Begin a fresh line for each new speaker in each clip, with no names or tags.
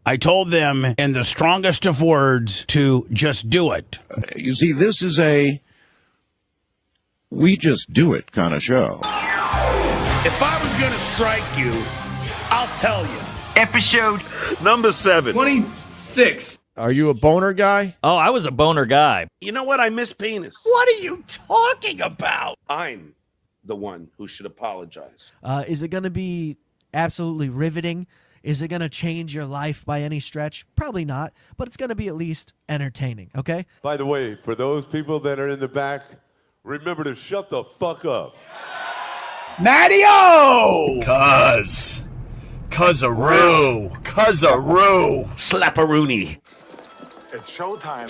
I told them in the strongest of words to just do it.
You see, this is a we just do it kind of show.
If I was going to strike you, I'll tell you.
Episode number 7.
26.
Are you a boner guy?
Oh, I was a boner guy.
You know what? I miss penis.
What are you talking about?
I'm the one who should apologize.
Is it going to be absolutely riveting? Is it going to change your life by any stretch? Probably not, but it's going to be at least entertaining, okay?
By the way, for those people that are in the back, remember to shut the fuck up.
Mattio!
Cuz-a-roo.
Slapperoonie.
It's showtime.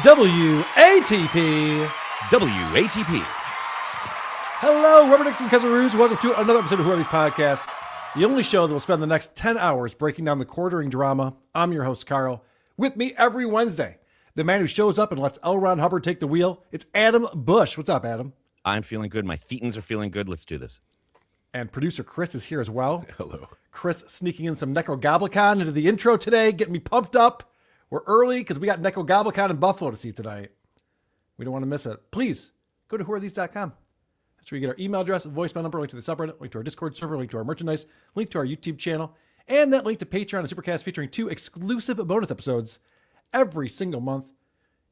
WATP.
WATP.
Hello, Rubbernecks and Cousin-Roos. Welcome to another episode of Whoever's Podcast, the only show that will spend the next 10 hours breaking down the quartering drama. I'm your host, Carl. With me every Wednesday, the man who shows up and lets L. Ron Hubbard take the wheel. It's Adam Bush. What's up, Adam?
I'm feeling good. My thetans are feeling good. Let's do this.
And producer Chris is here as well.
Hello.
Chris sneaking in some Necrogoblicon into the intro today, getting me pumped up. We're early because we got Necrogoblicon in Buffalo to see tonight. We don't want to miss it. Please go to whoarethese.com. That's where you get our email address, voicemail number, link to the subreddit, link to our Discord server, link to our merchandise, link to our YouTube channel, and that link to Patreon and Supercast featuring 2 exclusive bonus episodes every single month.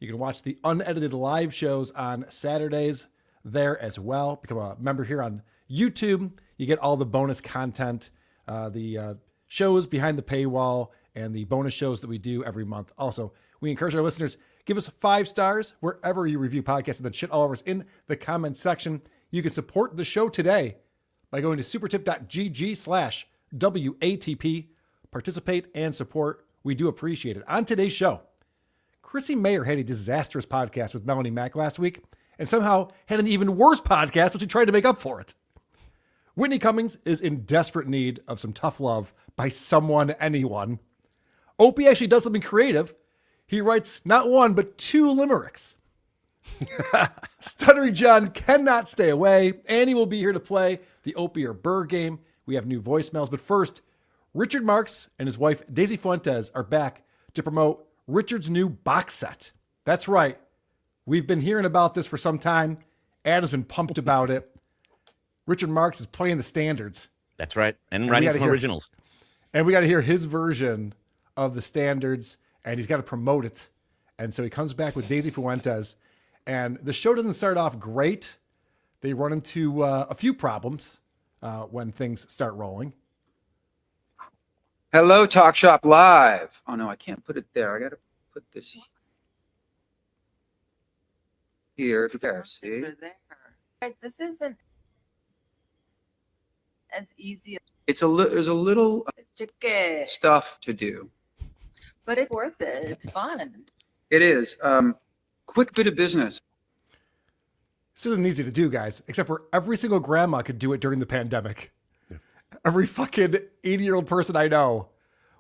You can watch the unedited live shows on Saturdays there as well. Become a member here on YouTube. You get all the bonus content, the shows behind the paywall, and the bonus shows that we do every month. Also, we encourage our listeners, give us 5 stars wherever you review podcasts and then shit all over us in the comments section. You can support the show today by going to supertip.gg/WATP. Participate and support. We do appreciate it. On today's show, Chrissy Mayr had a disastrous podcast with Melanie Mack last week and somehow had an even worse podcast, which she tried to make up for it. Whitney Cummings is in desperate need of some tough love by someone, anyone. Opie actually does something creative. He writes not 1, but 2 limericks. Stuttering John cannot stay away. Annie will be here to play the Opie or Burr game. We have new voicemails. But first, Richard Marx and his wife, Daisy Fuentes, are back to promote Richard's new box set. That's right. We've been hearing about this for some time. Adam's been pumped about it. Richard Marx is playing the standards.
That's right. And writing some originals.
And we got to hear his version of the standards, and he's got to promote it. And so he comes back with Daisy Fuentes, and the show doesn't start off great. They run into a few problems when things start rolling.
Hello, Talk Shop Live. Oh, no, I can't put it there. I got to put this here. See?
Guys, this isn't as easy as
There's a little
it's tricky,
stuff to do.
but it's worth it. It's fun.
It is. Quick bit of business.
This isn't easy to do, guys, except for every single grandma could do it during the pandemic. Yeah. Every fucking 80-year-old person I know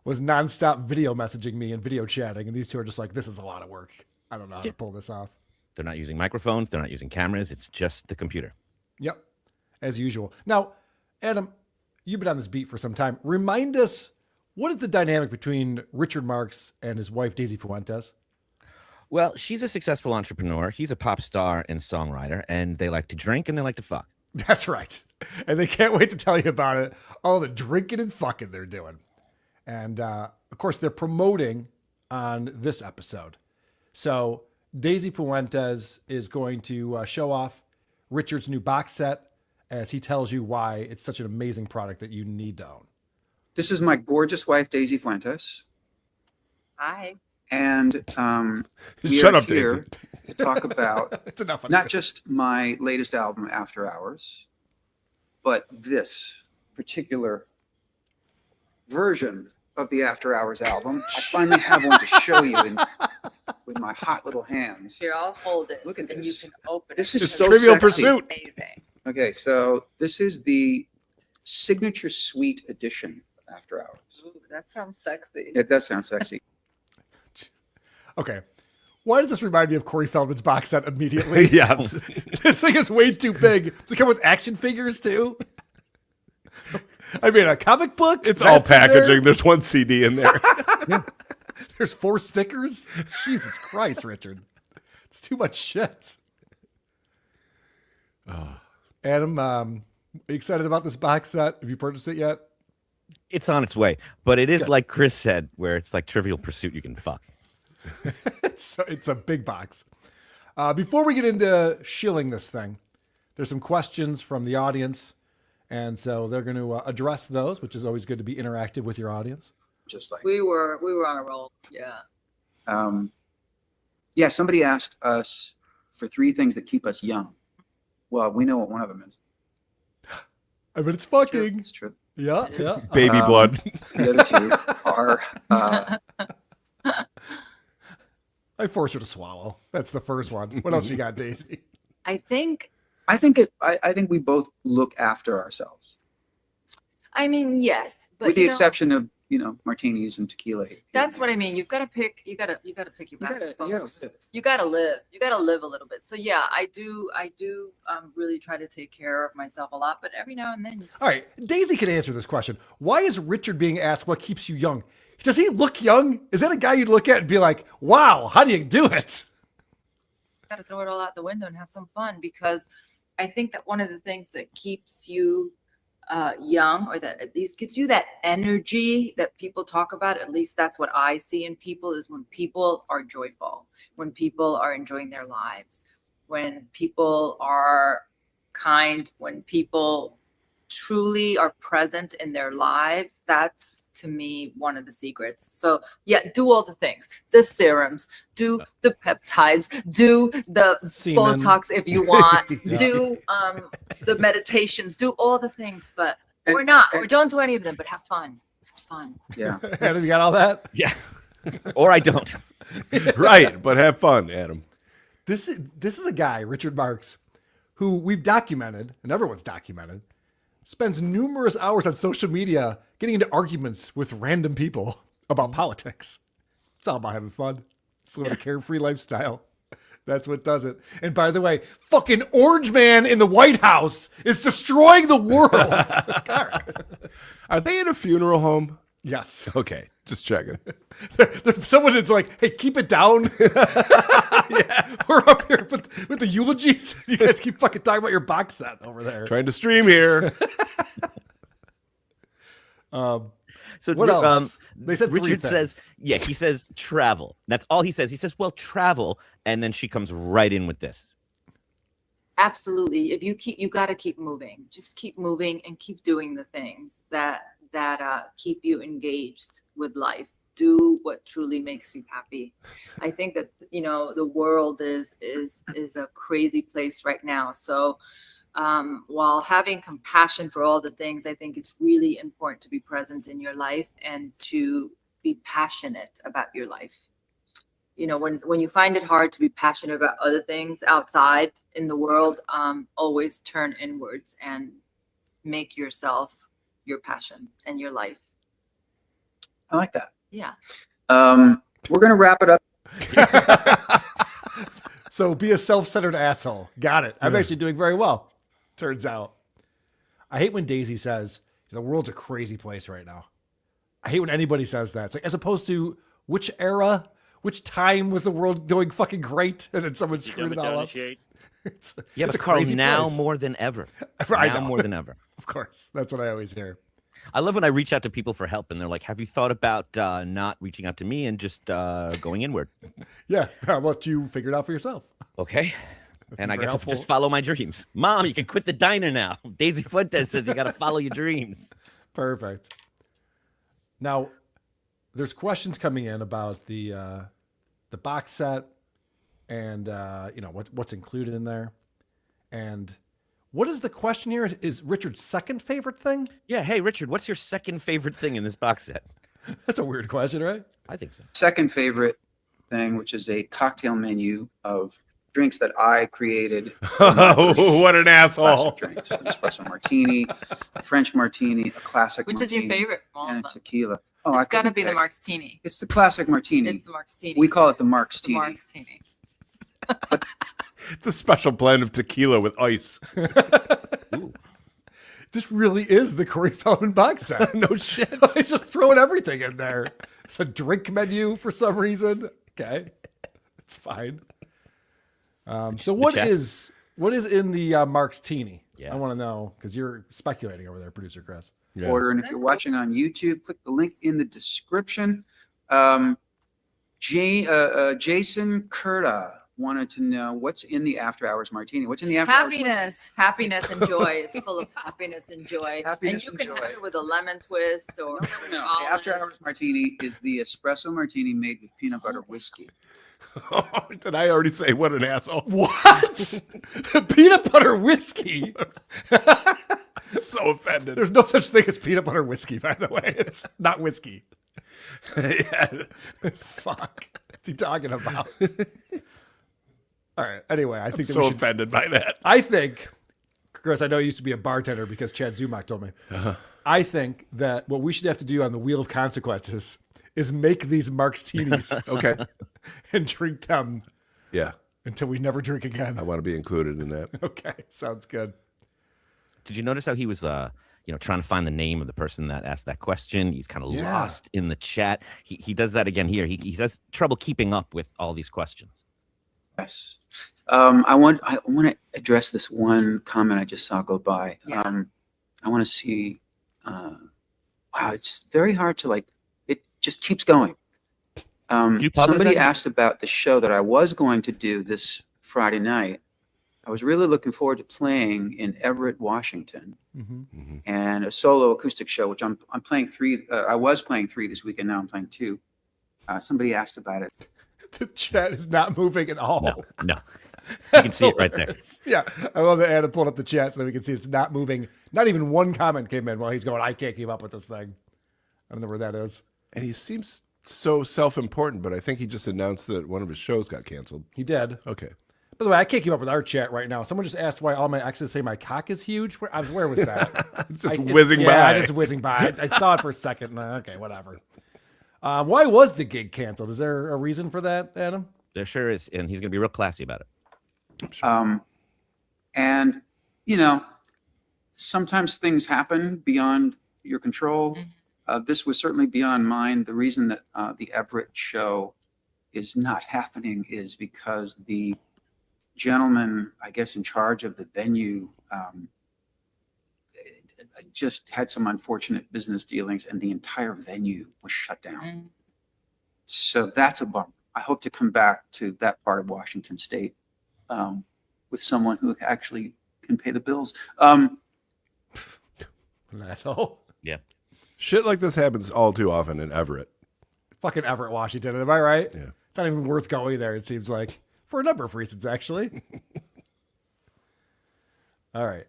was nonstop video messaging me and video chatting, and these two are just like, this is a lot of work. I don't know how to pull this off.
They're not using microphones. They're not using cameras. It's just the computer.
Yep, as usual. Now, Adam, you've been on this beat for some time. Remind us, what is the dynamic between Richard Marx and his wife, Daisy Fuentes?
Well, she's a successful entrepreneur. He's a pop star and songwriter, and they like to drink and they like to fuck.
That's right. And they can't wait to tell you about it. All the drinking and fucking they're doing. And, of course, they're promoting on this episode. So Daisy Fuentes is going to show off Richard's new box set as he tells you why it's such an amazing product that you need to own.
This is my gorgeous wife, Daisy Fuentes.
Hi.
And we
Shut
are
up,
here
Daisy.
to talk about
It's enough.
not just my latest album, After Hours, but this particular version of the After Hours album. I finally have one to show you with my hot little hands.
Here, I'll hold it.
Look at
and
this.
you can open
This
it.
is so
Trivial
sexy.
Pursuit.
Amazing.
Okay, so this is the signature suite edition of After Hours.
Ooh, that sounds sexy.
It does sound sexy.
Okay. Why does this remind me of Corey Feldman's box set immediately?
Yes.
This thing is way too big. Does it come with action figures too? I mean, a comic book?
It's all packaging. There's one CD in there.
There's 4 stickers? Jesus Christ, Richard. It's too much shit. Adam, are you excited about this box set? Have you purchased it yet?
It's on its way. But it is like Chris said, where it's like Trivial Pursuit you can fuck.
It's a big box. Before we get into shilling this thing, there's some questions from the audience. And so they're going to address those, which is always good to be interactive with your audience.
Just like
We were on a roll. Yeah.
yeah, somebody asked us for 3 things that keep us young. Well, we know what one of them is.
I bet it's fucking.
It's true.
Yeah, yeah.
Baby blood.
The other 2 are
I forced her to swallow. That's the first one. What else you got, Daisy?
I think
I think we both look after ourselves,
I mean, yes, but
with the
you know,
exception of martinis and tequila.
that's what I mean. You've got to pick. You got to pick your battles. You got to live. You got to live a little bit. So yeah, I do really try to take care of myself a lot. But every now and then, you just.
All right, Daisy can answer this question. Why is Richard being asked what keeps you young? Does he look young? Is that a guy you'd look at and be like, "Wow, how do you do it?"
Got to throw it all out the window and have some fun, because I think that one of the things that keeps you young, or that at least gives you that energy that people talk about, at least that's what I see in people, is when people are joyful, when people are enjoying their lives, when people are kind, when people truly are present in their lives. That's, to me, one of the secrets. So yeah, do all the things, the serums, do the peptides, do the
Semen.
Botox if you want,
Yeah.
do the meditations, do all the things, but or don't do any of them, but have fun. Have fun.
Yeah.
Adam, you got all that?
Yeah. Or I don't.
Right, but have fun, Adam.
This is a guy, Richard Marx, who we've documented, and everyone's documented, spends numerous hours on social media getting into arguments with random people about politics. It's all about having fun. It's living a carefree lifestyle. That's what does it. And by the way, fucking Orange Man in the White House is destroying the world.
Are they in a funeral home?
Yes.
Okay, just checking.
Someone is like, hey, keep it down. Yeah, we're up here with the eulogies. You guys keep fucking talking about your box set over there.
Trying to stream here.
So
what else? They said
Richard says, he says travel. That's all he says. He says, well, travel. And then she comes right in with this.
Absolutely. If you got to keep moving. Just keep moving and keep doing the things that keep you engaged with life. Do what truly makes you happy. I think that the world is a crazy place right now. So while having compassion for all the things, I think it's really important to be present in your life and to be passionate about your life. When you find it hard to be passionate about other things outside in the world, always turn inwards and make yourself your passion and your life.
I like that.
Yeah.
We're going to wrap it up.
So be a self-centered asshole. Got it. I'm actually doing very well, turns out. I hate when Daisy says, the world's a crazy place right now. I hate when anybody says that. It's like, as opposed to which era, which time was the world doing fucking great? And then someone screwed it all up. It's
but Carl, now more than ever. Now more than ever.
Of course. That's what I always hear.
I love when I reach out to people for help and they're like, have you thought about not reaching out to me and just going inward?
Yeah. How about you figure it out for yourself?
Okay. And I get
helpful.
to just follow my dreams. Mom, you can quit the diner now. Daisy Fuentes says you got to follow your dreams.
Perfect. Now, there's questions coming in about the box set and what's included in there. And what is the question here? Is Richard's second favorite thing?
Yeah. Hey, Richard, what's your second favorite thing in this box set?
That's a weird question, right?
I think so.
Second favorite thing, which is a cocktail menu of drinks that I created.
Oh, what an asshole.
Drinks. An espresso martini, a French martini, a classic
Which
martini.
is your favorite?
And a tequila. Oh,
It's got to be the Markini.
It's the classic martini.
It's the Markini.
We call it the Markini.
The Markini.
It's a special blend of tequila with ice.
This really is the Corey Feldman box set.
No shit.
He's just throwing everything in there. It's a drink menu for some reason. Okay, it's fine. So what is in the Marx Teeny?
Yeah.
I want to know because you're speculating over there, producer Chris.
Yeah.
Order, and if you're watching on YouTube, click the link in the description. Jason Kurta wanted to know what's in the After Hours Martini. What's in the After Hours Martini?
Happiness and joy. It's full of happiness and joy.
Happiness
and
and
you can
joy.
have it with a lemon twist or
No, the After Hours Martini is the espresso martini made with peanut butter whiskey.
Did I already say what an asshole?
What? Peanut butter whiskey?
So offended.
There's no such thing as peanut butter whiskey, by the way. It's not whiskey.
Yeah.
Fuck. What's he talking about? All right. Anyway, I think
I'm so offended by that.
I think, Chris, I know you used to be a bartender because Chad Zumock told me. I think that what we should have to do on the Wheel of Consequences is make these Marx Teenies.
Okay.
And drink them.
Yeah.
Until we never drink again.
I want to be included in that.
Okay. Sounds good.
Did you notice how he was, trying to find the name of the person that asked that question? He's kind of lost in the chat. He does that again here. He has trouble keeping up with all these questions.
Yes. I want to address this one comment I just saw go by.
Yeah.
I want to see. Wow, it's very hard to like. It just keeps going. Somebody asked about the show that I was going to do this Friday night. I was really looking forward to playing in Everett, Washington, and a solo acoustic show, which I'm playing 3. I was playing 3 this weekend. Now I'm playing 2. Somebody asked about it.
The chat is not moving at all.
No. You can see it right there.
Yeah. I love that Anna pulled up the chat so that we can see it's not moving. Not even one comment came in while he's going, I can't keep up with this thing. I don't know where that is.
And he seems so self-important, but I think he just announced that one of his shows got canceled.
He did.
Okay.
By the way, I can't keep up with our chat right now. Someone just asked why all my exes say my cock is huge. Where was that?
It's just whizzing by.
Yeah, just whizzing by. I saw it for a second. Okay, whatever. Why was the gig canceled? Is there a reason for that, Adam?
There sure is, and he's going to be real classy about it.
Sure.
And sometimes things happen beyond your control. This was certainly beyond mine. The reason that the Everett show is not happening is because the gentleman, I guess, in charge of the venue just had some unfortunate business dealings and the entire venue was shut down. So that's a bummer. I hope to come back to that part of Washington State with someone who actually can pay the bills.
An asshole.
Yeah.
Shit like this happens all too often in Everett.
Fucking Everett, Washington. Am I right?
Yeah.
It's not even worth going there, it seems like. For a number of reasons, actually. All right.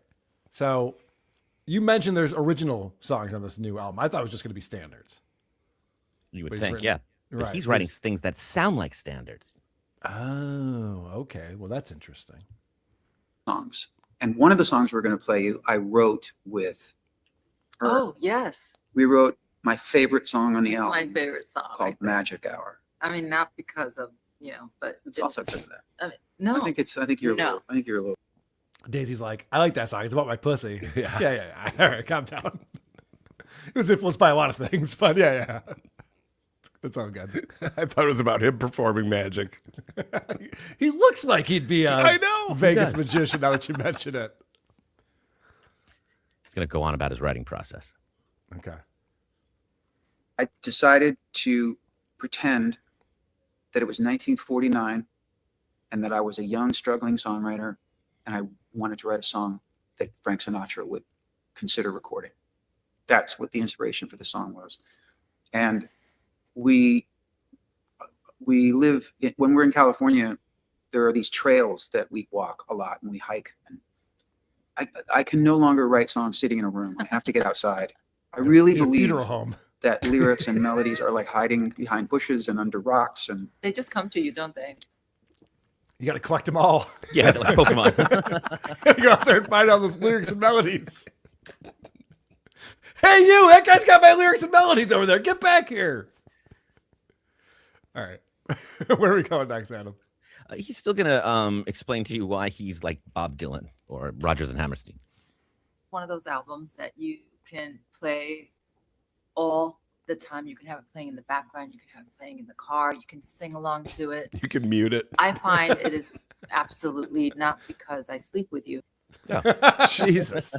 So you mentioned there's original songs on this new album. I thought it was just going to be standards.
You
But
would
he's
think,
written-
yeah. But
Right.
he's writing things that sound like standards.
Oh, okay. Well, that's interesting.
Songs. And one of the songs we're going to play you, I wrote with her.
Oh, yes.
We wrote my favorite song on the album.
My favorite song.
Called Magic Hour.
I mean, not because of, but
It's also because of that.
I mean, no.
I think you're
No.
a little.
Daisy's like, I like that song. It's about my pussy. Yeah. All right, calm down. It was influenced by a lot of things, but yeah. It's all good.
I thought it was about him performing magic.
He looks like he'd be a
I know.
Vegas magician now that you mention it.
He's going to go on about his writing process.
Okay.
I decided to pretend that it was 1949 and that I was a young, struggling songwriter, and I wanted to write a song that Frank Sinatra would consider recording. That's what the inspiration for the song was. And we live when we're in California, there are these trails that we walk a lot and we hike. And I can no longer write songs sitting in a room. I have to get outside. I really
Your
believe
funeral home.
that lyrics and melodies are like hiding behind bushes and under rocks. And
They just come to you, don't they?
You got to collect them all.
Yeah, like Pokemon.
You go out there and find all those lyrics and melodies. Hey, you! That guy's got my lyrics and melodies over there. Get back here. All right. Where are we going next, Adam?
He's still gonna explain to you why he's like Bob Dylan or Rodgers and Hammerstein.
One of those albums that you can play all the time. You can have it playing in the background. You can have it playing in the car. You can sing along to it.
You can mute it.
I find it is absolutely not because I sleep with you.
Yeah.
Jesus.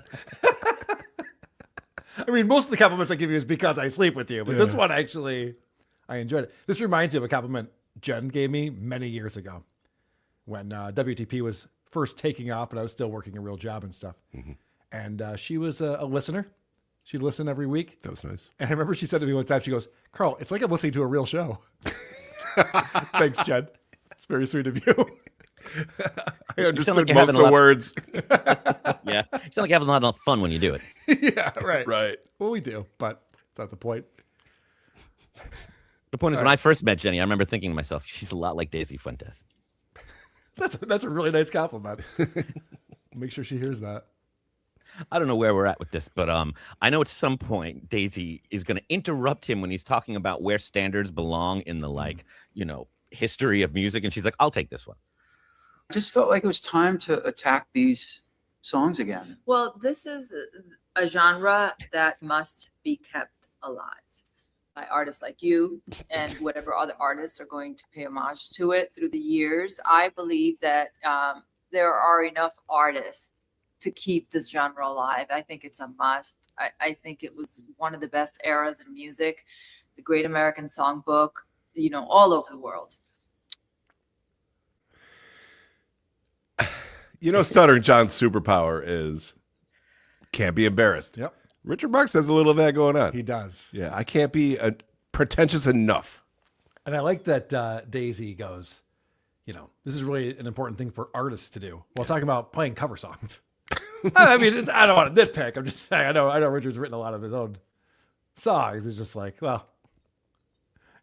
I mean, most of the compliments I give you is because I sleep with you, but this one actually, I enjoyed it. This reminds me of a compliment Jen gave me many years ago when WTP was first taking off, but I was still working a real job and stuff.
Mm-hmm.
And she was a listener. She'd listen every week.
That was nice.
And I remember she said to me one time, she goes, Carl, it's like I'm listening to a real show. Thanks, Jen. It's very sweet of you.
I understood most of the words.
Yeah. You sound like you're having a lot of fun when you do it.
Yeah, right.
Right.
Well, we do, but it's not the point.
The point is, when I first met Jenny, I remember thinking to myself, she's a lot like Daisy Fuentes.
That's a really nice compliment. Make sure she hears that.
I don't know where we're at with this, but I know at some point Daisy is going to interrupt him when he's talking about where standards belong in the history of music, and she's like, "I'll take this one."
I just felt like it was time to attack these songs again.
Well, this is a genre that must be kept alive by artists like you and whatever other artists are going to pay homage to it through the years. I believe that there are enough artists to keep this genre alive. I think it's a must. I think it was one of the best eras in music, the Great American Songbook, all over the world.
Stuttering John's superpower is can't be embarrassed.
Yep.
Richard Marx has a little of that going on.
He does.
Yeah, I can't be pretentious enough.
And I like that Daisy goes, this is really an important thing for artists to do while talking about playing cover songs. I mean, I don't want to nitpick. I'm just saying, I know Richard's written a lot of his own songs. It's just like, well,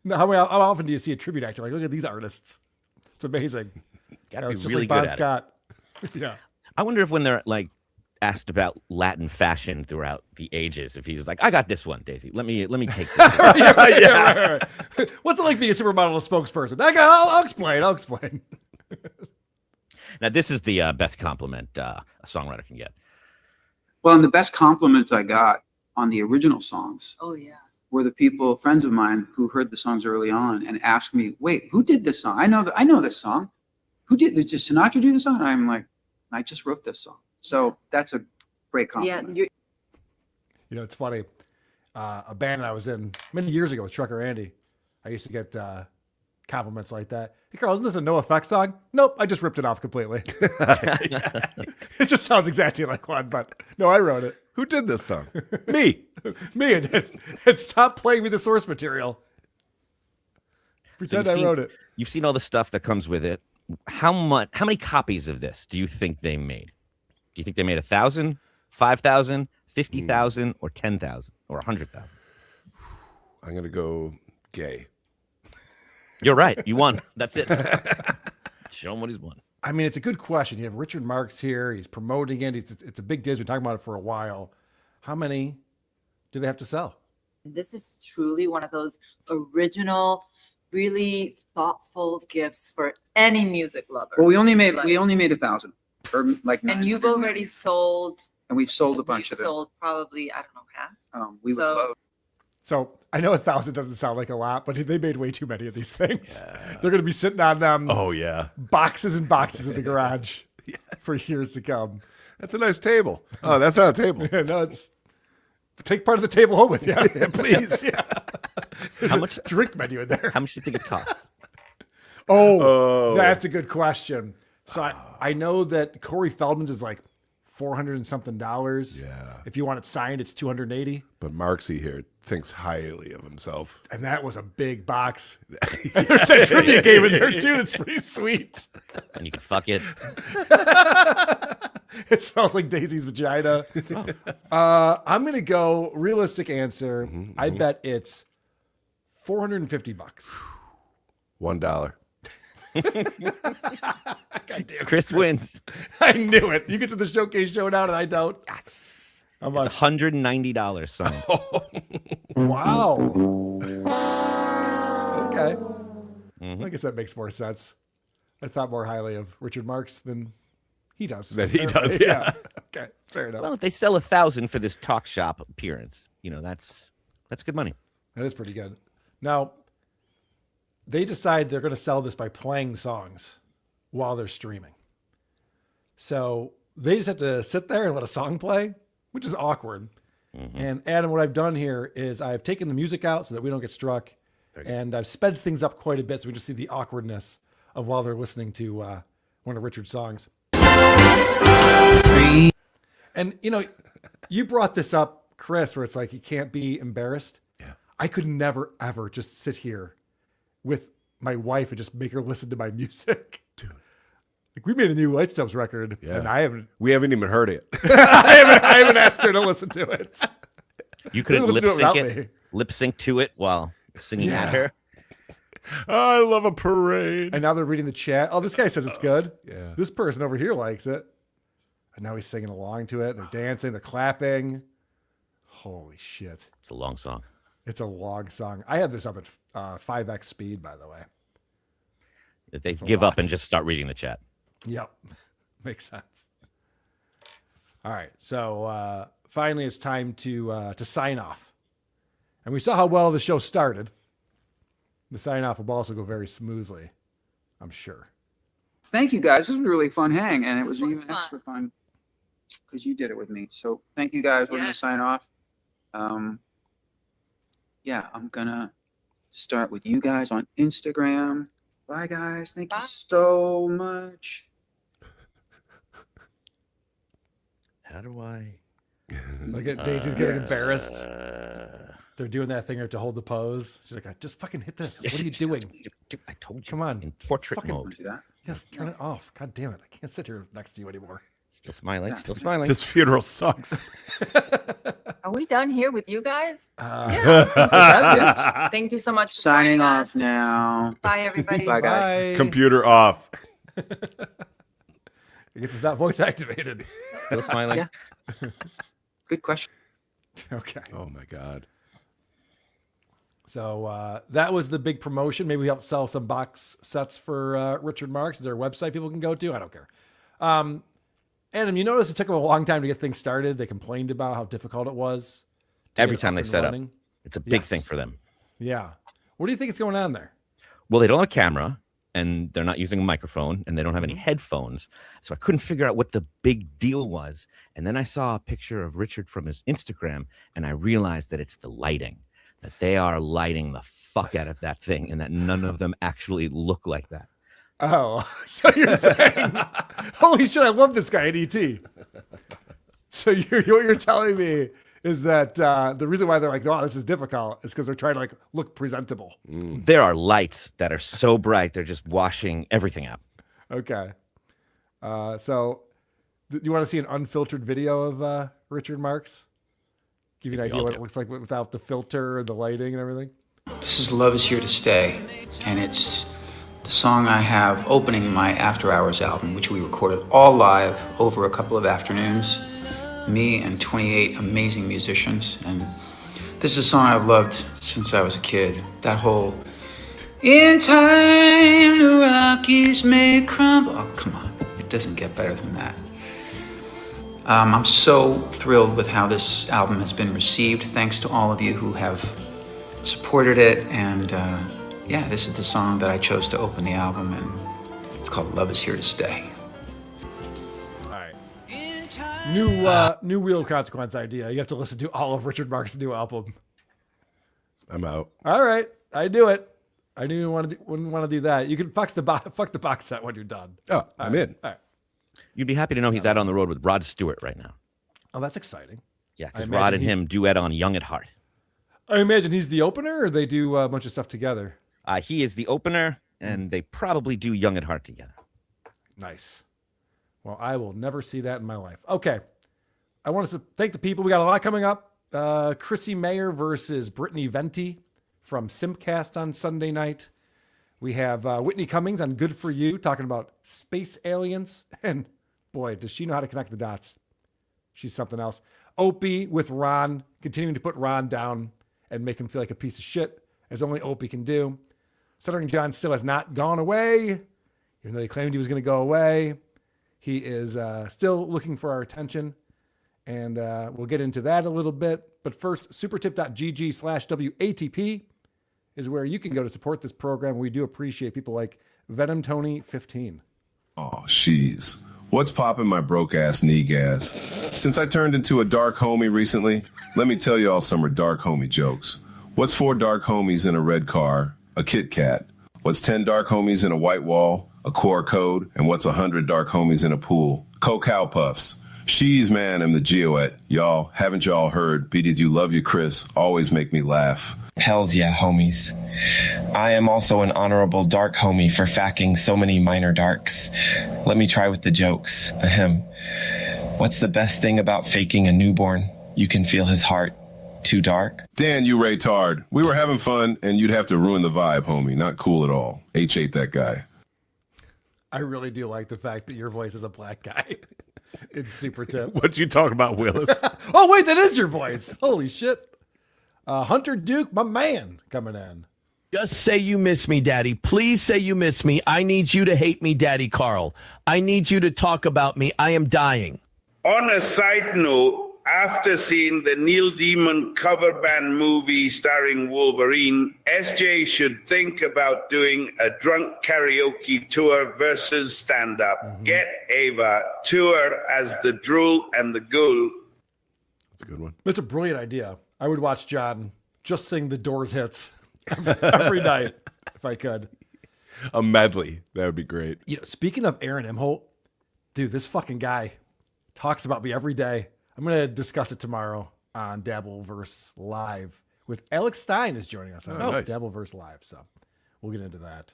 how often do you see a tribute actor like, look at these artists? It's amazing.
Gotta be
just
really
like
good
Bon
at
Scott. Yeah.
I wonder if when they're asked about Latin fashion throughout the ages, if he's like, "I got this one, Daisy. Let me take this."
Right. What's it like being a supermodel spokesperson? I'll explain.
Now, this is the best compliment a songwriter can get.
Well, and the best compliments I got on the original songs were the friends of mine who heard the songs early on and asked me, "Wait, who did this song? I know this song. Who did Sinatra do this song?" And I'm like, "I just wrote this song." So that's a great compliment.
Yeah,
it's funny. A band I was in many years ago with Trucker Andy, I used to get compliments like that. "Hey, Carl, isn't this a No Effects song?" "Nope, I just ripped it off completely." It just sounds exactly like one, but no, I wrote it.
Who did this song? Me.
And stop playing me the source material. Pretend I wrote it.
You've seen all the stuff that comes with it. How many copies of this do you think they made? Do you think they made 1,000, 5,000, 50,000, or 10,000, or 100,000?
I'm gonna go gay.
You're right. You won. That's it. Show him what he's won.
I mean, it's a good question. You have Richard Marx here. He's promoting it. It's a big deal. We've been talking about it for a while. How many do they have to sell?
this is truly one of those original, really thoughtful gifts for any music lover.
Well, we only made 1,000, or like 9.
And you've already sold.
And we've sold a bunch of it.
Sold probably, I don't know, half.
We would love.
So I know 1,000 doesn't sound like a lot, but they made way too many of these things. Yeah. They're going to be sitting on boxes and boxes in the garage for years to come.
That's a nice table. Oh, that's not a table.
No, it's take part of the table home with you,
please.
How much
drink menu in there?
How much do you think it costs?
That's a good question. So I know that Corey Feldman's is like $400 and something.
Yeah.
If you want it signed, it's $280.
But Marxy here thinks highly of himself.
And that was a big box. There's a trivia game in there too. It's pretty sweet.
And you can fuck it.
It smells like Daisy's vagina. I'm gonna go realistic answer. I bet it's $450.
$1.
Chris wins.
I knew it. You get to the showcase showdown and I don't.
Yes.
How much?
It's $190, son.
Wow. Okay. I guess that makes more sense. I thought more highly of Richard Marx than he does.
Yeah.
Okay, fair enough.
Well, if they sell 1,000 for this talk shop appearance, that's good money.
That is pretty good. Now, they decide they're going to sell this by playing songs while they're streaming. So they just have to sit there and let a song play, which is awkward. Mm-hmm. And Adam, what I've done here is I've taken the music out so that we don't get struck. And I've sped things up quite a bit so we just see the awkwardness of while they're listening to one of Richard's songs. And, you brought this up, Chris, where it's like you can't be embarrassed.
Yeah.
I could never, ever just sit here with my wife and just make her listen to my music.
Dude.
Like, we made a new White Stubbs record, and
we haven't even heard it.
I haven't asked her to listen to it.
You couldn't lip sync to it while singing at her.
Oh, I love a parade.
And now they're reading the chat. Oh, this guy says it's good.
Yeah.
This person over here likes it. And now he's singing along to it. They're dancing. They're clapping. Holy shit.
It's a long song.
It's a long song. I have this up at 5x speed, by the way.
If they give up and just start reading the chat.
Yep. Makes sense. All right. So finally, it's time to sign off. And we saw how well the show started. The sign off will also go very smoothly, I'm sure.
Thank you, guys. This was a really fun hang, and it was even extra fun because you did it with me. So thank you, guys. We're going to sign off. I'm going to start with you guys on Instagram. Bye, guys. Thank you so much.
How do I?
Look at Daisy's getting embarrassed. They're doing that thing to hold the pose. She's like, just fucking hit this. What are you doing?
I told you.
Come on.
In portrait mode.
Do that.
Yes, turn it off. God damn it. I can't sit here next to you anymore.
Still smiling. Still smiling.
This funeral sucks.
Are we done here with you guys?
Yeah.
Thank you so much. For
Signing
joining
off
us.
now.
Bye, everybody.
Bye, guys.
Computer off.
I guess it's not voice activated.
Still smiling.
Yeah. Good question.
Okay.
Oh, my God.
So that was the big promotion. Maybe we helped sell some box sets for Richard Marx. Is there a website people can go to? I don't care. Adam, you notice it took them a long time to get things started. They complained about how difficult it was.
Every time they set up. It's a big thing for them.
Yeah. What do you think is going on there?
Well, they don't have a camera, and they're not using a microphone, and they don't have any headphones. So I couldn't figure out what the big deal was. And then I saw a picture of Richard from his Instagram, and I realized that it's the lighting. That they are lighting the fuck out of that thing, and that none of them actually look like that.
Oh, so you're saying, holy shit, I love this guy at ET. So what you're telling me is that the reason why they're like, oh, this is difficult is because they're trying to look presentable.
There are lights that are so bright, they're just washing everything out.
Okay. So do you want to see an unfiltered video of Richard Marx? Give you an idea what it looks like without the filter and the lighting and everything?
This is Love Is Here to Stay, and it's the song I have opening my After Hours album, which we recorded all live over a couple of afternoons, me and 28 amazing musicians. And this is a song I've loved since I was a kid. That whole, in time the Rockies may crumble. Oh, come on, it doesn't get better than that. I'm so thrilled with how this album has been received. Thanks to all of you who have supported it. And this is the song that I chose to open the album, and it's called Love Is Here to Stay.
All right. New Wheel of Consequence idea. You have to listen to all of Richard Marx's new album.
I'm out.
All right. I do it. I knew you wouldn't want to do that. You can fuck the box set when you're done.
Oh, I'm in.
All right.
You'd be happy to know he's out on the road with Rod Stewart right now.
Oh, that's exciting.
Yeah, because Rod and him duet on Young at Heart.
I imagine he's the opener, or they do a bunch of stuff together?
He is the opener, and they probably do Young at Heart together.
Nice. Well, I will never see that in my life. Okay. I want to thank the people. We got a lot coming up. Chrissy Mayr versus Brittany Venti from Simpcast on Sunday night. We have Whitney Cummings on Good For You talking about space aliens. And boy, does she know how to connect the dots. She's something else. Opie with Ron, continuing to put Ron down and make him feel like a piece of shit, as only Opie can do. Stuttering John still has not gone away. Even though he claimed he was going to go away, he is still looking for our attention. And we'll get into that a little bit. But first, supertip.gg/WATP is where you can go to support this program. We do appreciate people like Venom Tony 15.
Oh, she's. What's poppin' my broke-ass knee gas? Since I turned into a dark homie recently, let me tell y'all some dark homie jokes. What's 4 dark homies in a red car? A Kit Kat. What's 10 dark homies in a white wall? A core code. And what's 100 dark homies in a pool? Cow Puffs. She's, man, I'm the Geoet. Y'all, haven't y'all heard? BD, love you, Chris. Always make me laugh.
Hells yeah, homies. I am also an honorable dark homie for facking so many minor darks. Let me try with the jokes. Ahem. What's the best thing about faking a newborn? You can feel his heart. Too dark?
Dan, you retard. We were having fun, and you'd have to ruin the vibe, homie. Not cool at all. H8 that guy.
I really do like the fact that your voice is a black guy. It's super tip.
What you talking about, Willis?
Oh, wait, that is your voice. Holy shit. Hunter Duke, my man, coming in.
Just say you miss me, Daddy. Please say you miss me. I need you to hate me, Daddy Carl. I need you to talk about me. I am dying.
On a side note, after seeing the Neil Diamond cover band movie starring Wolverine, SJ should think about doing a drunk karaoke tour versus stand-up. Mm-hmm. Get Ava, tour as the Drool and the Ghoul.
That's a good one.
That's a brilliant idea. I would watch John just sing the Doors hits every night if I could.
A medley. That would be great.
You know, speaking of Aaron Imholt, dude, this fucking guy talks about me every day. I'm going to discuss it tomorrow on Dabbleverse Live with Alex Stein is joining us on
nice.
Dabbleverse Live. So we'll get into that.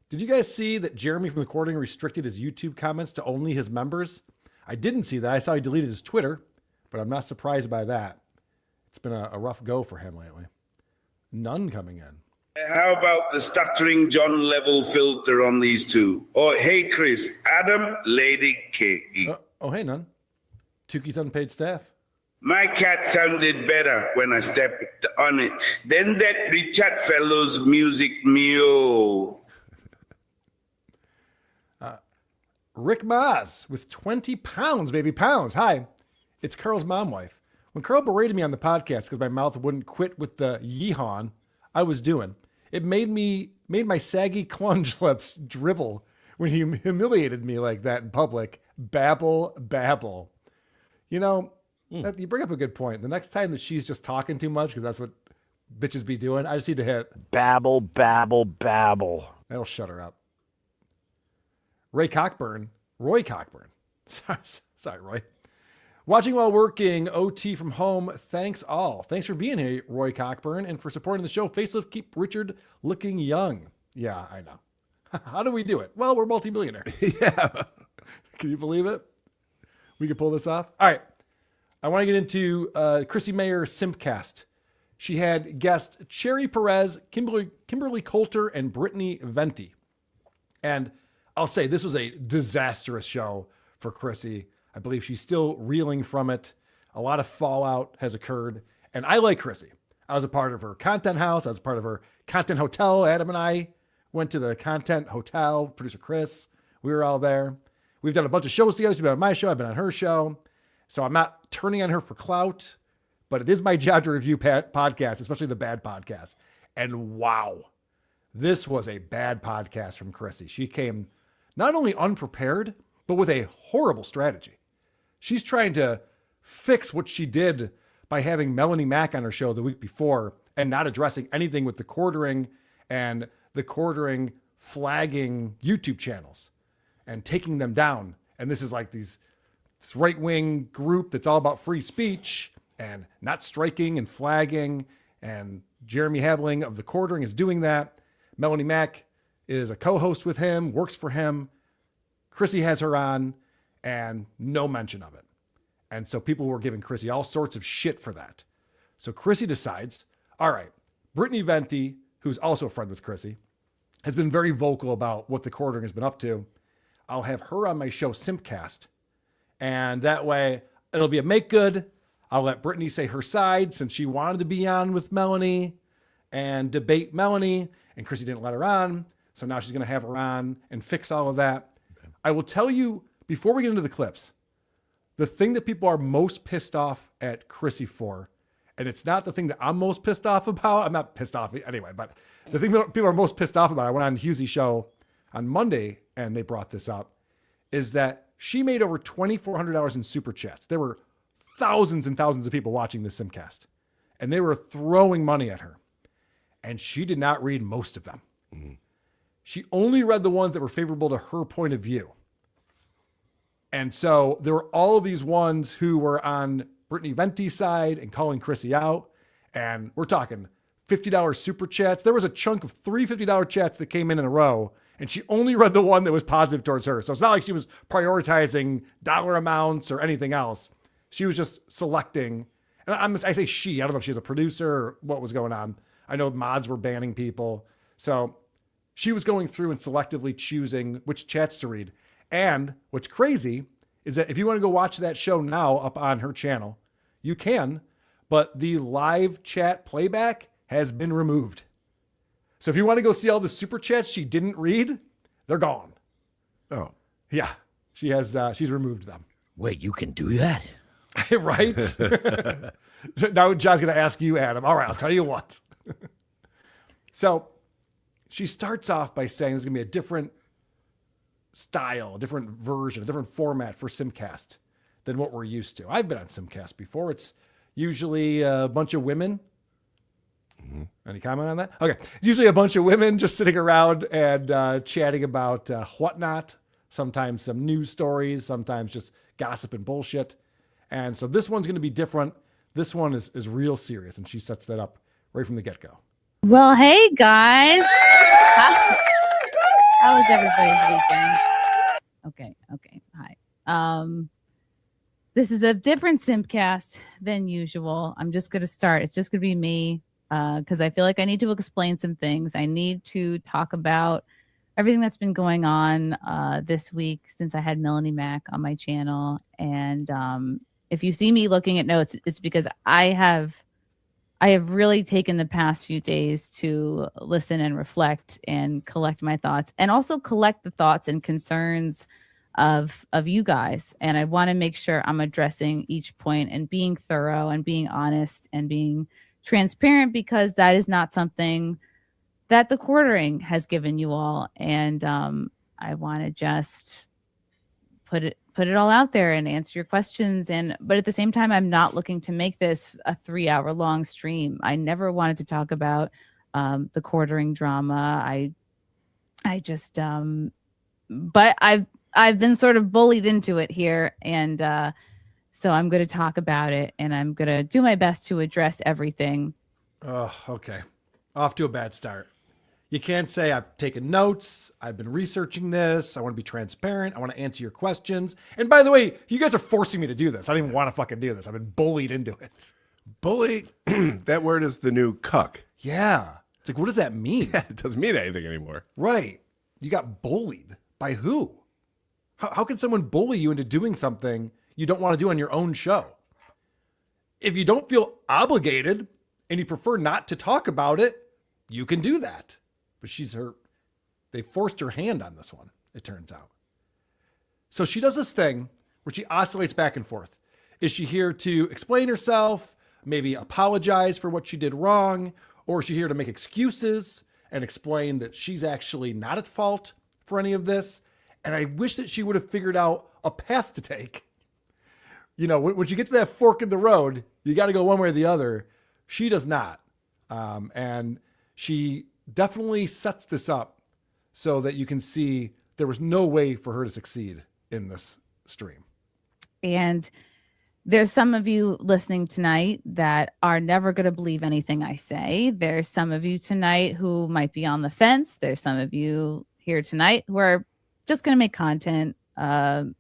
Did you guys see that Jeremy from the Quartering restricted his YouTube comments to only his members? I didn't see that. I saw he deleted his Twitter, but I'm not surprised by that. It's been a rough go for him lately. None coming in.
How about the Stuttering John level filter on these two? Oh, hey, Chris, Adam, Lady K.
Oh, hey, none. Tukey's unpaid staff.
My cat sounded better when I stepped on it. Then that Richard Fellow's music meow.
Rick Maz with 20 pounds, baby, pounds. Hi, it's Carl's mom wife. When Carl berated me on the podcast because my mouth wouldn't quit with the yeehaw I was doing, it made my saggy clunge lips dribble when he humiliated me like that in public. Babble. You know, you bring up a good point. The next time that she's just talking too much, because that's what bitches be doing, I just need to hit
babble.
That'll shut her up. Roy Cockburn. Sorry, Roy. Watching while working, OT from home. Thanks all. Thanks for being here, Roy Cockburn, and for supporting the show. Facelift, keep Richard looking young. Yeah, I know. How do we do it? Well, we're multimillionaires.
Yeah.
Can you believe it? We could pull this off. All right. I want to get into Chrissy Mayr Simpcast. She had guests Cherry Perez, Kimberly Coulter, and Brittany Venti. And I'll say this was a disastrous show for Chrissy. I believe she's still reeling from it. A lot of fallout has occurred. And I like Chrissy. I was a part of her content house. I was a part of her content hotel. Adam and I went to the content hotel, producer Chris. We were all there. We've done a bunch of shows together. She's been on my show. I've been on her show. So I'm not turning on her for clout, but it is my job to review podcasts, especially the bad podcasts. And wow, this was a bad podcast from Chrissy. She came not only unprepared, but with a horrible strategy. She's trying to fix what she did by having Melanie Mack on her show the week before and not addressing anything with the Quartering and the Quartering flagging YouTube channels and taking them down. And this is like this right-wing group that's all about free speech and not striking and flagging. And Jeremy Habling of the Quartering is doing that. Melanie Mack is a co-host with him, works for him. Chrissy has her on and no mention of it. And so people were giving Chrissy all sorts of shit for that. So Chrissy decides, all right, Britney Venti, who's also a friend with Chrissy, has been very vocal about what the Quartering has been up to. I'll have her on my show, Simpcast. And that way it'll be a make good. I'll let Britney say her side since she wanted to be on with Melanie and debate Melanie, and Chrissy didn't let her on. So now she's going to have her on and fix all of that. Okay. I will tell you, before we get into the clips, the thing that people are most pissed off at Chrissy for, and it's not the thing that I'm most pissed off about. I'm not pissed off anyway, but the thing that people are most pissed off about, I went on Hughesy's show on Monday and they brought this up, is that she made over $2,400 in super chats. There were thousands and thousands of people watching this Simpcast, and they were throwing money at her. And she did not read most of them. Mm-hmm. She only read the ones that were favorable to her point of view. And so there were all of these ones who were on Brittany Venti's side and calling Chrissy out. And we're talking $50 super chats. There was a chunk of three $50 chats that came in a row, and she only read the one that was positive towards her. So it's not like she was prioritizing dollar amounts or anything else. She was just selecting. And I say she, I don't know if she's a producer or what was going on. I know mods were banning people. So she was going through and selectively choosing which chats to read. And what's crazy is that if you want to go watch that show now up on her channel, you can, but the live chat playback has been removed. So if you want to go see all the super chats she didn't read, they're gone.
Oh.
Yeah. She's removed them.
Wait, you can do that?
Right? Now John's going to ask you, Adam. All right, I'll tell you what. So she starts off by saying there's going to be a different style, a different version, a different format for Simpcast than what we're used to. I've been on Simpcast before. It's usually a bunch of women. Mm-hmm. Any comment on that? Okay. Usually a bunch of women just sitting around and chatting about whatnot. Sometimes some news stories, sometimes just gossip and bullshit. And so this one's going to be different. This one is real serious, and she sets that up right from the get-go.
Well, hey, guys. How was everybody's weekend? Okay. Hi. This is a different Simpcast than usual. I'm just going to start. It's just going to be me because I feel like I need to explain some things. I need to talk about everything that's been going on this week since I had Melanie Mack on my channel. And if you see me looking at notes, it's because I have really taken the past few days to listen and reflect and collect my thoughts, and also collect the thoughts and concerns of you guys. And I want to make sure I'm addressing each point and being thorough and being honest and being transparent, because that is not something that the quartering has given you all. And I want to just put it all out there and answer your questions. But at the same time, I'm not looking to make this a 3-hour long stream. I never wanted to talk about the quartering drama. I just, but I've been sort of bullied into it here. And so I'm going to talk about it, and I'm going to do my best to address everything.
Oh, okay. Off to a bad start. You can't say I've taken notes. I've been researching this. I want to be transparent. I want to answer your questions. And by the way, you guys are forcing me to do this. I don't even want to fucking do this. I've been bullied into it.
Bully? That word is the new cuck.
Yeah. It's like, what does that mean?
Yeah, it doesn't mean anything anymore.
Right. You got bullied. By who? How can someone bully you into doing something you don't want to do on your own show? If you don't feel obligated and you prefer not to talk about it, you can do that. But they forced her hand on this one, it turns out. So she does this thing where she oscillates back and forth. Is she here to explain herself, maybe apologize for what she did wrong, or is she here to make excuses and explain that she's actually not at fault for any of this? And I wish that she would have figured out a path to take. You know, when you get to that fork in the road, you got to go one way or the other. She does not. And she definitely sets this up so that you can see there was no way for her to succeed in this stream.
And there's some of you listening tonight that are never going to believe anything I say. There's some of you tonight who might be on the fence. There's some of you here tonight who are just going to make content and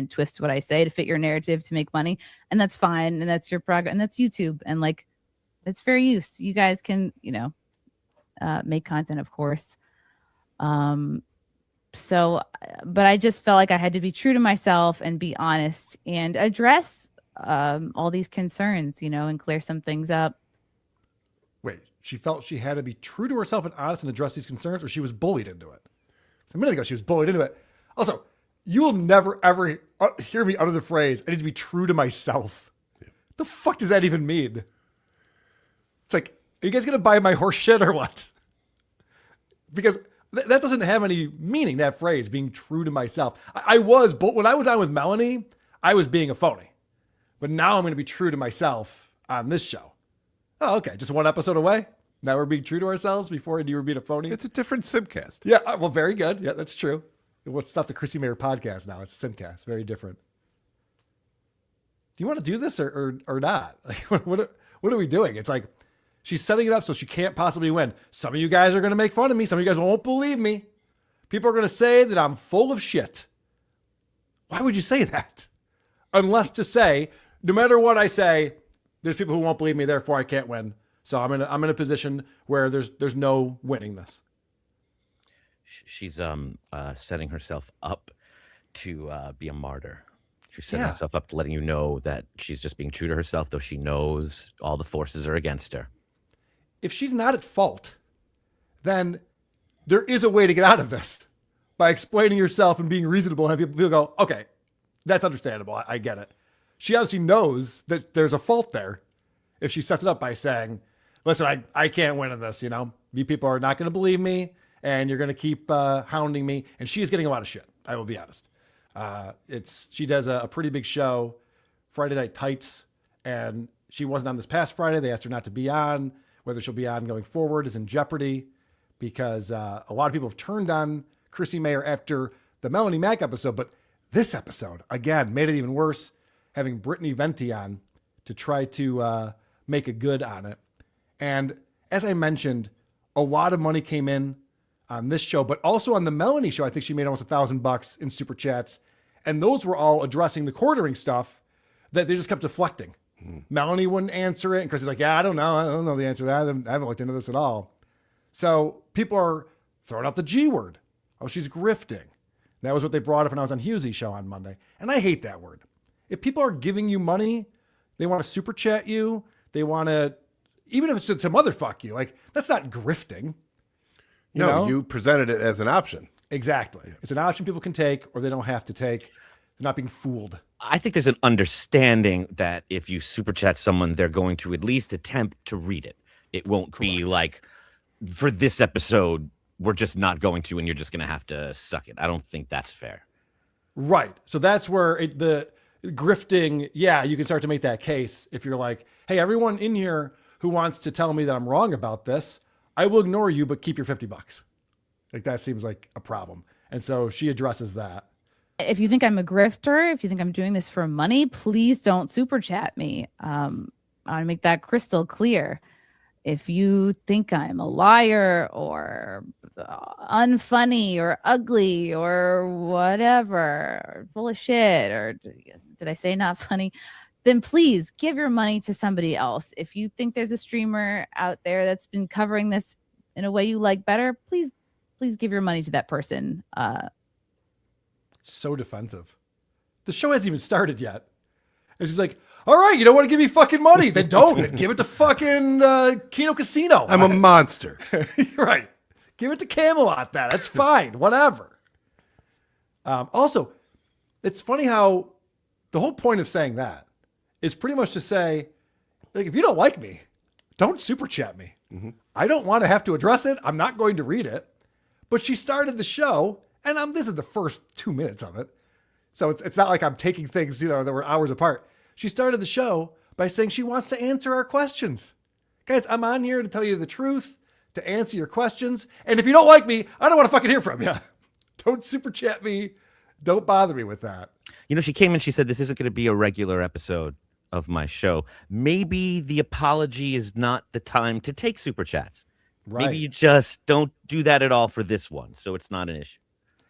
twist what I say to fit your narrative to make money. And that's fine. And that's your progress. And that's YouTube. And like, it's fair use. You guys can, make content, of course. But I just felt like I had to be true to myself and be honest and address all these concerns, and clear some things up.
Wait, she felt she had to be true to herself and honest and address these concerns, or she was bullied into it? So a minute ago, she was bullied into it. Also, you will never, ever hear me utter the phrase, I need to be true to myself. Yeah. The fuck does that even mean? It's like, are you guys going to buy my horse shit or what? Because that doesn't have any meaning, that phrase, being true to myself. When I was on with Melanie, I was being a phony. But now I'm going to be true to myself on this show. Oh, okay. Just one episode away. Now we're being true to ourselves before you were being a phony.
It's a different Simpcast.
Yeah, well, very good. Yeah, that's true. It's not the Chrissy Mayr podcast now. It's a Simpcast. Very different. Do you want to do this or not? Like, what are we doing? It's like she's setting it up so she can't possibly win. Some of you guys are going to make fun of me. Some of you guys won't believe me. People are going to say that I'm full of shit. Why would you say that? Unless to say, no matter what I say, there's people who won't believe me, therefore I can't win. So I'm in a position where there's no winning this.
She's setting herself up to be a martyr. She's setting herself up to letting you know that she's just being true to herself, though she knows all the forces are against her.
If she's not at fault, then there is a way to get out of this by explaining yourself and being reasonable and have people go, okay, that's understandable. I get it. She obviously knows that there's a fault there if she sets it up by saying, listen, I can't win in this, you people are not going to believe me and you're going to keep hounding me. And she is getting a lot of shit. I will be honest. She does a pretty big show, Friday Night Tights, and she wasn't on this past Friday. They asked her not to be on. Whether she'll be on going forward is in jeopardy because a lot of people have turned on Chrissy Mayr after the Melanie Mac episode. But this episode, again, made it even worse, having Brittany Venti on to try to make a good on it. And as I mentioned, a lot of money came in on this show, but also on the Melanie show. I think she made almost $1,000 in super chats. And those were all addressing the quartering stuff that they just kept deflecting. Melanie wouldn't answer it. And Chris is like, yeah, I don't know the answer to that. I haven't looked into this at all. So people are throwing out the G word. Oh, she's grifting. That was what they brought up when I was on Hughesy's show on Monday. And I hate that word. If people are giving you money, they want to super chat you. They want to, even if it's to motherfuck you, like that's not grifting.
You presented it as an option.
Exactly. It's an option people can take or they don't have to take. They're not being fooled.
I think there's an understanding that if you super chat someone, they're going to at least attempt to read it. It won't be like, for this episode, we're just not going to, and you're just going to have to suck it. I don't think that's fair.
Right. So that's where the grifting, you can start to make that case. If you're like, hey, everyone in here who wants to tell me that I'm wrong about this, I will ignore you, but keep your $50. Like that seems like a problem. And so she addresses that.
If you think I'm a grifter, if you think I'm doing this for money, please don't super chat me. I want to make that crystal clear. If you think I'm a liar or unfunny or ugly or whatever, or full of shit, or did I say not funny? Then please give your money to somebody else. If you think there's a streamer out there that's been covering this in a way you like better, please give your money to that person.
So defensive. The show hasn't even started yet. And she's like, all right, you don't want to give me fucking money. Then don't. Then give it to fucking Keno Casino.
I'm a monster.
Right. Give it to Camelot then. That's fine. Whatever. Also, it's funny how the whole point of saying that is pretty much to say, like, if you don't like me, don't super chat me. Mm-hmm. I don't want to have to address it. I'm not going to read it. But she started the show, and this is the first 2 minutes of it. So it's not like I'm taking things, that were hours apart. She started the show by saying she wants to answer our questions. Guys, I'm on here to tell you the truth, to answer your questions. And if you don't like me, I don't want to fucking hear from you. Don't super chat me. Don't bother me with that.
She came in, she said, this isn't going to be a regular episode of my show. Maybe the apology is not the time to take super chats. Right. Maybe you just don't do that at all for this one. So it's not an issue.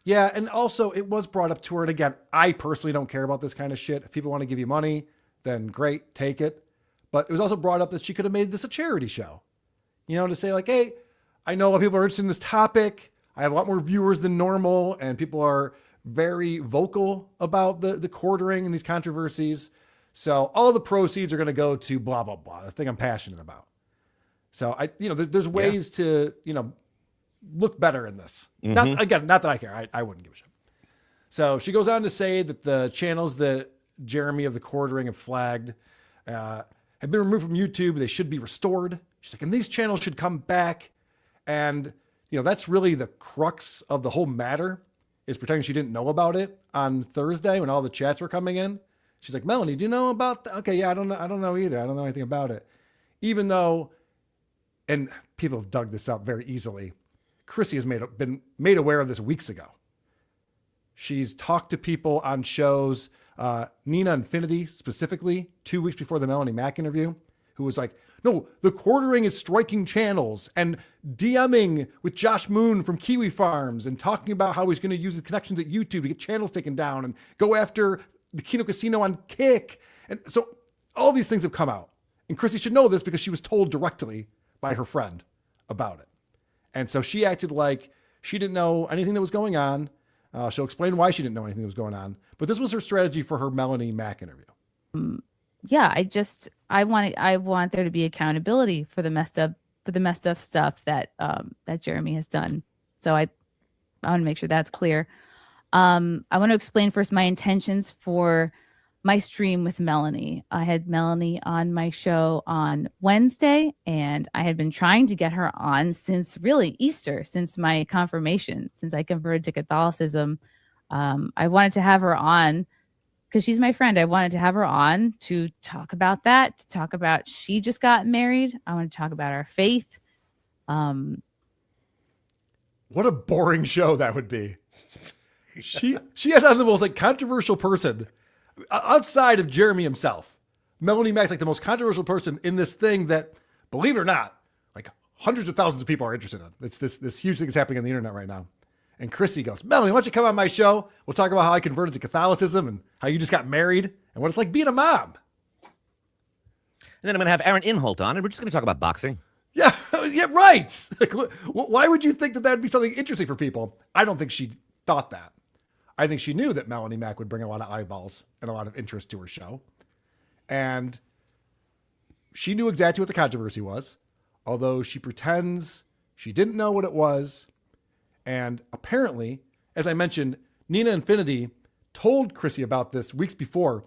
Yeah, and also it was brought up to her. And again, I personally don't care about this kind of shit. If people want to give you money, then great, take it. But it was also brought up that she could have made this a charity show. To say like, hey, I know a lot of people are interested in this topic. I have a lot more viewers than normal, and people are very vocal about the quartering and these controversies. So all the proceeds are going to go to blah, blah, blah, the thing I'm passionate about. So there's ways to, look better in this. Not that I care. I wouldn't give a shit. So she goes on to say that the channels that Jeremy of the Quartering have flagged have been removed from YouTube. They should be restored. She's like, and these channels should come back. And, that's really the crux of the whole matter, is pretending she didn't know about it on Thursday when all the chats were coming in. She's like, Melanie, do you know about that? Okay, yeah, I don't know either. I don't know anything about it. Even though, and people have dug this up very easily, Chrissy has been made aware of this weeks ago. She's talked to people on shows, Nina Infinity specifically, 2 weeks before the Melanie Mac interview, who was like, no, the Quartering is striking channels and DMing with Josh Moon from Kiwi Farms and talking about how he's going to use his connections at YouTube to get channels taken down and go after the Kino Casino on Kick. And so all these things have come out. And Chrissy should know this because she was told directly by her friend about it. And so she acted like she didn't know anything that was going on. She'll explain why she didn't know anything that was going on. But this was her strategy for her Melanie Mac interview.
Yeah, I want there to be accountability for the messed up stuff that Jeremy has done. So I want to make sure that's clear. I want to explain first my intentions for my stream with Melanie. I had Melanie on my show on Wednesday, and I had been trying to get her on since really Easter, since my confirmation, since I converted to Catholicism. I wanted to have her on because she's my friend. I wanted to have her on to talk about that, to talk about she just got married. I want to talk about our faith.
What a boring show that would be. She has on the most controversial person outside of Jeremy himself. Melanie Mac's the most controversial person in this thing that, believe it or not, hundreds of thousands of people are interested in. It's this huge thing that's happening on the internet right now. And Chrissy goes, Melanie, why don't you come on my show? We'll talk about how I converted to Catholicism and how you just got married and what it's like being a mom.
And then I'm going to have Aaron Inholt on, and we're just going to talk about boxing.
Yeah, right. Why would you think that would be something interesting for people? I don't think she thought that. I think she knew that Melanie Mac would bring a lot of eyeballs and a lot of interest to her show. And she knew exactly what the controversy was, although she pretends she didn't know what it was. And apparently, as I mentioned, Nina Infinity told Chrissy about this weeks before.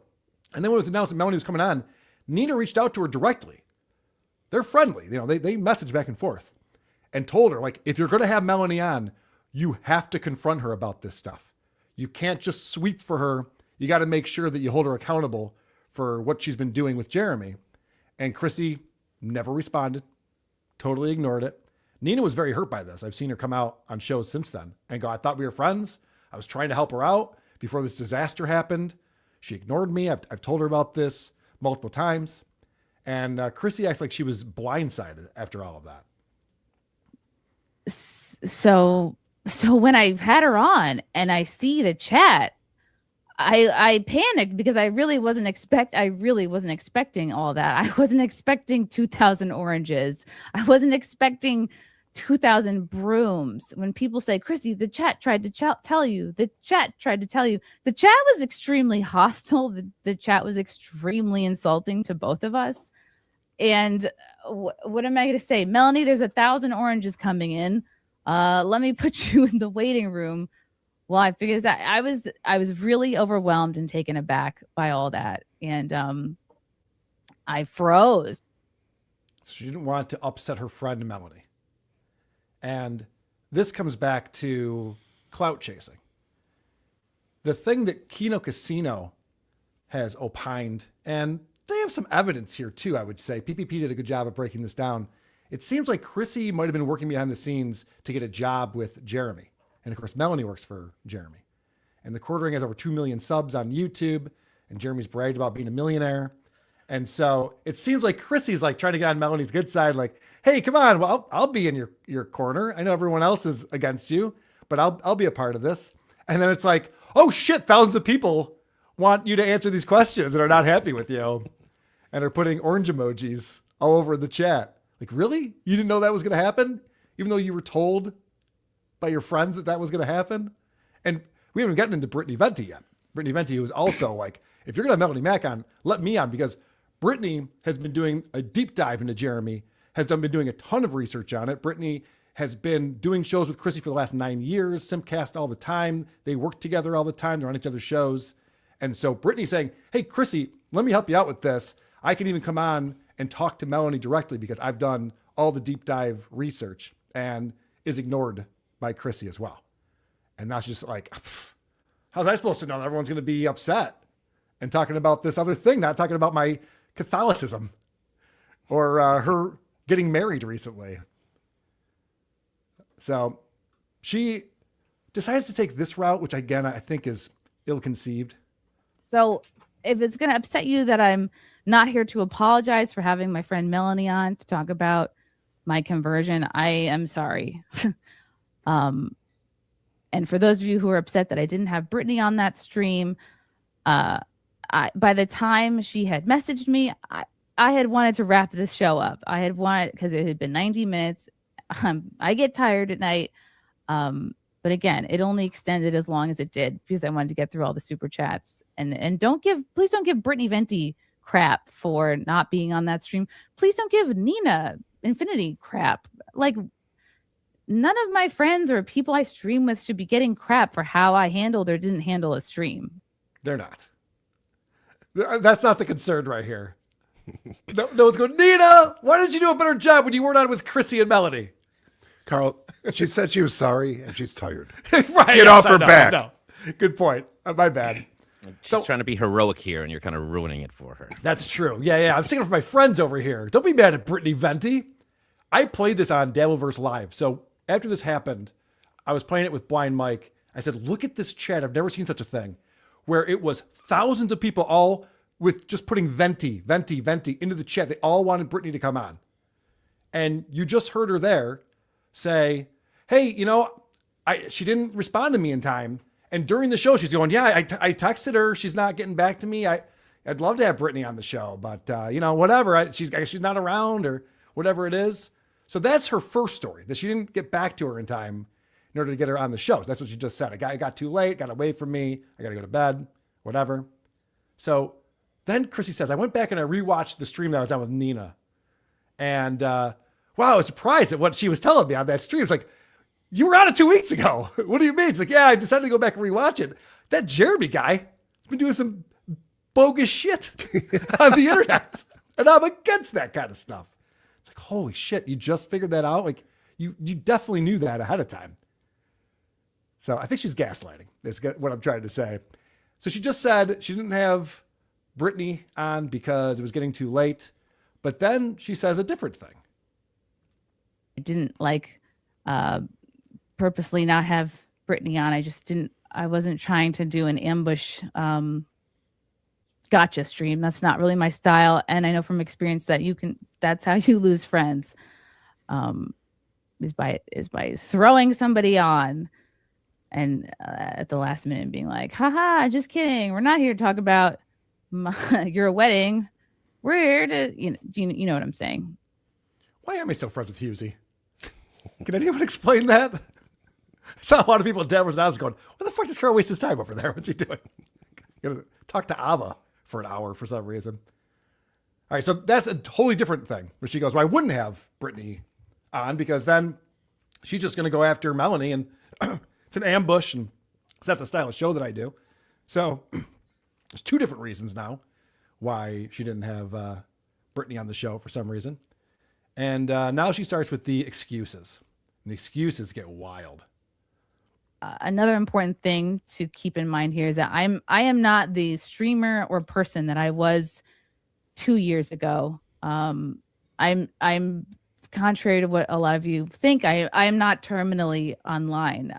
And then when it was announced that Melanie was coming on, Nina reached out to her directly. They're friendly. They message back and forth and told her, if you're going to have Melanie on, you have to confront her about this stuff. You can't just sweep for her. You got to make sure that you hold her accountable for what she's been doing with Jeremy. And Chrissy never responded, totally ignored it. Nina was very hurt by this. I've seen her come out on shows since then and go, I thought we were friends. I was trying to help her out before this disaster happened. She ignored me. I've told her about this multiple times. And Chrissy acts like she was blindsided after all of that.
So when I had her on and I see the chat, I panicked because I really wasn't expecting all that. I wasn't expecting 2,000 oranges. I wasn't expecting 2,000 brooms. When people say, Chrissy, the chat tried to tell you, the chat tried to tell you, the chat was extremely hostile. The chat was extremely insulting to both of us. And what am I going to say? Melanie, there's 1,000 oranges coming in. Let me put you in the waiting room. Well, I figured that I was really overwhelmed and taken aback by all that. And I froze.
She didn't want to upset her friend Melanie. And this comes back to clout chasing. The thing that Kino Casino has opined, and they have some evidence here too, I would say. PPP did a good job of breaking this down. It seems like Chrissy might have been working behind the scenes to get a job with Jeremy. And of course, Melanie works for Jeremy. And the Quartering has over 2 million subs on YouTube. And Jeremy's bragged about being a millionaire. And so it seems like Chrissy's trying to get on Melanie's good side. Hey, come on. Well, I'll be in your corner. I know everyone else is against you, but I'll be a part of this. And then it's oh shit, thousands of people want you to answer these questions and are not happy with you. And are putting orange emojis all over the chat. Really? You didn't know that was going to happen? Even though you were told by your friends that was going to happen? And we haven't gotten into Brittany Venti yet. Brittany Venti, who is also if you're going to have Melanie Mac on, let me on, because Brittany has been doing a deep dive into Jeremy, has been doing a ton of research on it. Brittany has been doing shows with Chrissy for the last 9 years, Simpcast all the time. They work together all the time. They're on each other's shows. And so Brittany's saying, hey, Chrissy, let me help you out with this. I can even come on and talk to Melanie directly because I've done all the deep dive research, and is ignored by Chrissy as well. And now she's just like, how's I supposed to know that everyone's going to be upset and talking about this other thing, not talking about my Catholicism or her getting married recently. So she decides to take this route, which again, I think is ill-conceived.
So if it's going to upset you that I'm not here to apologize for having my friend Melanie on to talk about my conversion, I am sorry. And for those of you who are upset that I didn't have Brittany on that stream, by the time she had messaged me, I had wanted to wrap this show up. I had wanted, because it had been 90 minutes. I get tired at night. But again, it only extended as long as it did because I wanted to get through all the super chats. And please don't give Britney Venti crap for not being on that stream. Please don't give Nina Infinity crap. Like, none of my friends or people I stream with should be getting crap for how I handled or didn't handle a stream.
They're not. That's not the concern right here. No one's going, Nina, why didn't you do a better job when you weren't on with Chrissy and Melanie?
Carl, she said she was sorry and she's tired.
Right.
Get off her back.
No. Good point. My bad.
She's trying to be heroic here, and you're kind of ruining it for her.
That's true. Yeah. I'm sticking for my friends over here. Don't be mad at Brittany Venti. I played this on Dabbleverse Live. So after this happened, I was playing it with Blind Mike. I said, look at this chat. I've never seen such a thing where it was thousands of people all with just putting Venti into the chat. They all wanted Brittany to come on. And you just heard her there say, hey, she didn't respond to me in time. And during the show, she's going, yeah, I texted her. She's not getting back to me. I'd love to have Brittany on the show, but whatever. I guess she's not around or whatever it is. So that's her first story, that she didn't get back to her in time in order to get her on the show. That's what she just said. I got too late, got away from me. I got to go to bed, whatever. So then Chrissy says, I went back and I rewatched the stream that I was on with Nina. And wow, I was surprised at what she was telling me on that stream. It's like, you were on it 2 weeks ago. What do you mean? It's like, yeah, I decided to go back and rewatch it. That Jeremy guy has been doing some bogus shit on the internet. And I'm against that kind of stuff. It's like, holy shit, you just figured that out? Like, you definitely knew that ahead of time. So I think she's gaslighting, is what I'm trying to say. So she just said she didn't have Brittany on because it was getting too late. But then she says a different thing.
I didn't purposely not have Brittany on. I wasn't trying to do an ambush gotcha stream. That's not really my style. And I know from experience that that's how you lose friends, is by throwing somebody on and at the last minute being like, haha, just kidding. We're not here to talk about your wedding. We're here to, you know what I'm saying?
Why am I so friends with Husey? Can anyone explain that? I saw a lot of people at Danvers and I was going, what the fuck does Carl waste his time over there? What's he doing? Gonna talk to Ava for an hour for some reason. All right, so that's a totally different thing. Where she goes, well, I wouldn't have Brittany on because then she's just going to go after Melanie and it's an ambush and it's not the style of show that I do. So there's two different reasons now why she didn't have Brittany on the show for some reason. And now she starts with the excuses. And the excuses get wild.
Another important thing to keep in mind here is that I am not the streamer or person that I was 2 years ago. I'm contrary to what a lot of you think. I am not terminally online.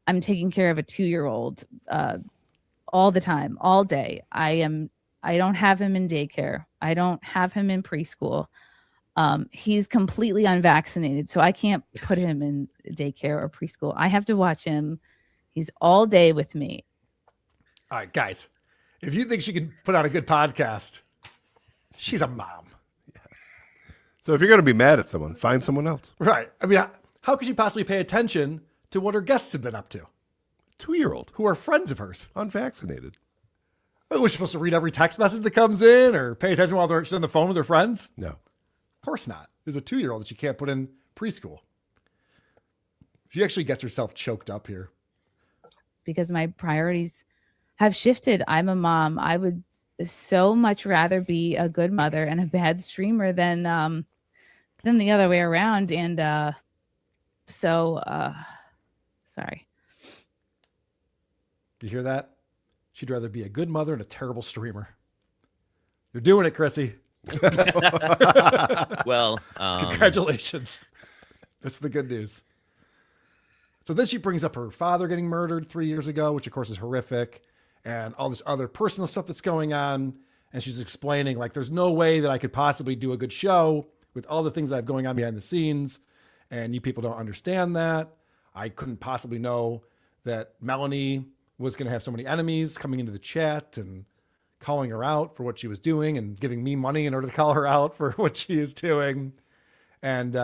I'm taking care of a 2-year-old all the time, all day. I don't have him in daycare. I don't have him in preschool. He's completely unvaccinated, so I can't put him in daycare or preschool. I have to watch him. He's all day with me.
All right, guys, if you think she could put out a good podcast, she's a mom.
Yeah. So if you're going to be mad at someone, find someone else.
Right. I mean, how could she possibly pay attention to what her guests have been up to?
2-year-old.
Who are friends of hers.
Unvaccinated.
Was she supposed to read every text message that comes in or pay attention while she's on the phone with her friends?
No.
Of course not. There's a 2-year-old that you can't put in preschool. She actually gets herself choked up here.
Because my priorities have shifted. I'm a mom. I would so much rather be a good mother and a bad streamer than the other way around. And sorry.
You hear that? She'd rather be a good mother and a terrible streamer. You're doing it, Chrissy.
Well,
congratulations. That's the good news. So then she brings up her father getting murdered 3 years ago, which of course is horrific, and all this other personal stuff that's going on. And she's explaining, like, there's no way that I could possibly do a good show with all the things I have going on behind the scenes. And you people don't understand that. I couldn't possibly know that Melanie was going to have so many enemies coming into the chat and calling her out for what she was doing and giving me money in order to call her out for what she is doing. And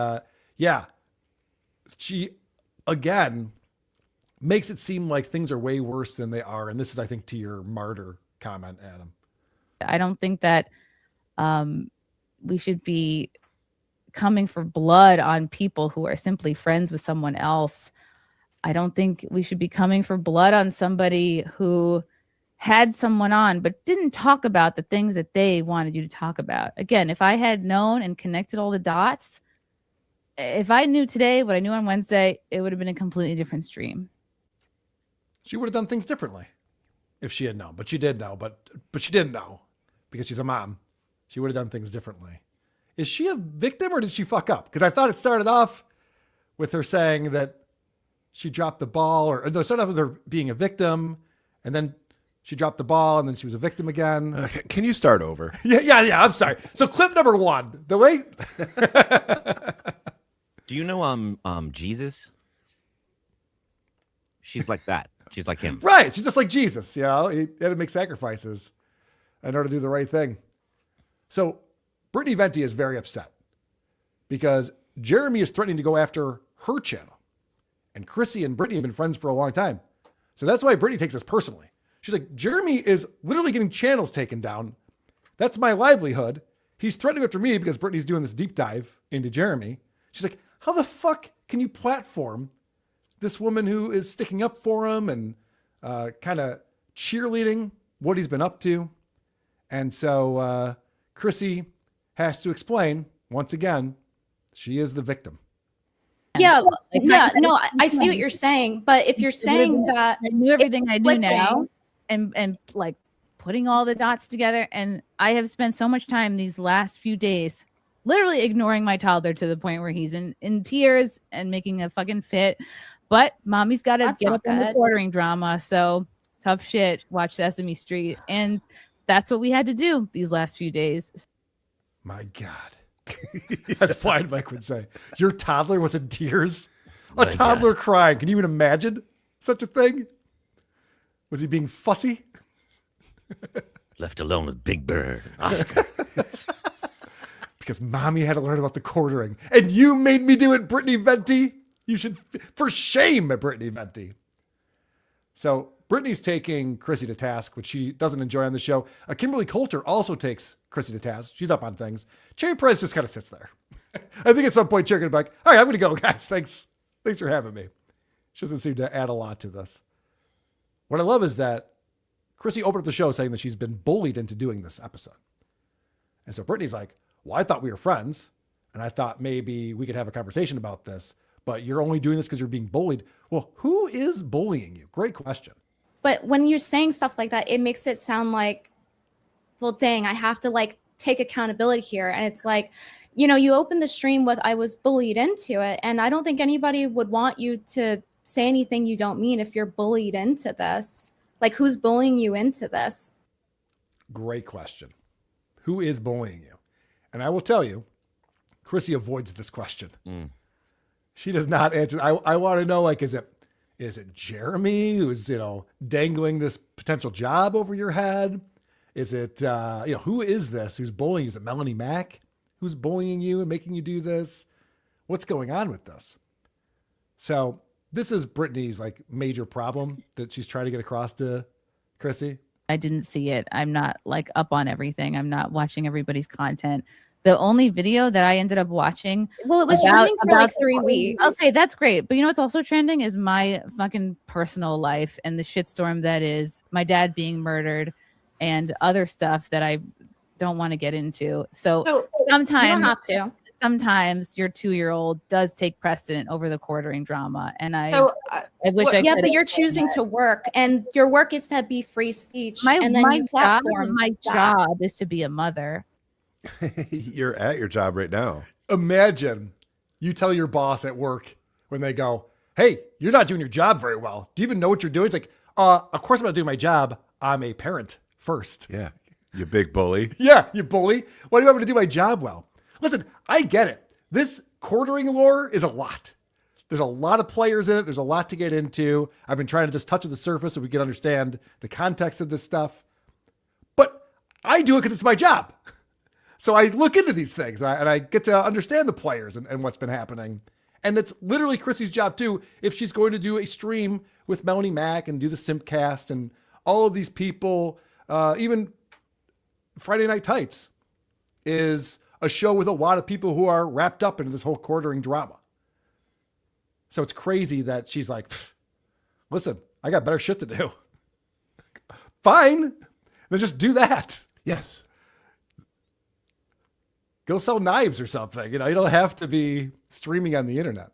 she, again, makes it seem like things are way worse than they are. And this is, I think, to your martyr comment, Adam.
I don't think that we should be coming for blood on people who are simply friends with someone else. I don't think we should be coming for blood on somebody who had someone on but didn't talk about the things that they wanted you to talk about. Again, if I had known and connected all the dots, if I knew today what I knew on Wednesday, it would have been a completely different stream.
She would have done things differently if she had known, but she did know, but she didn't know because she's a mom. She would have done things differently. Is she a victim or did she fuck up? Because I thought it started off with her saying that she dropped the ball, or no, it started off with her being a victim, and then she dropped the ball, and then she was a victim again.
Can you start over?
Yeah. I'm sorry. So clip number one, the way.
Do you know Jesus? She's like that. She's like him.
Right. She's just like Jesus. You know, he had to make sacrifices in order to do the right thing. So Brittany Venti is very upset because Jeremy is threatening to go after her channel. And Chrissy and Brittany have been friends for a long time. So that's why Brittany takes this personally. She's like, Jeremy is literally getting channels taken down. That's my livelihood. He's threatening after me because Brittany's doing this deep dive into Jeremy. She's like, how the fuck can you platform this woman who is sticking up for him and kind of cheerleading what he's been up to? And so Chrissy has to explain, once again, she is the victim.
Yeah, no, I see what you're saying, but if you're saying that
I knew everything I knew now, and like putting all the dots together, and I have spent so much time these last few days literally ignoring my toddler to the point where he's in tears and making a fucking fit. But mommy's got to get up in the quartering drama, so tough shit. Watch Sesame Street, and that's what we had to do these last few days.
My God. As Blind Mike would say, your toddler was in tears. A toddler crying. Can you even imagine such a thing? Was he being fussy?
Left alone with Big Bird and Oscar.
Because mommy had to learn about the quartering. And you made me do it, Brittany Venti. You should, for shame, at Brittany Venti. So Brittany's taking Chrissy to task, which she doesn't enjoy on the show. Kimberly Coulter also takes Chrissy to task. She's up on things. Cherry Perez just kind of sits there. I think at some point Cherry could be like, all right, I'm going to go, guys. Thanks for having me. She doesn't seem to add a lot to this. What I love is that Chrissy opened up the show saying that she's been bullied into doing this episode. And so Brittany's like, well, I thought we were friends, and I thought maybe we could have a conversation about this, but you're only doing this because you're being bullied. Well, who is bullying you? Great question.
But when you're saying stuff like that, it makes it sound like, well, dang, I have to like take accountability here. And it's like, you know, you open the stream with, I was bullied into it. And I don't think anybody would want you to say anything you don't mean if you're bullied into this. Like, who's bullying you into this?
Great question. Who is bullying you? And I will tell you, Chrissy avoids this question. She does not answer. I want to know, like, is it Jeremy who's, dangling this potential job over your head? Is it, who is this who's bullying you? Is it Melanie Mack who's bullying you and making you do this? What's going on with this? So this is Brittany's like major problem that she's trying to get across to Chrissy.
I didn't see it. I'm not like up on everything. I'm not watching everybody's content. The only video that I ended up watching.
Well, it was trending for like 3 weeks.
Okay, that's great. But you know what's also trending is my fucking personal life and the shitstorm that is my dad being murdered and other stuff that I don't want to get into. So sometimes
you don't have to.
Sometimes your 2-year-old does take precedent over the quartering drama. And I wish I could.
Yeah, but you're choosing to work, and your work is to be free speech. And then you platform.
My job is to be a mother.
You're at your job right now.
Imagine you tell your boss at work when they go, hey, you're not doing your job very well. Do you even know what you're doing? It's like, of course I'm not doing my job. I'm a parent first.
Yeah. You big bully.
Yeah, you bully. Why do you want me to do my job well? Listen, I get it. This quartering lore is a lot. There's a lot of players in it. There's a lot to get into. I've been trying to just touch at the surface so we can understand the context of this stuff. But I do it because it's my job. So I look into these things and I get to understand the players and what's been happening. And it's literally Chrissy's job too, if she's going to do a stream with Melanie Mack and do the Simpcast and all of these people, even Friday Night Tights is a show with a lot of people who are wrapped up into this whole quartering drama. So it's crazy that she's like, listen, I got better shit to do. Fine. Then just do that.
Yes.
Go sell knives or something. You don't have to be streaming on the internet.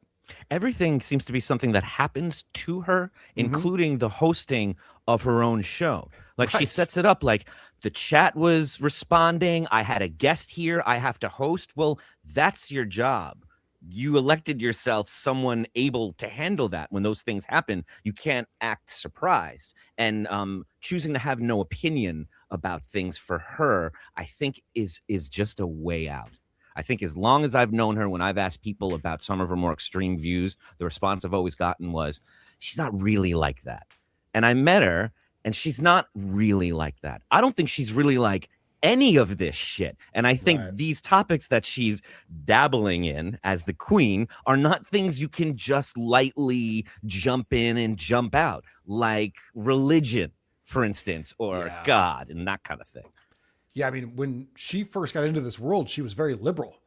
Everything seems to be something that happens to her, including the hosting of her own show. Like she sets it up like the chat was responding. I had a guest here. I have to host. Well, that's your job. You elected yourself someone able to handle that. When those things happen, you can't act surprised. And choosing to have no opinion about things for her, I think is just a way out. I think as long as I've known her, when I've asked people about some of her more extreme views, the response I've always gotten was, she's not really like that. And I met her, and she's not really like that. I don't think she's really like any of this shit. And I think these topics that she's dabbling in as the queen are not things you can just lightly jump in and jump out, like religion, for instance, or God and that kind of thing.
Yeah, I mean, when she first got into this world, she was very liberal.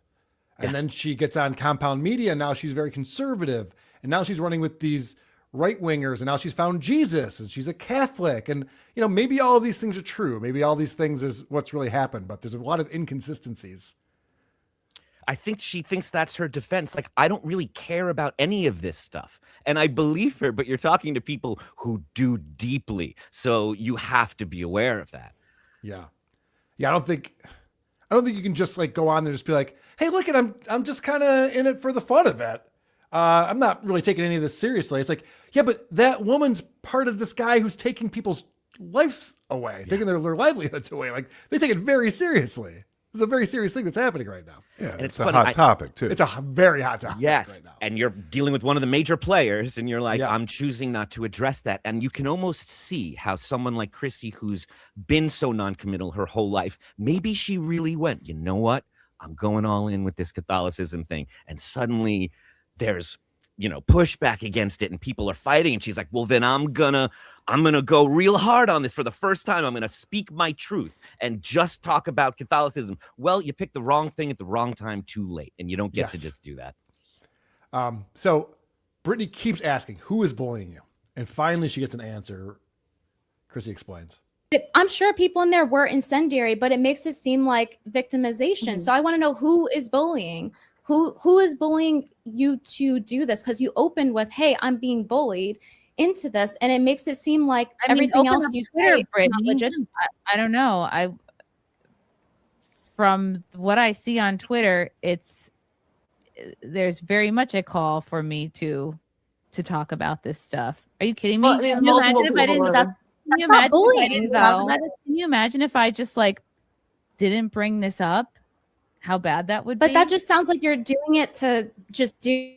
And then she gets on Compound Media, and now she's very conservative. And now she's running with these right-wingers, and now she's found Jesus, and she's a Catholic. And, maybe all of these things are true. Maybe all these things is what's really happened, but there's a lot of inconsistencies.
I think she thinks that's her defense. Like, I don't really care about any of this stuff. And I believe her, but you're talking to people who do deeply. So you have to be aware of that.
Yeah. Yeah, I don't think you can just like go on there and just be like, hey, look, I'm just kind of in it for the fun of it. I'm not really taking any of this seriously. It's like, yeah, but that woman's part of this guy who's taking people's lives away, taking their livelihoods away. Like, they take it very seriously. It's a very serious thing that's happening right now.
Yeah, and it's a hot topic too.
It's a very hot topic right now.
And you're dealing with one of the major players, and you're like, I'm choosing not to address that. And you can almost see how someone like Chrissy, who's been so non-committal her whole life, maybe she really went, you know what? I'm going all in with this Catholicism thing. And suddenly there's, pushback against it, and people are fighting. And she's like, well, then I'm gonna go real hard on this for the first time. I'm gonna speak my truth and just talk about Catholicism. Well, you picked the wrong thing at the wrong time too late, and you don't get to just do that.
So Brittany keeps asking, who is bullying you? And finally she gets an answer. Chrissy explains.
I'm sure people in there were incendiary, but it makes it seem like victimization. So I want to know who is bullying. Who is bullying you to do this? Because you opened with, hey, I'm being bullied into this, and it makes it seem like everything else you say is not legit.
I don't know. From what I see on Twitter, there's very much a call for me to talk about this stuff. Are you kidding me?
Well,
Can you imagine if I didn't?
That's not bullying, though.
Can you imagine if I just didn't bring this up? How bad that would be.
But that just sounds like you're doing it to just do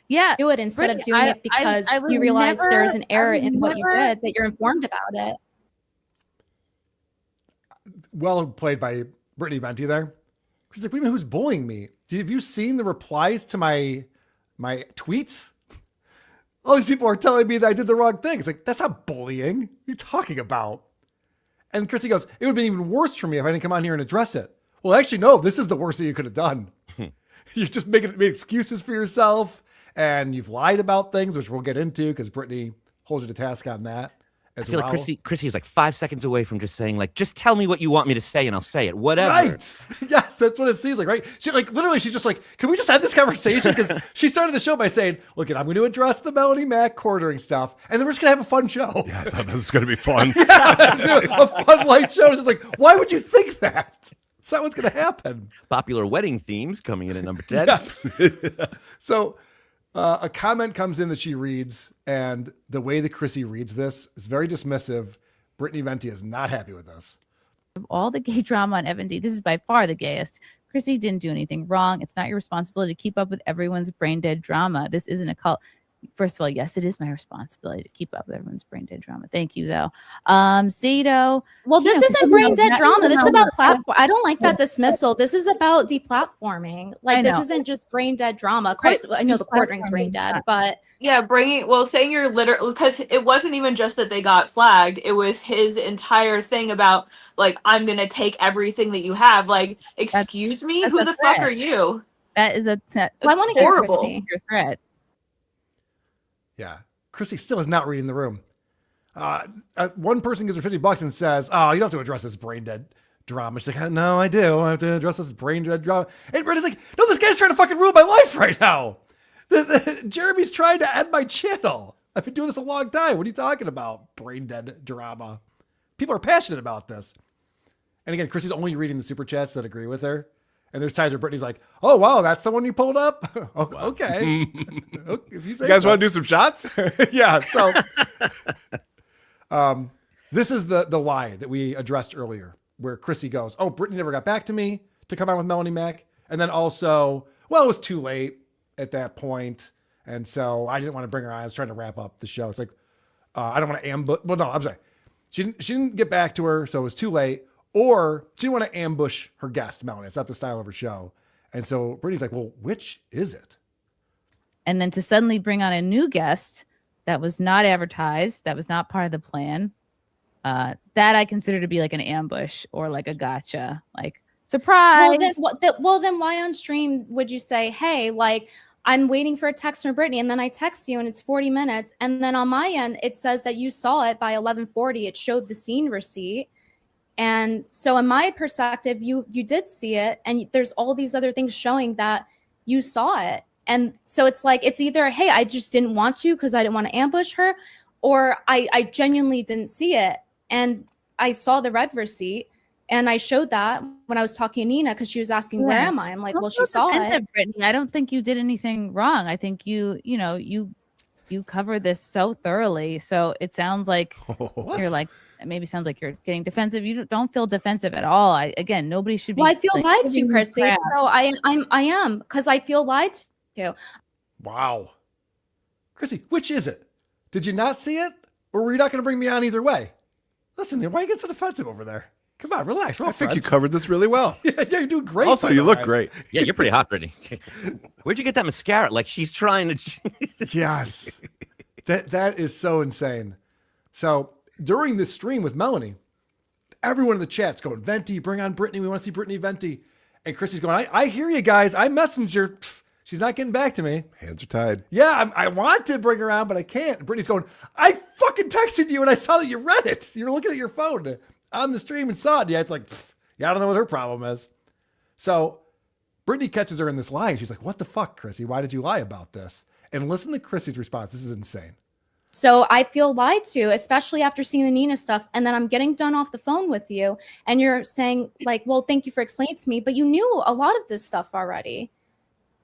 it instead of doing it because you realize there's an error in what you did, that you're informed about it.
Well played by Brittany Venti there. She's like, wait a minute, who's bullying me? Have you seen the replies to my tweets? All these people are telling me that I did the wrong thing. It's like, that's not bullying. What are you talking about? And Chrissy goes, it would have been even worse for me if I didn't come on here and address it. well, actually, no, this is the worst thing you could have done. You're just making excuses for yourself, and you've lied about things, which we'll get into because Brittany holds you to task on that as
I feel
well.
like Chrissy is like 5 seconds away from just saying, like, just tell me what you want me to say and I'll say it. Whatever.
Right. Yes, that's what it seems like, right? She literally, she's just like, can we just have this conversation? Because she started the show by saying, look, I'm going to address the Melanie Mac quartering stuff, and then we're just going to have a fun show.
Yeah, I thought this was going to be fun.
A fun light show. It's just like, why would you think that? It's not what's going to happen.
Popular wedding themes coming in at number 10.
Yes. So a comment comes in that she reads, and the way that Chrissy reads this is very dismissive. Brittany Venti is not happy with this.
Of all the gay drama on FND, this is by far the gayest. Chrissy didn't do anything wrong. It's not your responsibility to keep up with everyone's brain dead drama. This isn't a cult. First of all, yes, it is my responsibility to keep up with everyone's brain dead drama. Thank you, though. Sato.
Well, this isn't brain dead drama. This is about platform. I don't like that dismissal. This is about deplatforming. Like, this isn't just brain dead drama. Of course, I know the quartering's brain dead, but
yeah, saying you're literally, because it wasn't even just that they got flagged. It was his entire thing about, like, I'm going to take everything that you have. Like, excuse me? Who the fuck are you?
That is I
want to hear
your threat.
Yeah. Chrissy still is not reading the room. One person gives her $50 and says, oh, you don't have to address this brain dead drama. She's like, no, I do. I have to address this brain dead drama. And Brittany's like, no, this guy's trying to fucking ruin my life right now. Jeremy's trying to end my channel. I've been doing this a long time. What are you talking about? Brain dead drama. People are passionate about this. And again, Chrissy's only reading the super chats that agree with her. And there's times where Brittany's like, oh, wow, that's the one you pulled up? Okay. If you
guys want to do some shots?
Yeah. So this is the lie that we addressed earlier, where Chrissy goes, oh, Brittany never got back to me to come on with Melanie Mac. And then also, well, it was too late at that point. And so I didn't want to bring her on. I was trying to wrap up the show. It's like, I don't want to ambush. Well, no, I'm sorry. She didn't get back to her, so it was too late. Or she didn't want to ambush her guest, Melanie. It's not the style of her show. And so Brittany's like, well, which is it?
And then to suddenly bring on a new guest that was not advertised, that was not part of the plan, that I consider to be like an ambush or like a gotcha, like surprise.
Well, then why on stream would you say, hey, like, I'm waiting for a text from Brittany, and then I text you and it's 40 minutes. And then on my end, it says that you saw it by 11:40. It showed the scene receipt. And so in my perspective, you did see it, and there's all these other things showing that you saw it. And so it's like, it's either, hey, I just didn't want to because I didn't want to ambush her, or I genuinely didn't see it. And I saw the red receipt, and I showed that when I was talking to Nina because she was asking, where am I? I'm like, well, she saw it.
Brittany. I don't think you did anything wrong. I think you covered this so thoroughly. So it sounds like you're like, maybe sounds like you're getting defensive. You don't feel defensive at all. Again, nobody should be.
Well, I feel lied to, Chrissy. So I am, because I feel lied to.
Wow. Chrissy, which is it? Did you not see it? Or were you not going to bring me on either way? Listen, why you get so defensive over there? Come on, relax.
I think you covered this really well.
Yeah, you're doing great.
Also, you look great.
Yeah, you're pretty hot, Brittany. Where'd you get that mascara? Like, she's trying to.
Yes. That is so insane. So during this stream with Melanie, everyone in the chat's going, Venti, bring on Brittany. We want to see Brittany Venti. And Chrissy's going, I hear you guys. I messaged her. She's not getting back to me.
Hands are tied.
Yeah, I want to bring her on, but I can't. And Brittany's going, I fucking texted you and I saw that you read it. You were looking at your phone on the stream and saw it. Yeah, it's like, yeah, I don't know what her problem is. So Brittany catches her in this lie. And she's like, what the fuck, Chrissy? Why did you lie about this? And listen to Chrissy's response. This is insane.
So I feel lied to, especially after seeing the Nina stuff. And then I'm getting done off the phone with you. And you're saying, like, well, thank you for explaining it to me. But you knew a lot of this stuff already.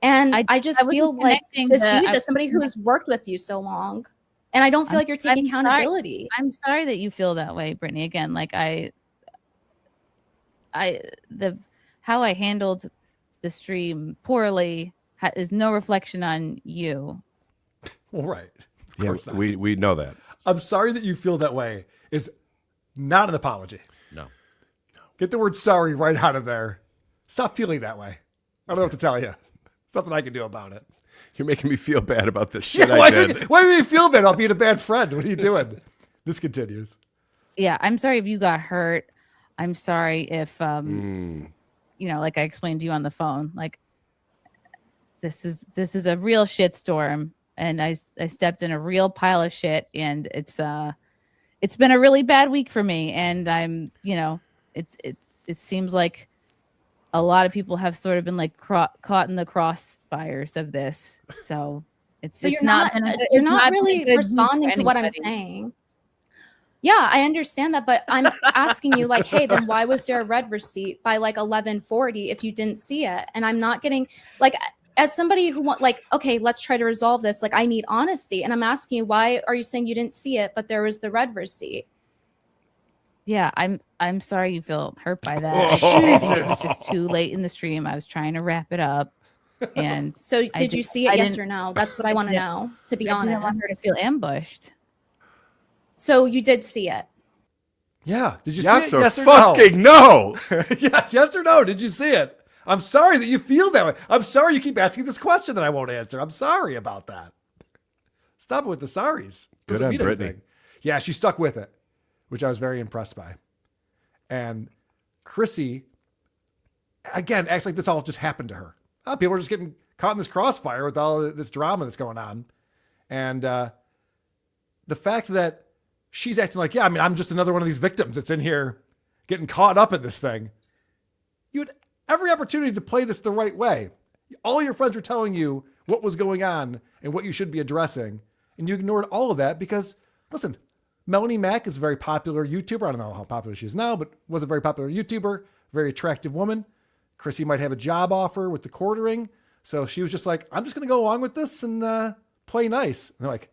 And I just feel like deceived as somebody who's worked with you so long. And I don't feel like you're taking accountability.
I'm sorry that you feel that way, Brittany. Again, like how I handled the stream poorly is no reflection on you.
Well, right.
Yeah, we know that.
I'm sorry that you feel that way is not an apology.
No.
Get the word sorry right out of there. Stop feeling that way. I don't know what to tell you. There's nothing I can do about it.
You're making me feel bad about this shit I did.
Why do you feel bad about being a bad friend? What are you doing? This continues.
Yeah, I'm sorry if you got hurt. I'm sorry if like I explained to you on the phone, like this is a real shit storm, and I stepped in a real pile of shit, and it's been a really bad week for me, and I'm, it seems like a lot of people have sort of been like caught in the crossfires of this, so it's
you're not really responding to what I'm saying. Yeah, I understand that, but I'm asking you, like, hey, then why was there a red receipt by like 11:40 if you didn't see it? And I'm not getting, like, as somebody who okay, let's try to resolve this. Like, I need honesty, and I'm asking you, why are you saying you didn't see it, but there was the red receipt?
Yeah, I'm sorry you feel hurt by that.
Oh,
I think it was just too late in the stream. I was trying to wrap it up, and
so did you see it? Yes or no? That's what I want to know. To be honest, I didn't want her to
feel ambushed.
So you did see it?
Yeah. Did you
Yes
see it?
or
Yes or
fucking
no? Yes or no? Did you see it? I'm sorry that you feel that way. I'm sorry you keep asking this question that I won't answer. I'm sorry about that. Stop it with the sorries.
Good
Doesn't
on
mean
Brittany.
anything. Yeah, she stuck with it, which I was very impressed by. And Chrissy, again, acts like this all just happened to her. People are just getting caught in this crossfire with all this drama that's going on. And the fact that she's acting like, yeah, I mean, I'm just another one of these victims that's in here getting caught up in this thing. You had every opportunity to play this the right way. All your friends were telling you what was going on and what you should be addressing. And you ignored all of that because, listen, Melanie Mack is a very popular YouTuber. I don't know how popular she is now, but was a very popular YouTuber, very attractive woman. Chrissy might have a job offer with the quartering. So she was just like, I'm just going to go along with this and play nice. And they're like,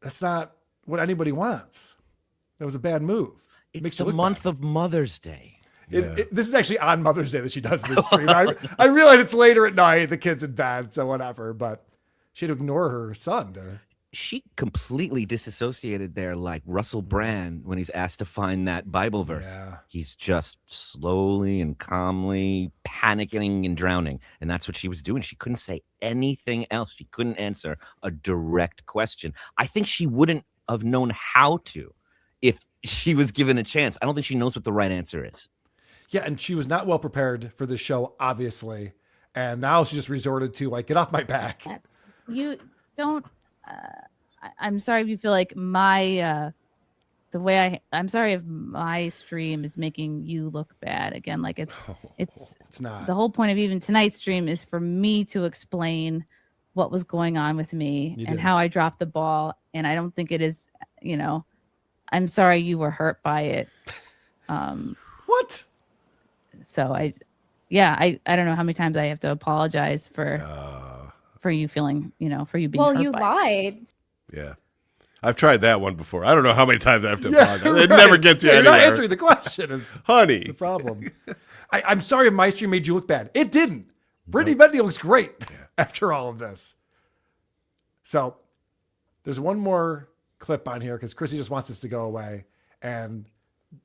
that's not what anybody wants. That was a bad move.
It's the month of Mother's Day.
This is actually on Mother's Day that she does this stream. I realize it's later at night, the kid's in bed, so whatever, but she had to ignore her son.
She completely disassociated there, like Russell Brand when he's asked to find that Bible verse.
Yeah.
He's just slowly and calmly panicking and drowning. And that's what she was doing. She couldn't say anything else. She couldn't answer a direct question. I think she wouldn't have known how to if she was given a chance. I don't think she knows what the right answer is.
Yeah, and she was not well prepared for this show, obviously. And now she just resorted to, like, get off my back.
You don't. I'm sorry if you feel like my I'm sorry if my stream is making you look bad again. Like it's
not.
The whole point of even tonight's stream is for me to explain what was going on with me and how I dropped the ball. And I don't think it is, I'm sorry you were hurt by it.
What?
So I don't know how many times I have to apologize for you feeling, for you being hurt
you
by
lied.
Yeah. I've tried that one before. I don't know how many times I have to apologize.
Right.
It never gets you
You're
anywhere.
not answering the question. Is
honey.
The problem. I'm sorry if my stream made you look bad. It didn't. Brittany Venti looks great after all of this. So there's one more clip on here because Chrissy just wants this to go away. And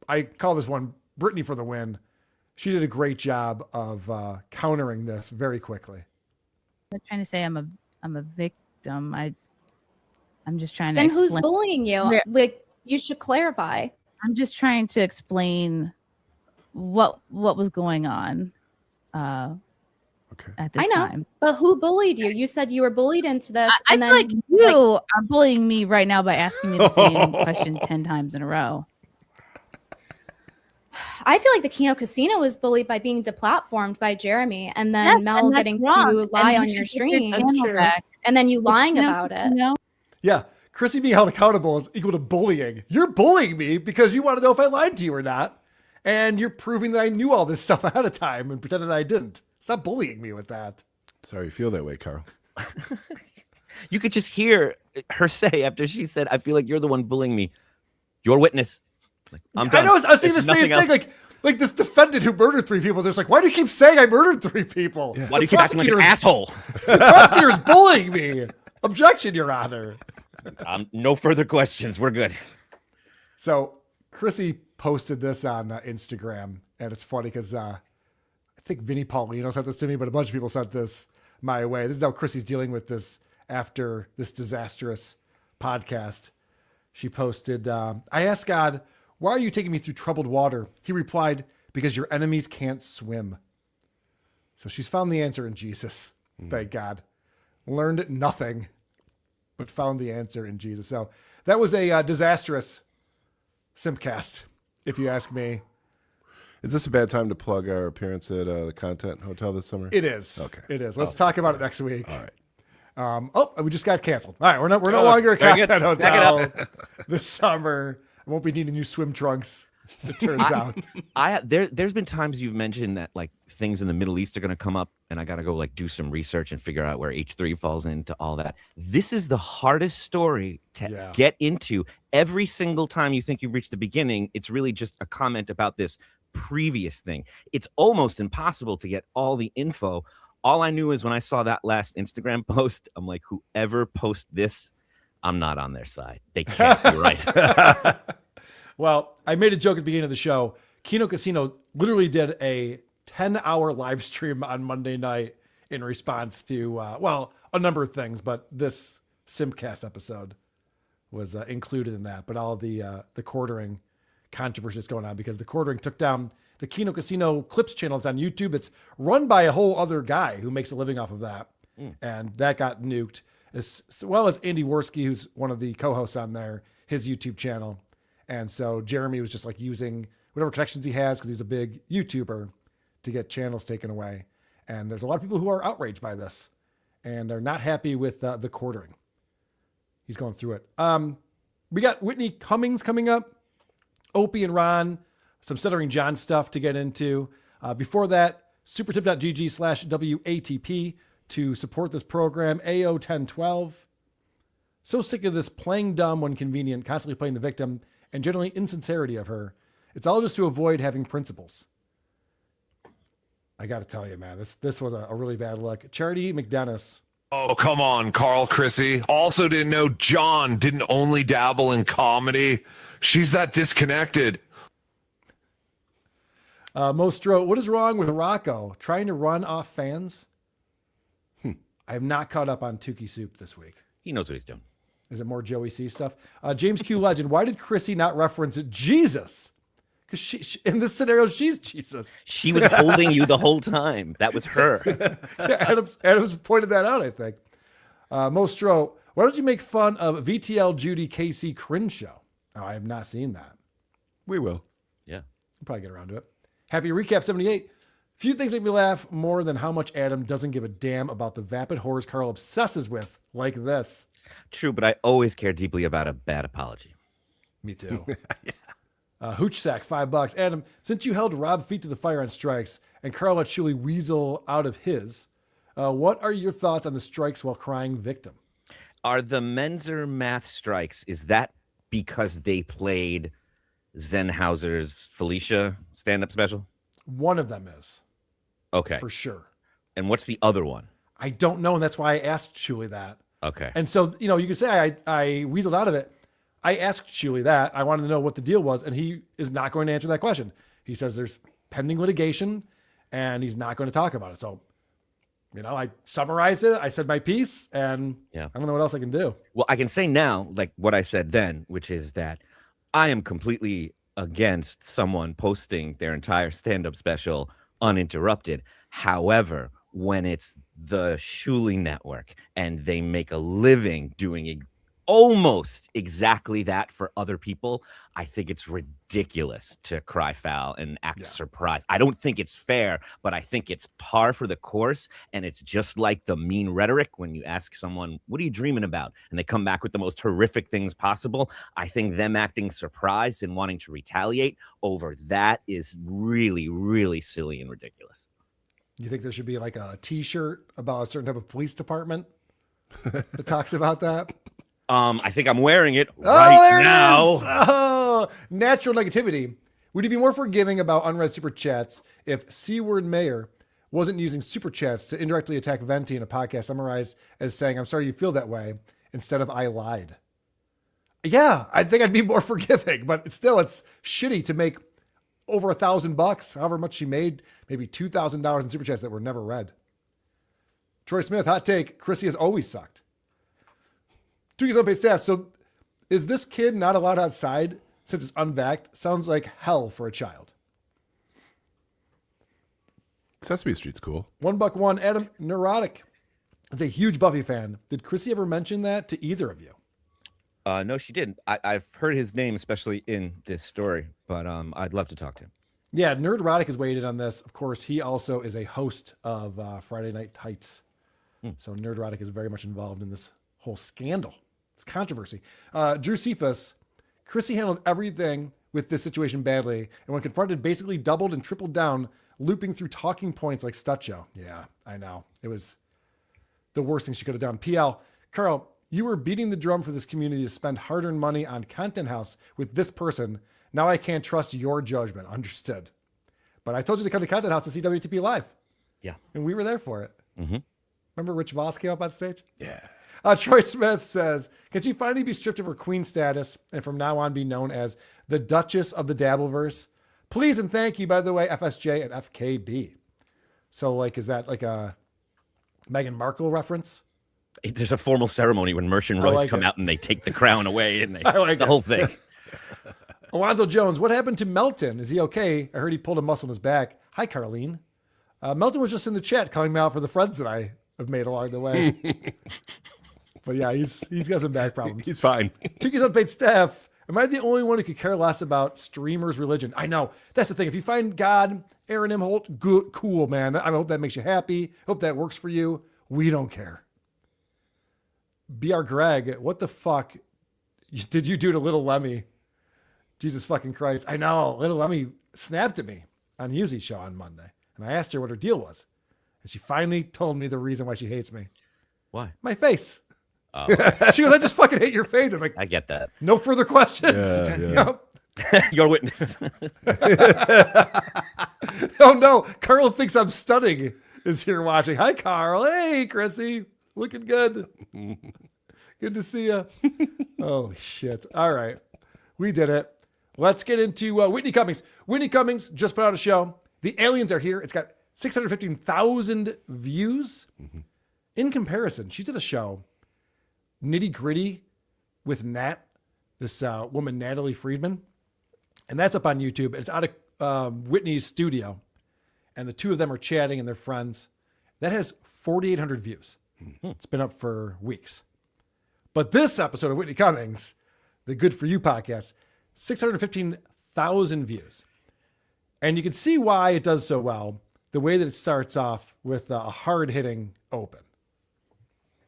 I call this one Brittany for the win. She did a great job of countering this very quickly.
I'm trying to say I'm a victim. I'm just trying to
Then
explain.
who's bullying you? Like, you should clarify.
I'm just trying to explain what was going on at this
I know,
time.
but who bullied you? You said you were bullied into this.
I feel like you are bullying me right now by asking me the same question 10 times in a row.
I feel like the Keno Casino was bullied by being deplatformed by Jeremy, and then Mel getting to lie on your stream, and then you lying about it.
Yeah. Chrissy being held accountable is equal to bullying. You're bullying me because you want to know if I lied to you or not. And you're proving that I knew all this stuff ahead of time and pretended I didn't. Stop bullying me with that.
Sorry you feel that way, Carl.
You could just hear her say after she said, I feel like you're the one bullying me. Your witness. Like, I'm done.
I know. I was saying the
There's
same
nothing
thing.
else.
Like this defendant who murdered 3 people. There's like, why do you keep saying I murdered 3 people? Yeah.
Why do you keep acting like an asshole?
The prosecutor's bullying me. Objection, Your Honor.
No further questions. We're good.
So Chrissy posted this on Instagram, and it's funny because I think Vinny Paulino sent this to me, but a bunch of people sent this my way. This is how Chrissy's dealing with this after this disastrous podcast. She posted, I asked God, why are you taking me through troubled water? He replied, because your enemies can't swim. So she's found the answer in Jesus. Thank God. Learned nothing, but found the answer in Jesus. So that was a disastrous Simpcast, if you ask me.
Is this a bad time to plug our appearance at the Content Hotel this summer?
It is.
Okay.
It is. Let's talk about it next week.
All right.
We just got canceled. All right, we're no longer a
very good.
Content
Back it
Hotel this summer. I won't be needing new swim trunks. It turns out.
There's been times you've mentioned that like things in the Middle East are going to come up, and I got to go like do some research and figure out where H3 falls into all that. This is the hardest story to get into. Every single time you think you've reached the beginning, it's really just a comment about this previous thing. It's almost impossible to get all the info. All I knew is when I saw that last Instagram post, I'm like, whoever posts this, I'm not on their side. They can't be right.
Well, I made a joke at the beginning of the show. Kino Casino literally did a 10-hour live stream on Monday night in response to, a number of things, but this Simpcast episode was included in that. But all the quartering controversy is going on because the quartering took down the Kino Casino Clips channel. It's on YouTube. It's run by a whole other guy who makes a living off of that. And that got nuked, as well as Andy Worski, who's one of the co-hosts on there, his YouTube channel. And so Jeremy was just like using whatever connections he has, because he's a big YouTuber, to get channels taken away. And there's a lot of people who are outraged by this and are not happy with the quartering. He's going through it. We got Whitney Cummings coming up, Opie and Ron, some Stuttering John stuff to get into. Before that, supertip.gg/WATP to support this program, AO1012. So sick of this playing dumb when convenient, constantly playing the victim, and generally insincerity of her. It's all just to avoid having principles. I got to tell you, man, this was a really bad look. Charity McDennis.
Oh, come on, Carl Chrissy. Also didn't know John didn't only dabble in comedy. She's that disconnected.
Mostro, what is wrong with Rocco? Trying to run off fans? I have not caught up on Tukey Soup this week.
He knows what he's doing.
Is it more Joey C stuff? James Q Legend, why did Chrissy not reference Jesus? Because she in this scenario, she's Jesus.
She was holding you the whole time. That was her.
Adams pointed that out, I think. Mostro, why don't you make fun of VTL Judy KC cringe show? Oh, I have not seen that.
We will.
Yeah.
We'll probably get around to it. Happy Recap 78. Few things make me laugh more than how much Adam doesn't give a damn about the vapid whores Carl obsesses with, like this.
True, but I always care deeply about a bad apology.
Me too. Hooch Sack, $5. Adam, since you held Rob feet to the fire on strikes and Carl let Shuli weasel out of his, what are your thoughts on the strikes while crying victim?
Are the Menzer math strikes, is that because they played Zenhauser's Felicia stand-up special?
One of them is.
Okay.
For sure.
And what's the other one?
I don't know, and that's why I asked Shuli that.
Okay.
And so, you can say I weaseled out of it. I asked Shuli that. I wanted to know what the deal was, and he is not going to answer that question. He says there's pending litigation, and he's not going to talk about it. So, I summarized it. I said my piece, and I don't know what else I can do.
Well, I can say now, like what I said then, which is that I am completely against someone posting their entire stand-up special uninterrupted. However, when it's the Shuli Network and they make a living doing almost exactly that for other people, I think it's ridiculous to cry foul and act surprised. I don't think it's fair, but I think it's par for the course. And it's just like the mean rhetoric when you ask someone, what are you dreaming about? And they come back with the most horrific things possible. I think them acting surprised and wanting to retaliate over that is really, really silly and ridiculous.
You think there should be like a T-shirt about a certain type of police department that talks about that?
I think I'm wearing it right now.
Oh, natural negativity. Would you be more forgiving about unread super chats if C-word mayor wasn't using super chats to indirectly attack Venti in a podcast summarized as saying, I'm sorry you feel that way, instead of I lied? Yeah, I think I'd be more forgiving, but it's shitty to make over $1,000, however much she made, maybe $2,000 in super chats that were never read. Troy Smith, hot take, Chrissy has always sucked. Tukey's unpaid staff. So is this kid not allowed outside since it's unvaxxed? Sounds like hell for a child.
Sesame Street's cool.
$1 Adam Neurotic is a huge Buffy fan. Did Chrissy ever mention that to either of you?
No, she didn't. I've heard his name, especially in this story, but I'd love to talk to him.
Yeah, Nerdrotic has weighed in on this. Of course, he also is a host of Friday Night Tights. So Nerdrotic is very much involved in this whole scandal. It's controversy. Drew Cephas, Chrissy handled everything with this situation badly, and when confronted, basically doubled and tripled down, looping through talking points like Stut Show. Yeah, I know. It was the worst thing she could have done. PL, Carl, you were beating the drum for this community to spend hard-earned money on Content House with this person. Now I can't trust your judgment. Understood. But I told you to come to Content House to see WTP live.
Yeah.
And we were there for it.
Mm-hmm.
Remember Rich Voss came up on stage?
Yeah.
Troy Smith says, can she finally be stripped of her queen status and from now on be known as the Duchess of the Dabbleverse? Please and thank you, by the way, FSJ and FKB. So, like, is that like a Meghan Markle reference?
There's a formal ceremony when Mersh and Royce come out and they take the crown away and they the whole thing.
Alonzo Jones, what happened to Melton? Is he okay? I heard he pulled a muscle in his back. Hi, Carlene. Melton was just in the chat calling me out for the friends that I have made along the way. But yeah, he's got some back problems.
He's fine.
Tukey's unpaid staff. Am I the only one who could care less about streamers' religion? I know. That's the thing. If you find God, Aaron M. Holt, good, cool, man. I hope that makes you happy. Hope that works for you. We don't care. BR Greg, what the fuck did you do to Little Lemmy? Jesus fucking Christ. I know. Little Lemmy snapped at me on Yuzi's show on Monday. And I asked her what her deal was. And she finally told me the reason why she hates me.
Why?
My face.
Oh.
She goes, I just fucking hate your face. I was like,
I get that.
No further questions.
Yeah.
Yep.
Your witness.
Oh no, Carl thinks I'm stunning is here watching. Hi, Carl. Hey, Chrissy. Looking good. Good to see you. Oh, shit. All right. We did it. Let's get into Whitney Cummings. Whitney Cummings just put out a show. The Aliens Are Here. It's got 615,000 views. Mm-hmm. In comparison, she did a show, Nitty Gritty, with Nat, this woman, Natalie Friedman. And that's up on YouTube. It's out of Whitney's studio. And the two of them are chatting and they're friends. That has 4,800 views. Mm-hmm. It's been up for weeks. But this episode of Whitney Cummings, the Good For You podcast, 615,000 views. And you can see why it does so well, the way that it starts off with a hard-hitting open.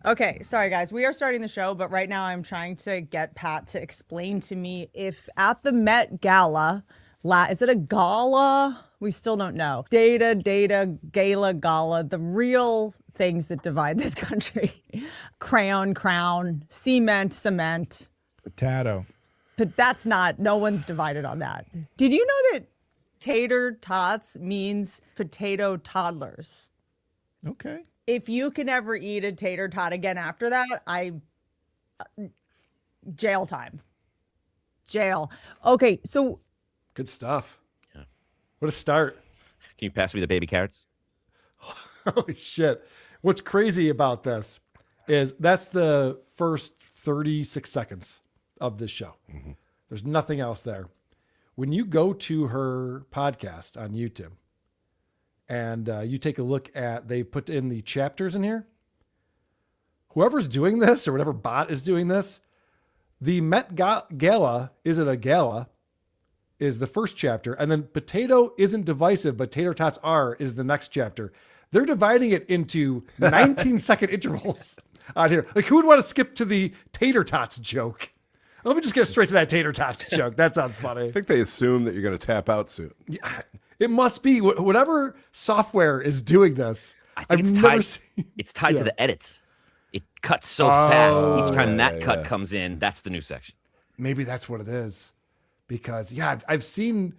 Okay, sorry guys, we are starting the show, but right now I'm trying to get Pat to explain to me if at the Met Gala, is it a gala? We still don't know. Data, gala, gala, the real things that divide this country. Crayon, crown, cement.
Potato.
But that's not, no one's divided on that. Did you know that tater tots means potato toddlers?
Okay.
If you can ever eat a tater tot again after that, jail time. Jail. Okay, so.
Good stuff. Yeah. What a start.
Can you pass me the baby carrots?
Holy shit. What's crazy about this is that's the first 36 seconds of this show. Mm-hmm. There's nothing else there. When you go to her podcast on YouTube and you take a look at, they put in the chapters in here. Whoever's doing this or whatever bot is doing this, the Met Gala, is it a gala, is the first chapter. And then potato isn't divisive, but tater tots are is the next chapter. They're dividing it into 19-second intervals on here. Like, who would want to skip to the tater tots joke? Let me just get straight to that tater tots joke. That sounds funny.
I think they assume that you're going to tap out soon.
Yeah, it must be. Whatever software is doing this,
it's tied to the edits. It cuts so fast. Each time that cut comes in, that's the new section.
Maybe that's what it is. Because, I've seen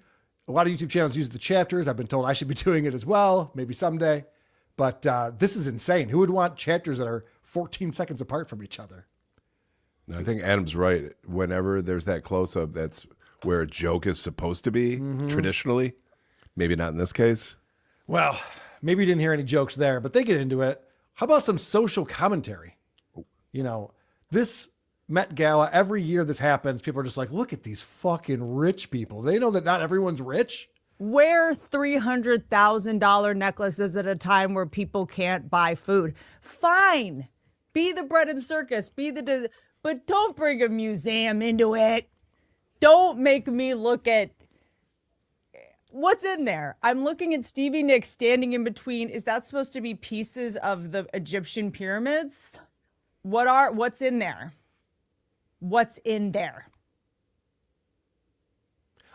a lot of YouTube channels use the chapters. I've been told I should be doing it as well, maybe someday. But this is insane. Who would want chapters that are 14 seconds apart from each other?
No, I think Adam's right. Whenever there's that close-up, that's where a joke is supposed to be, traditionally. Maybe not in this case.
Well, maybe you didn't hear any jokes there, but they get into it. How about some social commentary? You know, this Met Gala, every year this happens, people are just like, look at these fucking rich people. They know that not everyone's rich.
Wear $300,000 necklaces at a time where people can't buy food. Fine. Be the bread and circus. But don't bring a museum into it. Don't make me look at what's in there. I'm looking at Stevie Nicks standing in between. Is that supposed to be pieces of the Egyptian pyramids? What's in there? What's in there?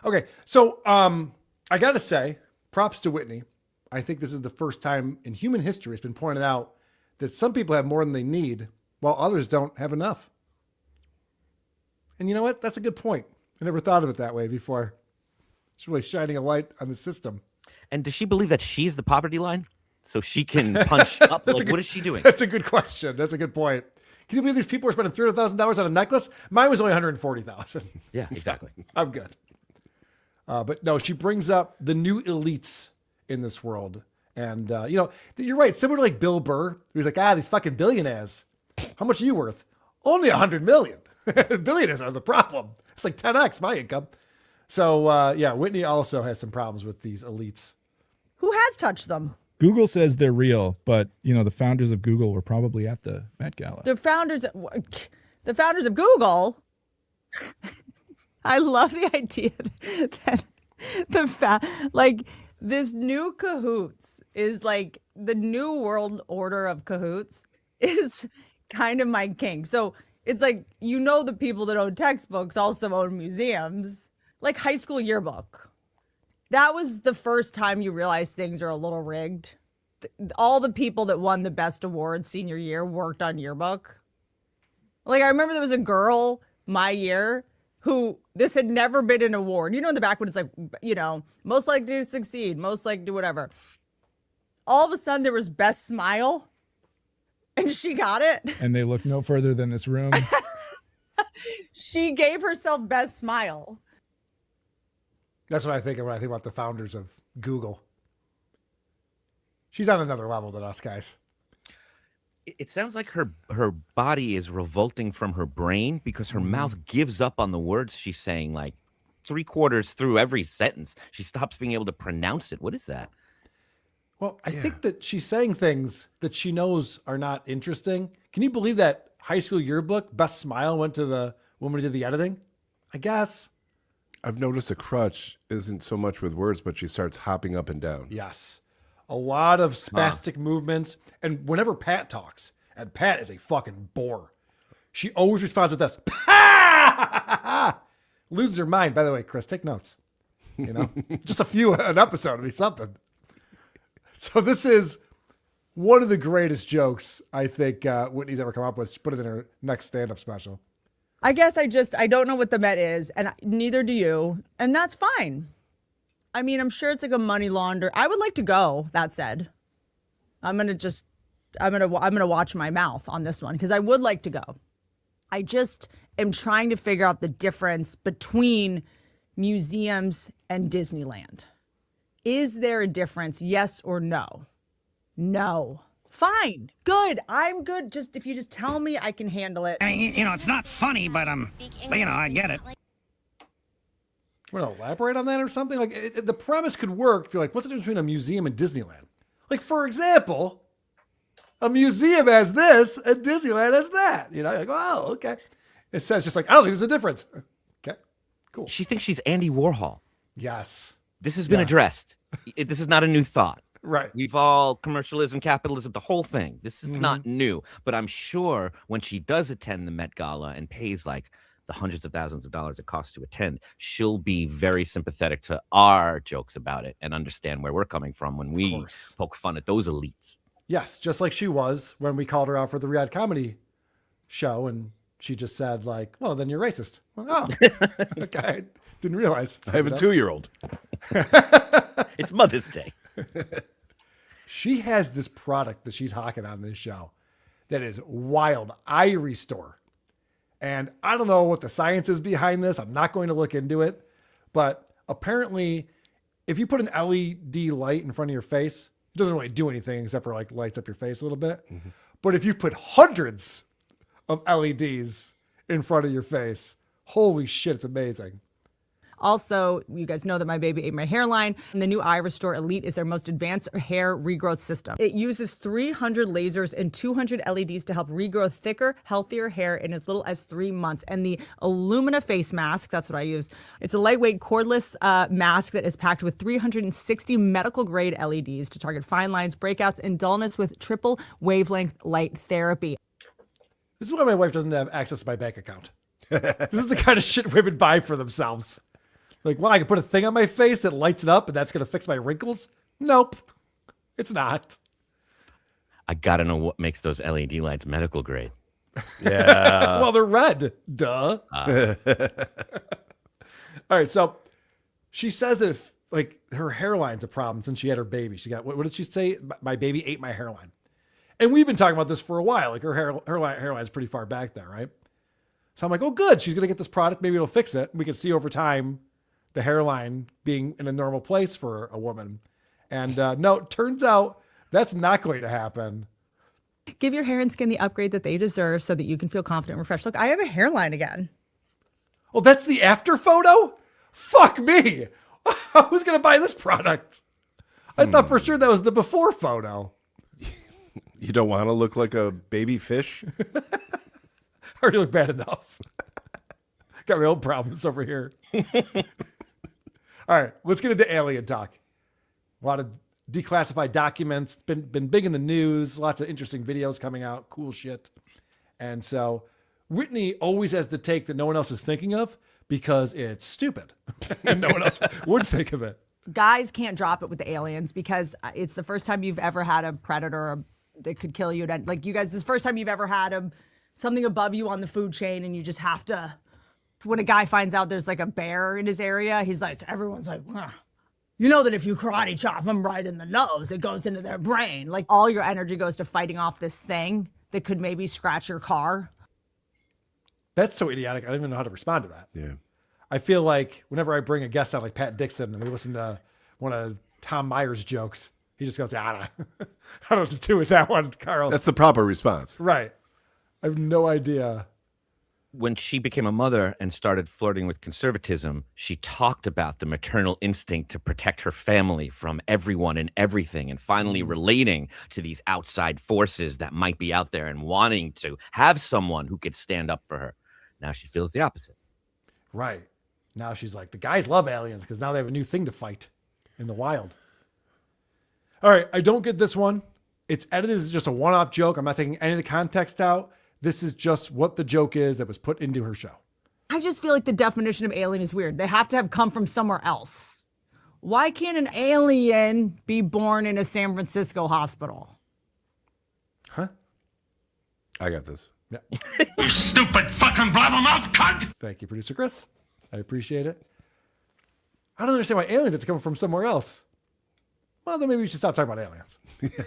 Okay, so I gotta say, props to Whitney. I think this is the first time in human history it's been pointed out that some people have more than they need, while others don't have enough. And you know what? That's a good point. I never thought of it that way before. It's really shining a light on the system.
And does she believe that she's the poverty line? So she can punch up? Like, what is she doing?
That's a good question. That's a good point. Can you believe these people are spending $300,000 on a necklace? Mine was only $140,000.
Yeah, exactly.
So, I'm good. But no, she brings up the new elites in this world. And, you're right. Similar to like Bill Burr, who's like, these fucking billionaires. How much are you worth? Only $100 million. Billionaires are the problem. It's like 10x my income. So, Whitney also has some problems with these elites.
Who has touched them?
Google says they're real, but, the founders of Google were probably at the Met Gala.
The founders of Google. I love the idea that this new cahoots is like the new world order of cahoots is kind of my king. So it's like, the people that own textbooks also own museums, like high school yearbook. That was the first time you realize things are a little rigged. All the people that won the best award senior year worked on yearbook. Like, I remember there was a girl my year who this had never been an award. In the back when it's like, most likely to succeed, most likely to do whatever. All of a sudden there was best smile and she got it.
And they look no further than this room.
She gave herself best smile.
That's what I think of when I think about the founders of Google. She's on another level than us guys.
It sounds like her body is revolting from her brain because her mouth gives up on the words she's saying, like 3/4 through every sentence. She stops being able to pronounce it. What is that?
Well, I think that she's saying things that she knows are not interesting. Can you believe that high school yearbook best smile went to the woman who did the editing? I guess.
I've noticed a crutch isn't so much with words, but she starts hopping up and down.
Yes. A lot of spastic movements. And whenever Pat talks, and Pat is a fucking bore, she always responds with this. Loses her mind. By the way, Chris, take notes. Just a few an episode would be something. So this is one of the greatest jokes I think Whitney's ever come up with. She put it in her next stand-up special.
I guess I don't know what the Met is, and neither do you, and that's fine. I mean, I'm sure it's like a money launder. I would like to go. That said, I'm gonna watch my mouth on this one because I would like to go. I just am trying to figure out the difference between museums and Disneyland. Is there a difference? Yes or no? No. Fine. Good. I'm good. Just if you just tell me, I can handle it.
I mean, it's not funny, but I get it.
You want to elaborate on that or something? Like the premise could work if you're like, what's the difference between a museum and Disneyland? Like, for example, a museum has this and Disneyland has that. You're like, oh, okay. It says just like, I don't think there's a difference. Okay, cool.
She thinks she's Andy Warhol.
Yes.
This has been addressed. This is not a new thought.
Right.
We've all commercialism, capitalism, the whole thing. This is not new. But I'm sure when she does attend the Met Gala and pays like the hundreds of thousands of dollars it costs to attend, she'll be very sympathetic to our jokes about it and understand where we're coming from when we poke fun at those elites.
Yes, just like she was when we called her out for the Riyadh comedy show and she just said like, well, then you're racist. Well, oh, okay. Didn't realize.
I have a 2-year-old.
It's Mother's Day.
She has this product that she's hawking on this show that is wild. I Restore. And I don't know what the science is behind this. I'm not going to look into it. But apparently, if you put an LED light in front of your face, it doesn't really do anything except for like lights up your face a little bit. Mm-hmm. But if you put hundreds of LEDs in front of your face, holy shit, it's amazing.
Also, you guys know that my baby ate my hairline. And the new Eye Restore Elite is their most advanced hair regrowth system. It uses 300 lasers and 200 LEDs to help regrow thicker, healthier hair in as little as 3 months. And the Illumina face mask, that's what I use. It's a lightweight cordless mask that is packed with 360 medical grade LEDs to target fine lines, breakouts, and dullness with triple wavelength light therapy.
This is why my wife doesn't have access to my bank account. This is the kind of shit women buy for themselves. Like, well, I can put a thing on my face that lights it up and that's going to fix my wrinkles? Nope, it's not.
I got to know what makes those LED lights medical grade.
Yeah.
Well, they're red. Duh. All right, so she says that if, like, her hairline's a problem since she had her baby. She got, what did she say? My baby ate my hairline. And we've been talking about this for a while. Like, her hairline's pretty far back there, right? So I'm like, oh, good. She's going to get this product. Maybe it'll fix it. We can see over time the hairline being in a normal place for a woman. And no, it turns out that's not going to happen.
Give your hair and skin the upgrade that they deserve so that you can feel confident and refreshed. Look, I have a hairline again.
Oh, that's the after photo? Fuck me. Who's going to buy this product? I thought for sure that was the before photo.
You don't want to look like a baby fish?
I already look bad enough. Got my own problems over here. All right, let's get into alien talk. A lot of declassified documents, been big in the news, lots of interesting videos coming out, cool shit. And so Whitney always has the take that no one else is thinking of because it's stupid. And no one else would think of it.
Guys can't drop it with the aliens because it's the first time you've ever had a predator that could kill you. Like, you guys, this is the first time you've ever had something above you on the food chain, and you just have to, when a guy finds out there's like a bear in his area, he's like, everyone's like, you know that if you karate chop them right in the nose, it goes into their brain. Like, all your energy goes to fighting off this thing that could maybe scratch your car.
That's so idiotic. I don't even know how to respond to that.
Yeah.
I feel like whenever I bring a guest on like Pat Dixon and we listen to one of Tom Meyer's jokes, he just goes, I don't know what to do with that one, Carl.
That's the proper response.
Right. I have no idea.
When she became a mother and started flirting with conservatism, she talked about the maternal instinct to protect her family from everyone and everything, and finally relating to these outside forces that might be out there and wanting to have someone who could stand up for her. Now she feels the opposite.
Right. Now she's like, the guys love aliens because now they have a new thing to fight in the wild. All right, I don't get this one. It's edited as just a one-off joke. I'm not taking any of the context out. This is just what the joke is that was put into her show.
I just feel like the definition of alien is weird. They have to have come from somewhere else. Why can't an alien be born in a San Francisco hospital?
Huh?
I got this.
Yeah.
You stupid fucking blabbermouth cunt!
Thank you, producer Chris. I appreciate it. I don't understand why aliens have to come from somewhere else. Well, then maybe we should stop talking about aliens.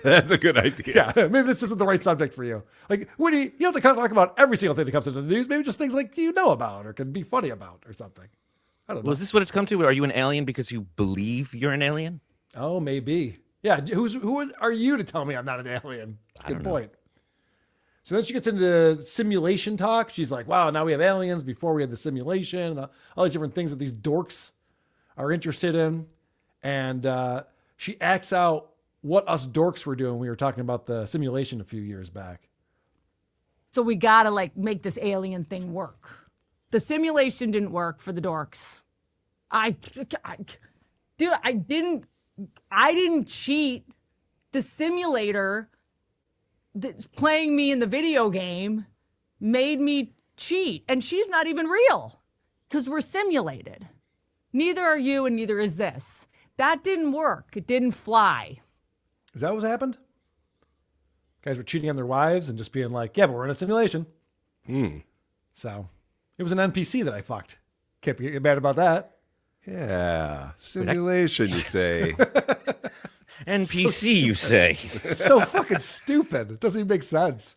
That's a good idea.
Yeah, maybe this isn't the right subject for you. Like, Woody, you don't have to talk about every single thing that comes into the news. Maybe just things like you know about or can be funny about or something. I don't know.
Well, is this what it's come to? Are you an alien because you believe you're an alien?
Oh, maybe. Yeah, who are you to tell me I'm not an alien? That's a good point. So then she gets into simulation talk. She's like, wow, now we have aliens. Before we had the simulation, all these different things that these dorks are interested in. And she acts out what us dorks were doing. We were talking about the simulation a few years back.
So we gotta like make this alien thing work. The simulation didn't work for the dorks. I didn't cheat. The simulator that's playing me in the video game made me cheat. And she's not even real because we're simulated. Neither are you and neither is this. That didn't work. It didn't fly.
Is that what happened? Guys were cheating on their wives and just being like, yeah, but we're in a simulation. So it was an NPC that I fucked. Can't get mad about that.
Yeah. Simulation, you say.
NPC, you say.
So fucking stupid. It doesn't even make sense.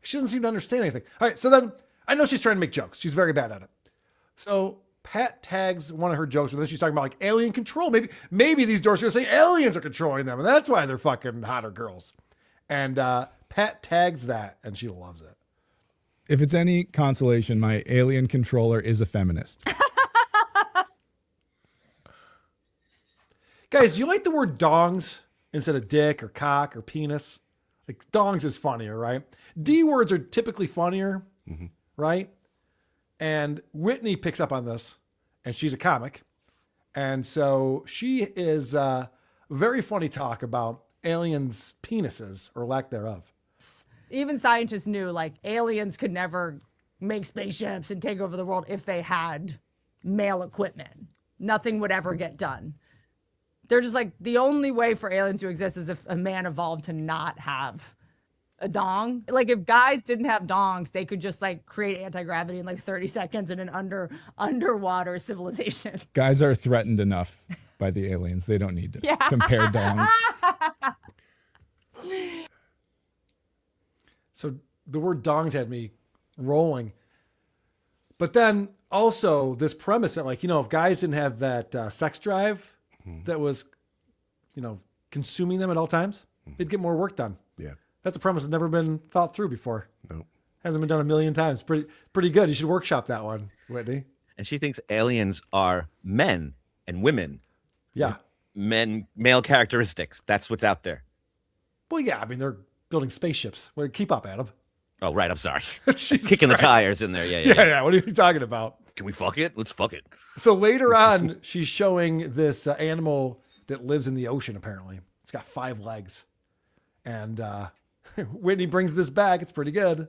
She doesn't seem to understand anything. All right, so then I know she's trying to make jokes. She's very bad at it. So Pat tags one of her jokes, where she's talking about like alien control. Maybe these dorks are going to say aliens are controlling them, and that's why they're fucking hotter girls. And Pat tags that, and she loves it.
If it's any consolation, my alien controller is a feminist.
Guys, do you like the word dongs instead of dick or cock or penis? Like dongs is funnier, right? D words are typically funnier, right? And Whitney picks up on this, and she's a comic. And so she is very funny talk about aliens' penises or lack thereof.
Even scientists knew like aliens could never make spaceships and take over the world if they had male equipment. Nothing would ever get done. They're just like, the only way for aliens to exist is if a man evolved to not have a dong. Like if guys didn't have dongs, they could just like create anti-gravity in like 30 seconds in an underwater civilization.
Guys are threatened enough by the aliens. They don't need to compare dongs.
So the word dongs had me rolling. But then also this premise that like, if guys didn't have that sex drive that was, consuming them at all times, they'd get more work done.
Yeah.
That's a premise that's never been thought through before.
No.
Hasn't been done a million times. Pretty good. You should workshop that one, Whitney.
And she thinks aliens are men and women.
Yeah.
Male characteristics. That's what's out there.
Well, yeah. I mean, they're building spaceships. Well, keep up, Adam.
Oh, right. I'm sorry.
Jesus
Kicking
Christ.
the tires in there. Yeah.
What are you talking about?
Can we fuck it? Let's fuck it.
So later on, she's showing this animal that lives in the ocean, apparently. It's got 5 legs. And Whitney brings this back. It's pretty good.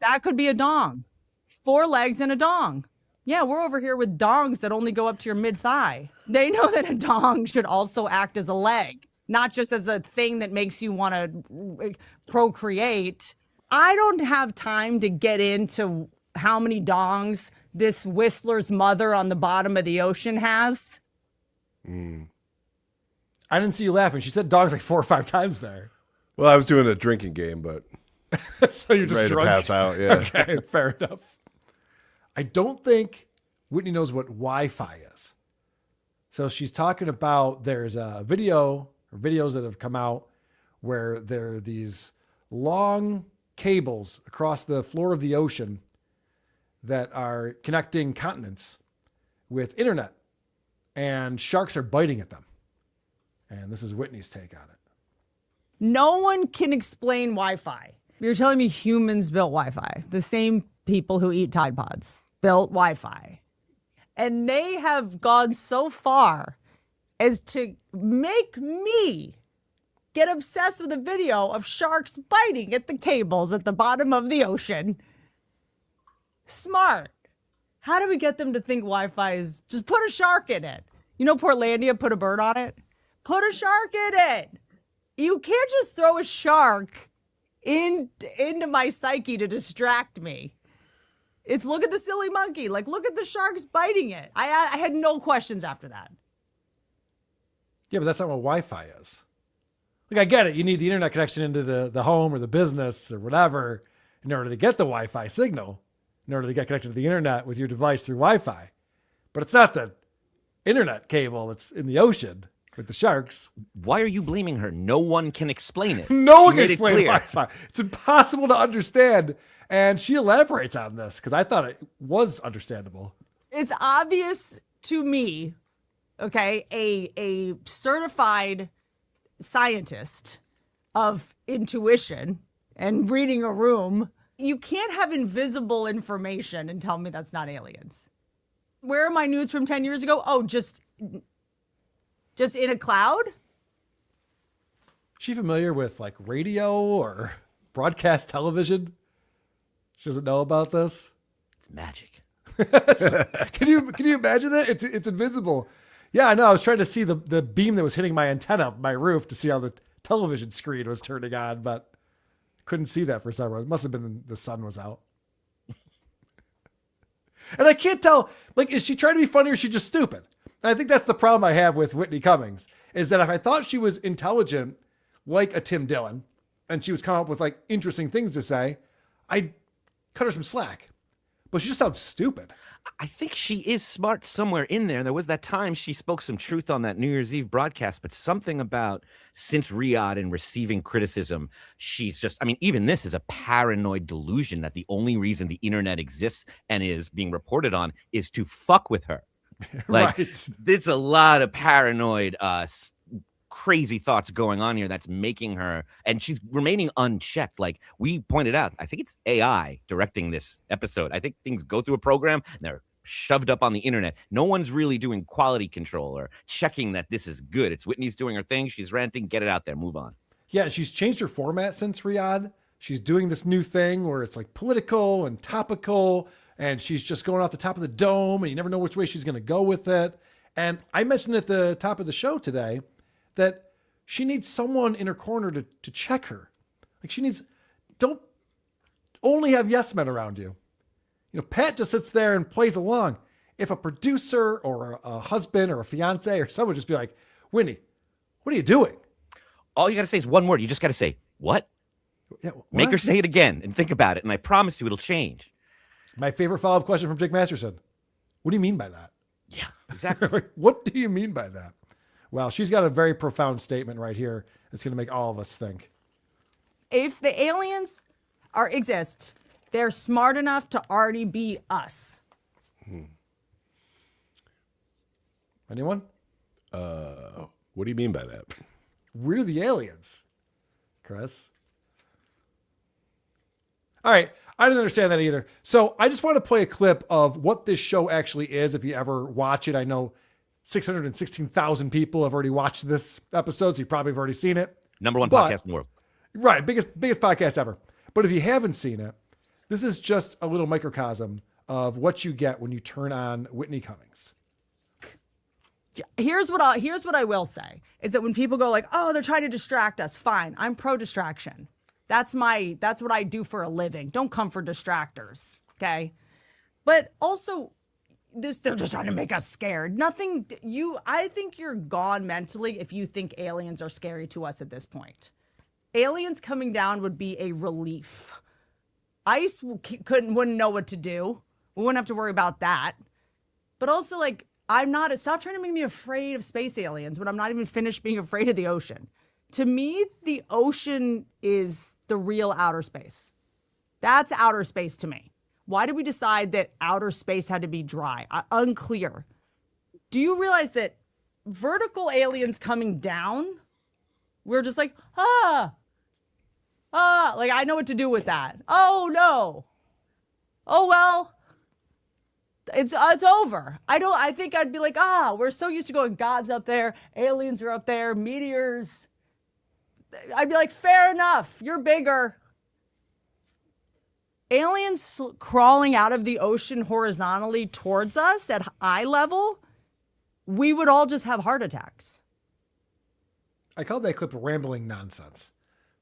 That could be a dong. 4 legs and a dong. Yeah, we're over here with dongs that only go up to your mid-thigh. They know that a dong should also act as a leg, not just as a thing that makes you want to procreate. I don't have time to get into how many dongs this Whistler's mother on the bottom of the ocean has.
I didn't see you laughing. She said dogs like 4 or 5 times there.
Well, I was doing a drinking game, but
so you're just
ready
drunk?
to pass out. Yeah.
Okay, fair enough. I don't think Whitney knows what Wi-Fi is. So she's talking about there's a video or videos that have come out where there are these long cables across the floor of the ocean that are connecting continents with internet, and sharks are biting at them. And this is Whitney's take on it.
No one can explain Wi-Fi. You're telling me humans built Wi-Fi. The same people who eat Tide Pods built Wi-Fi. And they have gone so far as to make me get obsessed with a video of sharks biting at the cables at the bottom of the ocean. Smart. How do we get them to think Wi-Fi is just put a shark in it? Portlandia put a bird on it? Put a shark in it. You can't just throw a shark into my psyche to distract me. It's look at the silly monkey. Like, look at the sharks biting it. I had no questions after that.
Yeah, but that's not what Wi-Fi is. Like, I get it. You need the internet connection into the home or the business or whatever in order to get the Wi-Fi signal, in order to get connected to the internet with your device through Wi-Fi. But it's not the internet cable that's in the ocean with the sharks.
Why are you blaming her? No one can explain it.
No one
She
can
made it
explain
clear.
Wi-Fi. It's impossible to understand. And she elaborates on this because I thought it was understandable.
It's obvious to me, okay, a certified scientist of intuition and reading a room, you can't have invisible information and tell me that's not aliens. Where are my news from 10 years ago? Oh, just in a cloud?
Is she familiar with like radio or broadcast television? She doesn't know about this.
It's magic.
Can you imagine that? It's invisible. Yeah, I know. I was trying to see the beam that was hitting my antenna up my roof to see how the television screen was turning on, but couldn't see that for some reason. It must have been the sun was out. And I can't tell, like, is she trying to be funny or is she just stupid? And I think that's the problem I have with Whitney Cummings, is that if I thought she was intelligent, like a Tim Dillon, and she was coming up with like interesting things to say, I'd cut her some slack. But she just sounds stupid.
I think she is smart somewhere in there. There was that time she spoke some truth on that New Year's Eve broadcast, but something about since Riyadh and receiving criticism, she's just, I mean, even this is a paranoid delusion that the only reason the internet exists and is being reported on is to fuck with her. Like,
Right.
there's a lot of paranoid, crazy thoughts going on here that's making her, and she's remaining unchecked. Like we pointed out, I think it's AI directing this episode. I think things go through a program and they're shoved up on the internet. No one's really doing quality control or checking that this is good. It's Whitney's doing her thing. She's ranting. Get it out there. Move on.
Yeah, she's changed her format since Riyadh. She's doing this new thing where it's like political and topical, and she's just going off the top of the dome, and you never know which way she's going to go with it. And I mentioned at the top of the show today that she needs someone in her corner to check her. Like don't only have yes men around you. You know, Pat just sits there and plays along. If a producer or a husband or a fiance or someone just be like, Whitney, what are you doing?
All you got to say is one word. You just got to say, what?
Yeah,
Make her say it again and think about it. And I promise you it'll change.
My favorite follow-up question from Jake Masterson. What do you mean by that?
Yeah, exactly.
Like, what do you mean by that? Well, she's got a very profound statement right here. It's going to make all of us think.
If the aliens exist, they're smart enough to already be us.
Anyone?
What do you mean by that?
We're the aliens, Chris. All right. I didn't understand that either. So I just want to play a clip of what this show actually is. If you ever watch it, I know 616,000 people have already watched this episode, so you probably have already seen it.
Number one podcast in the world.
Right. Biggest podcast ever. But if you haven't seen it, this is just a little microcosm of what you get when you turn on Whitney Cummings.
Here's what I will say is that when people go like, oh, they're trying to distract us. Fine. I'm pro distraction. That's what I do for a living. Don't come for distractors. Okay. But also they're just trying to make us scared. I think you're gone mentally if you think aliens are scary to us at this point. Aliens coming down would be a relief. ICE wouldn't know what to do. We wouldn't have to worry about that. But also, like, stop trying to make me afraid of space aliens when I'm not even finished being afraid of the ocean. To me, the ocean is the real outer space. That's outer space to me. Why did we decide that outer space had to be dry? Unclear. Do you realize that vertical aliens coming down, we're just like, like I know what to do with that. Oh no. Oh well. It's over. I think I'd be like, we're so used to going, God's up there, aliens are up there, meteors. I'd be like, fair enough. You're bigger. Aliens crawling out of the ocean horizontally towards us at eye level, we would all just have heart attacks.
I called that clip rambling nonsense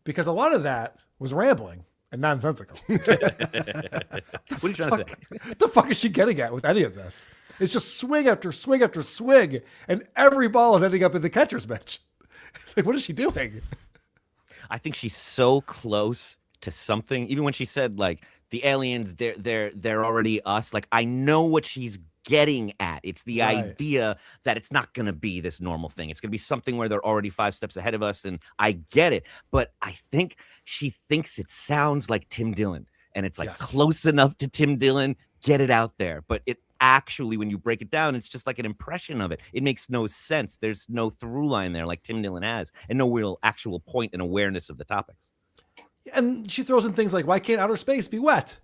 because a lot of that was rambling and nonsensical.
What are you trying to say?
What the fuck is she getting at with any of this? It's just swing after swing after swing, and every ball is ending up in the catcher's bench. It's like, what is she doing?
I think she's so close to something. Even when she said like the aliens, they're already us. Like I know what she's getting at. It's the idea that it's not going to be this normal thing. It's going to be something where they're already 5 steps ahead of us. And I get it, but I think she thinks it sounds like Tim Dillon, and it's like close enough to Tim Dillon. Get it out there, but it actually, when you break it down, it's just like an impression of it. It makes no sense. There's no through line there like Tim Dillon has, and no real actual point and awareness of the topics.
And she throws in things like, why can't outer space be wet?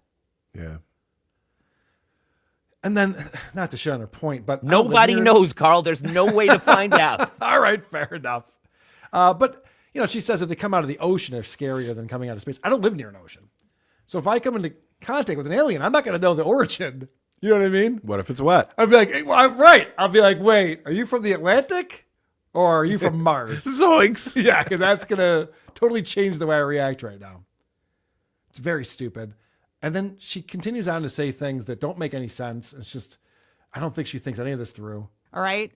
Yeah.
And then, not to shit on her point, but
nobody knows, Carl. There's no way to find out.
All right, fair enough. But, you know, she says if they come out of the ocean, they're scarier than coming out of space. I don't live near an ocean. So if I come into contact with an alien, I'm not going to know the origin. You know what I mean?
What if it's wet?
I'd be like, hey, well, right. I'll be like, wait, are you from the Atlantic or are you from Mars?
Zoinks.
Yeah, because that's going to totally change the way I react right now. It's very stupid. And then she continues on to say things that don't make any sense. It's just, I don't think she thinks any of this through.
All right.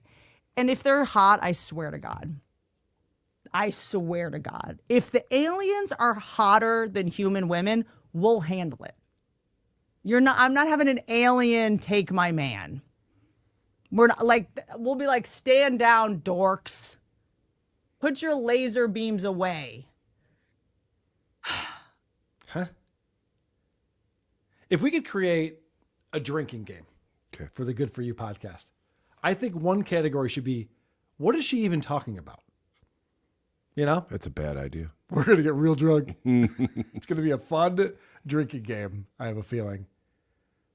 And if they're hot, I swear to God. I swear to God. If the aliens are hotter than human women, we'll handle it. I'm not having an alien take my man. We're not like, we'll be like, stand down, dorks. Put your laser beams away.
Huh? If we could create a drinking game for the Good For You podcast, I think one category should be, what is she even talking about? You know?
That's a bad idea.
We're going to get real drunk. It's going to be a fun drinking game, I have a feeling.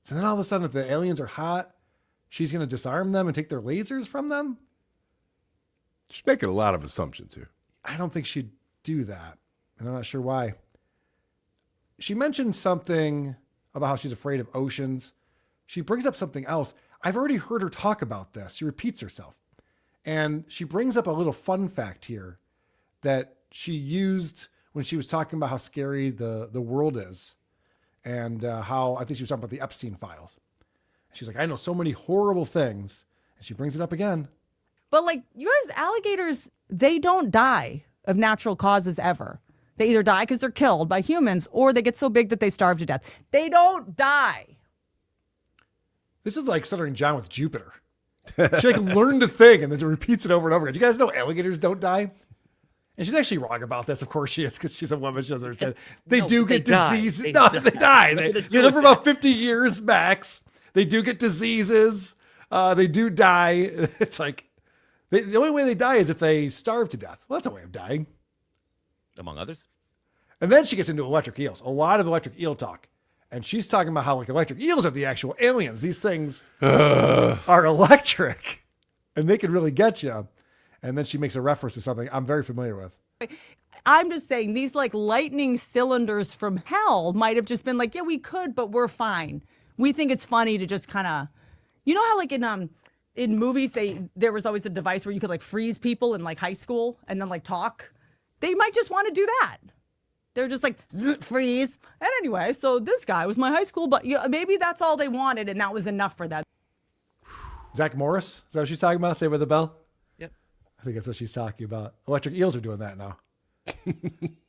So then all of a sudden, if the aliens are hot, she's going to disarm them and take their lasers from them?
She's making a lot of assumptions here.
I don't think she'd do that. And I'm not sure why. She mentioned something about how she's afraid of oceans. She brings up something else. I've already heard her talk about this. She repeats herself. And she brings up a little fun fact here that she used when she was talking about how scary the world is. And how, I think she was talking about the Epstein files. She's like, I know so many horrible things. And she brings it up again.
But like, you guys, alligators, they don't die of natural causes ever. They either die because they're killed by humans or they get so big that they starve to death. They don't die.
This is like Stuttering John with Jupiter. She like learned a thing and then repeats it over and over again. Do you guys know alligators don't die? And she's actually wrong about this. Of course she is, because she's a woman. She doesn't understand. They do get diseases. They die. They live for about 50 years max. They do get diseases. They do die. It's like, the only way they die is if they starve to death. Well, that's a way of dying.
Among others.
And then she gets into electric eels. A lot of electric eel talk. And she's talking about how like electric eels are the actual aliens. These things are electric. And they can really get you. And then she makes a reference to something I'm very familiar with.
I'm just saying these like lightning cylinders from hell might have just been like, yeah, we could, but we're fine. We think it's funny to just kind of, you know how like in movies, there was always a device where you could like freeze people in like high school and then like talk. They might just want to do that. They're just like, freeze. And anyway, so this guy was my high school, but maybe that's all they wanted and that was enough for them.
Zach Morris? Is that what she's talking about? Saved by the Bell?
Yep.
I think that's what she's talking about. Electric eels are doing that now.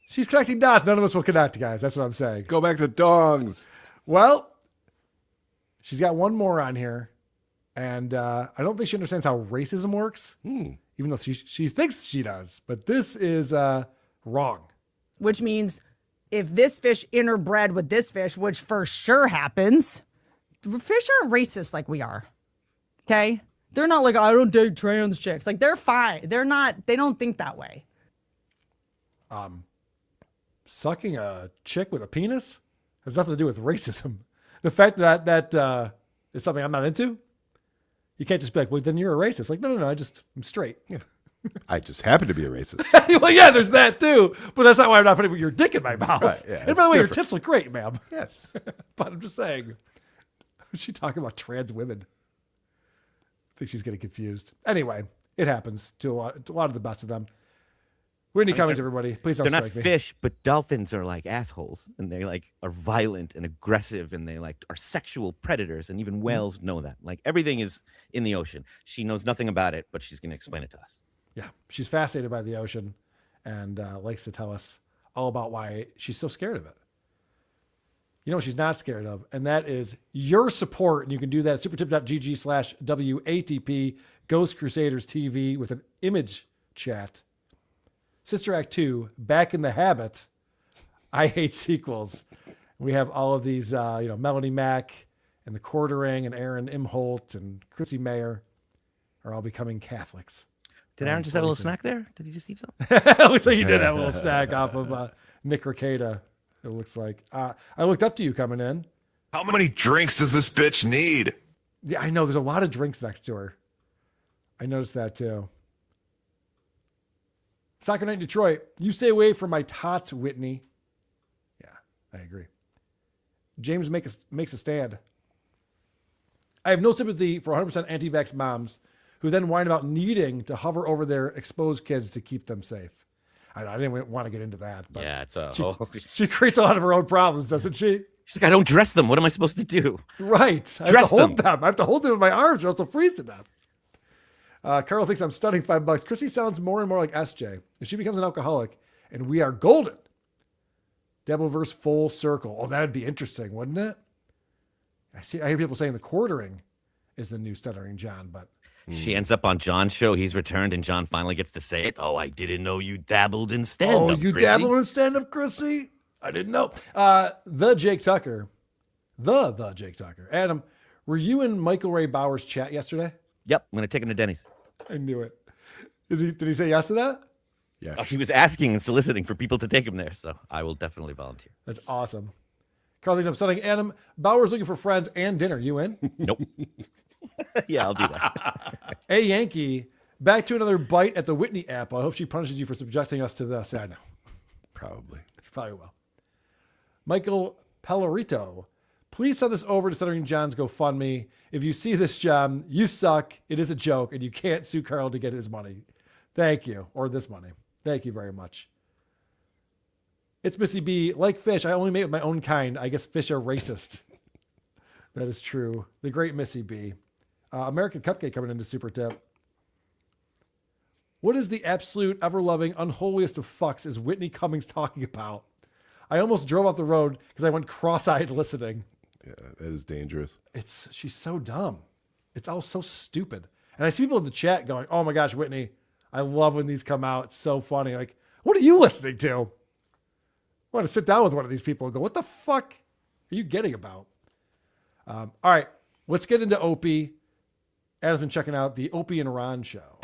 She's connecting dots. None of us will connect, guys. That's what I'm saying.
Go back to dongs.
Well, she's got one more on here. And I don't think she understands how racism works, even though she thinks she does. But this is wrong.
Which means if this fish interbred with this fish, which for sure happens, fish aren't racist like we are. Okay? They're not like, I don't date trans chicks. Like, they're fine. They're not, they don't think that way.
Sucking a chick with a penis has nothing to do with racism. The fact that is something I'm not into. You can't just be like, well, then you're a racist. Like, no, I'm straight. Yeah.
I just happen to be a racist.
Well, yeah, there's that too. But that's not why I'm not putting your dick in my mouth.
Right, yeah,
and by the way, your tits look great, ma'am.
Yes.
But I'm just saying, is she talking about trans women? I think she's getting confused. Anyway, it happens to a lot of the best of them. Whitney Cummings, everybody. Please don't strike me.
They're not fish, but dolphins are like assholes, and they like are violent and aggressive, and they like are sexual predators, and even whales know that. Like everything is in the ocean. She knows nothing about it, but she's going to explain it to us.
Yeah, she's fascinated by the ocean and likes to tell us all about why she's so scared of it. You know what she's not scared of, and that is your support. And you can do that at supertip.gg/WATP, Ghost Crusaders TV with an image chat. Sister Act 2, Back in the Habit. I hate sequels. We have all of these, Melanie Mack and the Quartering and Aaron Imholt and Chrissy Mayr are all becoming Catholics.
Did Aaron just have a little snack there? Did he just eat something?
It looks like he did have a little snack off of Nick Ricada. It looks like. I looked up to you coming in.
How many drinks does this bitch need?
Yeah, I know. There's a lot of drinks next to her. I noticed that too. Soccer Night in Detroit. You stay away from my tots, Whitney. Yeah, I agree. James makes a stand. I have no sympathy for 100% anti-vax moms who then whine about needing to hover over their exposed kids to keep them safe. I didn't want to get into that. But
yeah, it's
she creates a lot of her own problems, doesn't she?
She's like, I don't dress them. What am I supposed to do?
Right. I have to hold them. I have to hold them in my arms or else they'll freeze to death. Carl thinks I'm stunning $5. Chrissy sounds more and more like SJ. If she becomes an alcoholic and we are golden, Devilverse full circle. Oh, that'd be interesting, wouldn't it? I hear people saying the Quartering is the new Stuttering John, but
she ends up on John's show. He's returned, and John finally gets to say it. Oh, I didn't know you dabbled in stand-up.
Oh, you dabbled in stand-up, Chrissy? I didn't know. The Jake Tucker. Adam, were you in Michael Ray Bauer's chat yesterday?
Yep, I'm going to take him to Denny's.
I knew it. Did he say yes to that?
Yeah.
Oh, he was asking and soliciting for people to take him there, so I will definitely volunteer.
That's awesome. Carl thinks I'm studying. Adam, Bauer's looking for friends and dinner. You in?
Nope. Yeah, I'll do that.
A Yankee, back to another bite at the Whitney apple. I hope she punishes you for subjecting us to this. I know.
Probably.
Probably will. Michael Pellerito, please send this over to Stuttering John's GoFundMe. If you see this, John, you suck. It is a joke, and you can't sue Carl to get his money. Thank you. Or this money. Thank you very much. It's Missy B. Like fish, I only mate with my own kind. I guess fish are racist. That is true. The great Missy B. American Cupcake coming into Super Tip. What is the absolute, ever-loving, unholiest of fucks is Whitney Cummings talking about? I almost drove off the road because I went cross-eyed listening.
Yeah, that is dangerous.
She's so dumb. It's all so stupid. And I see people in the chat going, oh my gosh, Whitney, I love when these come out. It's so funny. Like, what are you listening to? I want to sit down with one of these people and go, what the fuck are you getting about? All right, let's get into Opie. Adam's been checking out the Opie and Ron show.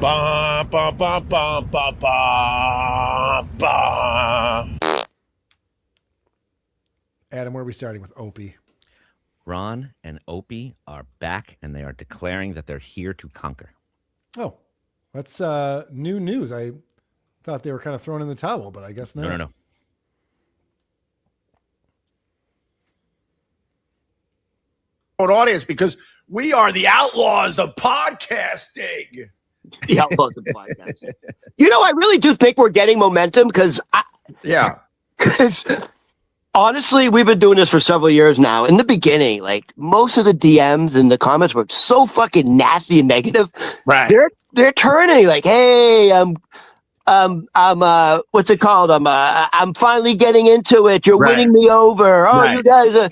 Ba, ba, ba, ba, ba, ba, ba.
Adam, where are we starting with Opie?
Ron and Opie are back, and they are declaring that they're here to conquer.
Oh, that's new news. I thought they were kind of thrown in the towel, but I guess not.
No.
Audience, because we are the outlaws of podcasting.
The outlaws of podcasting. You know, I really do think we're getting momentum because honestly, we've been doing this for several years now. In the beginning, like most of the DMs and the comments were so fucking nasty and negative.
Right.
They're turning like, hey, what's it called? I'm finally getting into it. You're winning me over. Oh, you guys,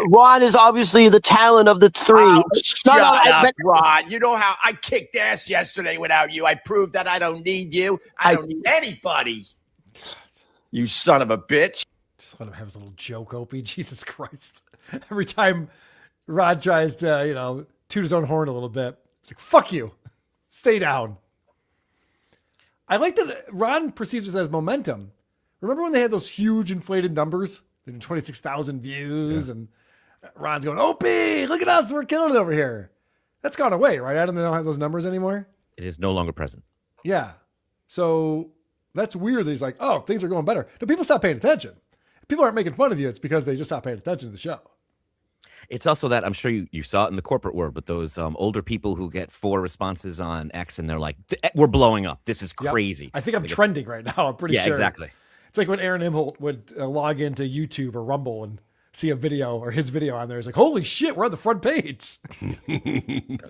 Ron is obviously the talent of the three.
Oh, shut up, Ron. You know how I kicked ass yesterday without you. I proved that I don't need you. I don't need anybody. You son of a bitch.
Just let him have his little joke, Opie. Jesus Christ. Every time Rod tries to, toot his own horn a little bit, it's like, fuck you. Stay down. I like that Ron perceives this as momentum. Remember when they had those huge inflated numbers? 26,000 views, and Ron's going, Opie, look at us. We're killing it over here. That's gone away, right? Adam, they don't have those numbers anymore?
It is no longer present.
Yeah. So that's weird that he's like, oh, things are going better. No, people stop paying attention. If people aren't making fun of you, it's because they just stop paying attention to the show.
It's also that I'm sure you saw it in the corporate world, but those older people who get 4 responses on X and they're like, we're blowing up. This is crazy.
Yep. I think I'm trending right now. I'm pretty sure.
Yeah, exactly.
It's like when Aaron Imholt would log into YouTube or Rumble and see a video or his video on there. He's like, holy shit, we're on the front page.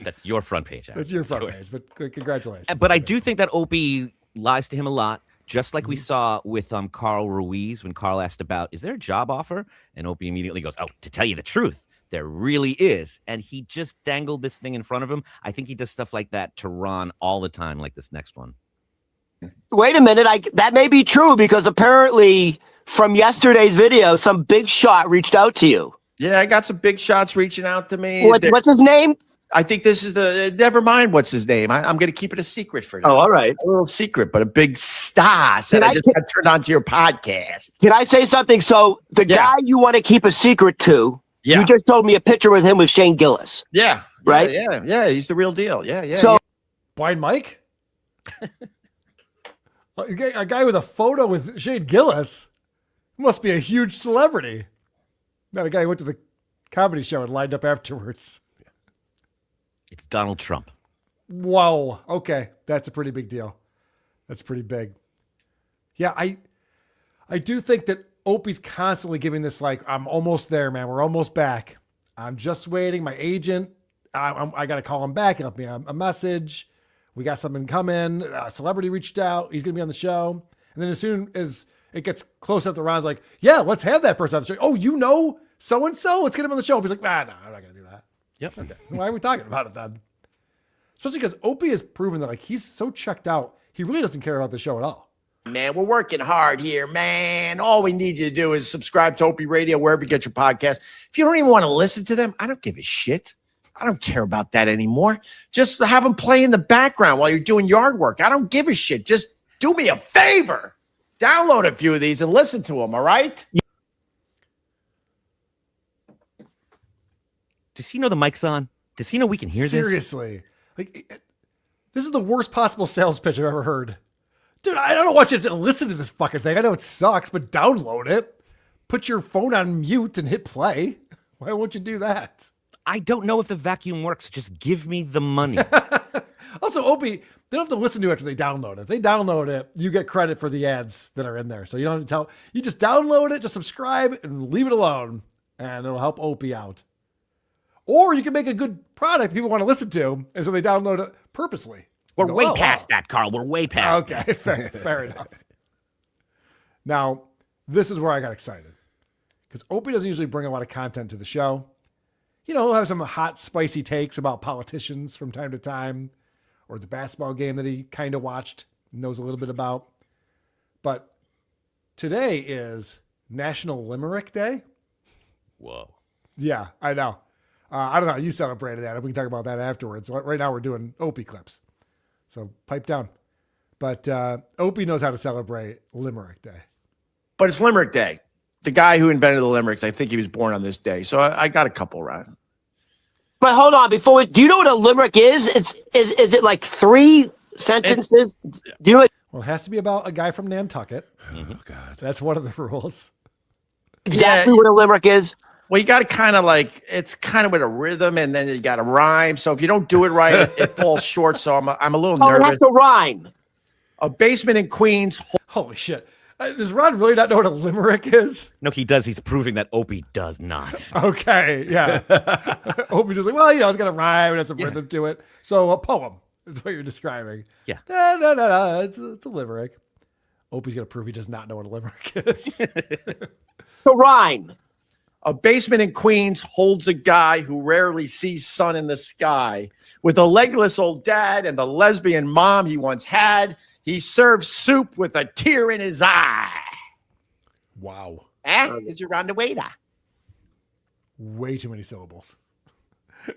That's your front page. Aaron.
That's your front page, but congratulations.
But I do think that Opie lies to him a lot. Just like we saw with Carl Ruiz when Carl asked about, is there a job offer? And Opie immediately goes, oh, to tell you the truth, there really is. And he just dangled this thing in front of him. I think he does stuff like that to Ron all the time, like this next one.
Wait a minute. That may be true because apparently from yesterday's video, some big shot reached out to you.
Yeah, I got some big shots reaching out to me.
What's his name?
I think this is never mind what's his name. I'm going to keep it a secret for now.
Oh, all right.
A little secret, but a big star said I just got turned on to your podcast.
Can I say something? So the guy you want to keep a secret to, you just told me a picture with him with Shane Gillis.
Yeah.
Right?
Yeah. He's the real deal. Yeah.
So,
Blind Mike? A guy with a photo with Shane Gillis must be a huge celebrity. Not a guy who went to the comedy show and lined up afterwards.
It's Donald Trump.
Whoa. Okay. That's a pretty big deal. That's pretty big. Yeah, I do think that Opie's constantly giving this like, I'm almost there, man. We're almost back. I'm just waiting. My agent, I got to call him back. He left me a message. We got something coming. A celebrity reached out. He's going to be on the show. And then as soon as it gets close up to Ron's like, yeah, let's have that person on the show. Oh, you know so-and-so? Let's get him on the show. He's like, no, I'm not going to do that.
Yep.
Okay. Why are we talking about it then? Especially because Opie has proven that like he's so checked out, he really doesn't care about the show at all.
Man, we're working hard here, man. All we need you to do is subscribe to Opie Radio wherever you get your podcast. If you don't even want to listen to them, I don't give a shit. I don't care about that anymore. Just have them play in the background while you're doing yard work. I don't give a shit. Just do me a favor. Download a few of these and listen to them, all right?
Does he know the mic's on? Does he know we can hear this?
Seriously. Like, this is the worst possible sales pitch I've ever heard. Dude, I don't want you to listen to this fucking thing. I know it sucks, but download it. Put your phone on mute and hit play. Why won't you do that?
I don't know if the vacuum works. Just give me the money.
Also, Opie, they don't have to listen to it after they download it. If they download it, you get credit for the ads that are in there. So you don't have to tell. You just download it, just subscribe, and leave it alone. And it'll help Opie out. Or you can make a good product people want to listen to, and so they download it purposely.
We're way past that, Carl. We're way past that.
Okay, fair enough. Now, this is where I got excited. Because Opie doesn't usually bring a lot of content to the show. You know, he'll have some hot, spicy takes about politicians from time to time, or the basketball game that he kind of watched, knows a little bit about. But today is National Limerick Day.
Whoa.
Yeah, I know. I don't know how you celebrated that. We can talk about that afterwards. Right now we're doing Opie clips. So pipe down. But Opie knows how to celebrate Limerick Day.
But it's Limerick Day. The guy who invented the limericks, I think he was born on this day. So I got a couple, right?
But hold on, do you know what a limerick is? Is it like 3 sentences? Do you know what?
Well, it has to be about a guy from Nantucket.
Oh, God.
That's one of the rules.
Exactly what a limerick is?
Well, you got to kind of like, it's kind of with a rhythm, and then you got to rhyme. So if you don't do it right, it falls short. So I'm a little nervous.
It has to rhyme.
A basement in Queens.
Holy shit. Does Ron really not know what a limerick is?
No, he does. He's proving that Opie does not.
Okay, yeah. Opie's just like, well, it's got a rhyme and has some rhythm to it. So a poem is what you're describing.
Yeah.
No. It's a limerick. Opie's going to prove he does not know what a limerick is.
The rhyme.
A basement in Queens holds a guy who rarely sees sun in the sky. With a legless old dad and the lesbian mom he once had, he serves soup with a tear in his eye.
Wow.
Because you're on the waiter.
Way too many syllables.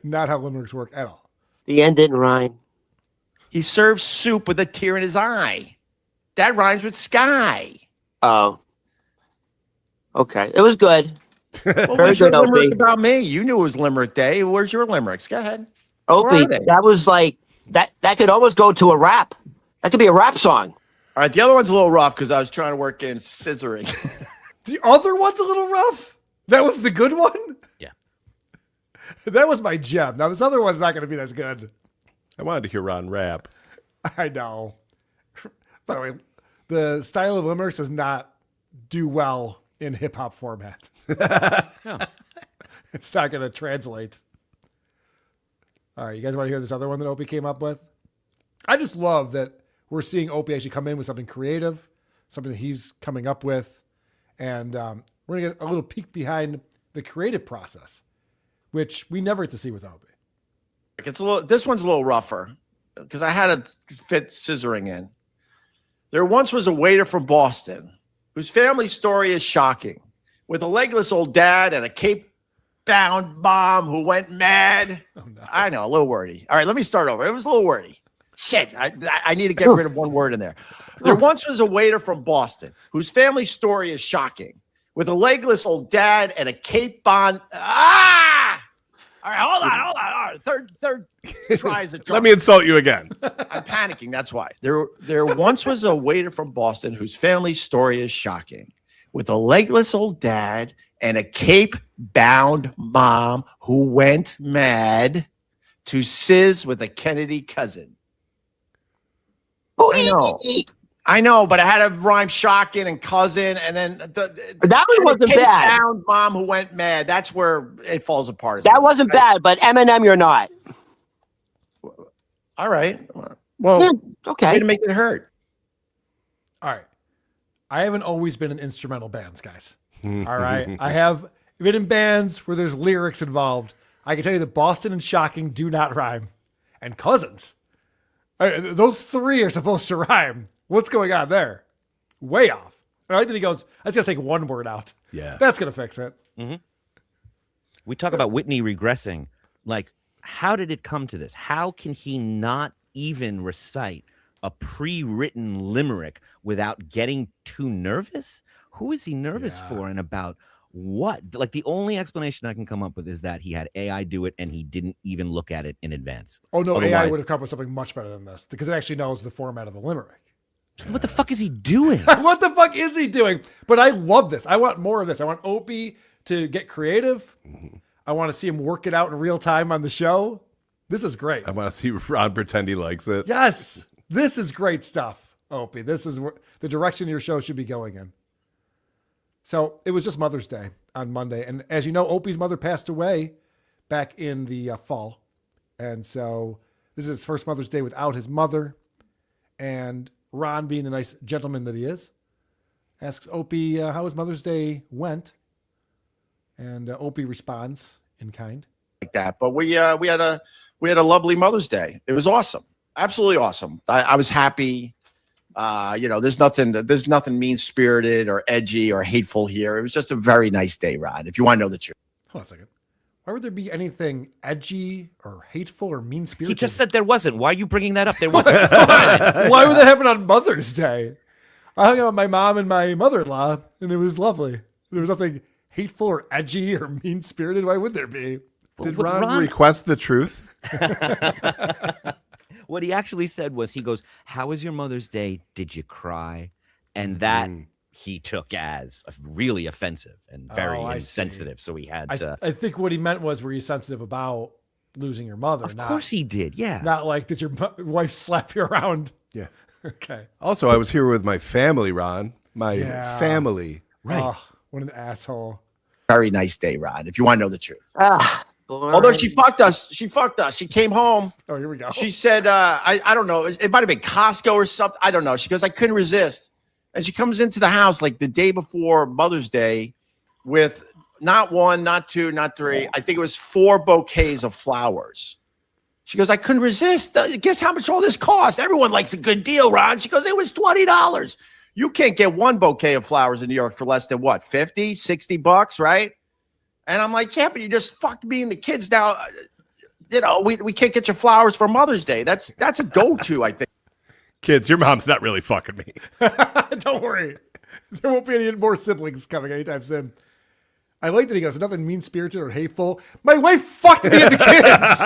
Not how limericks work at all.
The end didn't rhyme.
He serves soup with a tear in his eye. That rhymes with sky.
Oh. Okay. It was good.
Well, where's your limerick about me? You knew it was Limerick Day. Where's your limericks? Go ahead.
Opie, that was like, that could almost go to a rap. That could be a rap song.
All right, the other one's a little rough because I was trying to work in scissoring.
The other one's a little rough? That was the good one?
Yeah.
That was my gem. Now, this other one's not going to be as good.
I wanted to hear Ron rap.
I know. By the way, the style of limericks does not do well in hip-hop format.
No.
It's not going to translate. All right, you guys want to hear this other one that Opie came up with? I just love that we're seeing Opie actually come in with something creative, something that he's coming up with, and we're going to get a little peek behind the creative process, which we never get to see with Opie.
This one's a little rougher because I had to fit scissoring in. There once was a waiter from Boston whose family story is shocking, with a legless old dad and a cape-bound mom who went mad. Oh, no. I know, a little wordy. All right, let me start over. It was a little wordy. Shit, I need to get rid of one word in there. There once was a waiter from Boston whose family story is shocking, with a legless old dad and a cape-bound... All right, hold on. All right, third try is a charm.
Let me insult you again.
I'm panicking. That's why. There once was a waiter from Boston whose family story is shocking, with a legless old dad and a cape-bound mom who went mad to sizz with a Kennedy cousin. I know, but I had to rhyme shocking and cousin, and then
that one wasn't bad.
Cape-bound mom who went mad. That's where it falls apart.
That wasn't bad, but Eminem, you're not.
All right. Well,
yeah, okay.
Way to make it hurt.
All right. I haven't always been in instrumental bands, guys. All right. I have been in bands where there's lyrics involved. I can tell you that Boston and shocking do not rhyme. And cousins. Those three are supposed to rhyme. What's going on there? way off. And I like that he goes, I just got to take one word out.
Yeah.
That's going to fix it.
Mm-hmm. We talk about Whitney regressing. Like, how did it come to this? How can he not even recite a pre-written limerick without getting too nervous? Who is he nervous for and about what? Like, the only explanation I can come up with is that he had AI do it and he didn't even look at it in advance.
Oh, no,
Otherwise,
AI would have come up with something much better than this because it actually knows the format of a limerick.
What the fuck is he doing?
What the fuck is he doing? But I love this. I want more of this. I want Opie to get creative. I want to see him work it out in real time on the show. This is great.
I want to see Ron pretend he likes it.
Yes. This is great stuff, Opie. This is the direction your show should be going in. So it was just Mother's Day on Monday. And as you know, Opie's mother passed away back in the fall. And so this is his first Mother's Day without his mother. And Ron, being the nice gentleman that he is, asks Opie how his Mother's Day went. And Opie responds in kind.
Like that. But we had a lovely Mother's Day. It was awesome. Absolutely awesome. I was happy. There's nothing mean-spirited or edgy or hateful here. It was just a very nice day, Ron, if you want to know the truth.
Hold on a second. Why would there be anything edgy or hateful or mean-spirited?
He just said there wasn't. Why are you bringing that up? There wasn't.
Why would that happen on Mother's Day? I hung out with my mom and my mother-in-law, and it was lovely. There was nothing hateful or edgy or mean-spirited. Why would there be?
Did Ron request the truth?
What he actually said was, he goes, how was your Mother's Day? Did you cry? And that he took as really offensive and very insensitive. So he had to.
I think what he meant was, were you sensitive about losing your mother?
Of course he did, yeah.
Not like, did your wife slap you around?
Yeah.
Okay.
Also, I was here with my family, Ron. My family.
Right. Oh, what an asshole.
Very nice day, Ron, if you want to know the truth. Although she fucked us. She came home.
Oh, here we go.
She said, I don't know. It might have been Costco or something. I don't know. She goes, I couldn't resist. And she comes into the house like the day before Mother's Day with not one, not two, not three. I think it was 4 bouquets of flowers. She goes, I couldn't resist. Guess how much all this cost? Everyone likes a good deal, Ron. She goes, it was $20. You can't get 1 bouquet of flowers in New York for less than what, 50, 60 bucks, right? And I'm like, yeah, but you just fucked me and the kids now. We can't get you flowers for Mother's Day. That's a go-to, I think.
Kids, your mom's not really fucking me.
Don't worry. There won't be any more siblings coming anytime soon. I like that he goes, nothing mean-spirited or hateful. My wife fucked me and the kids.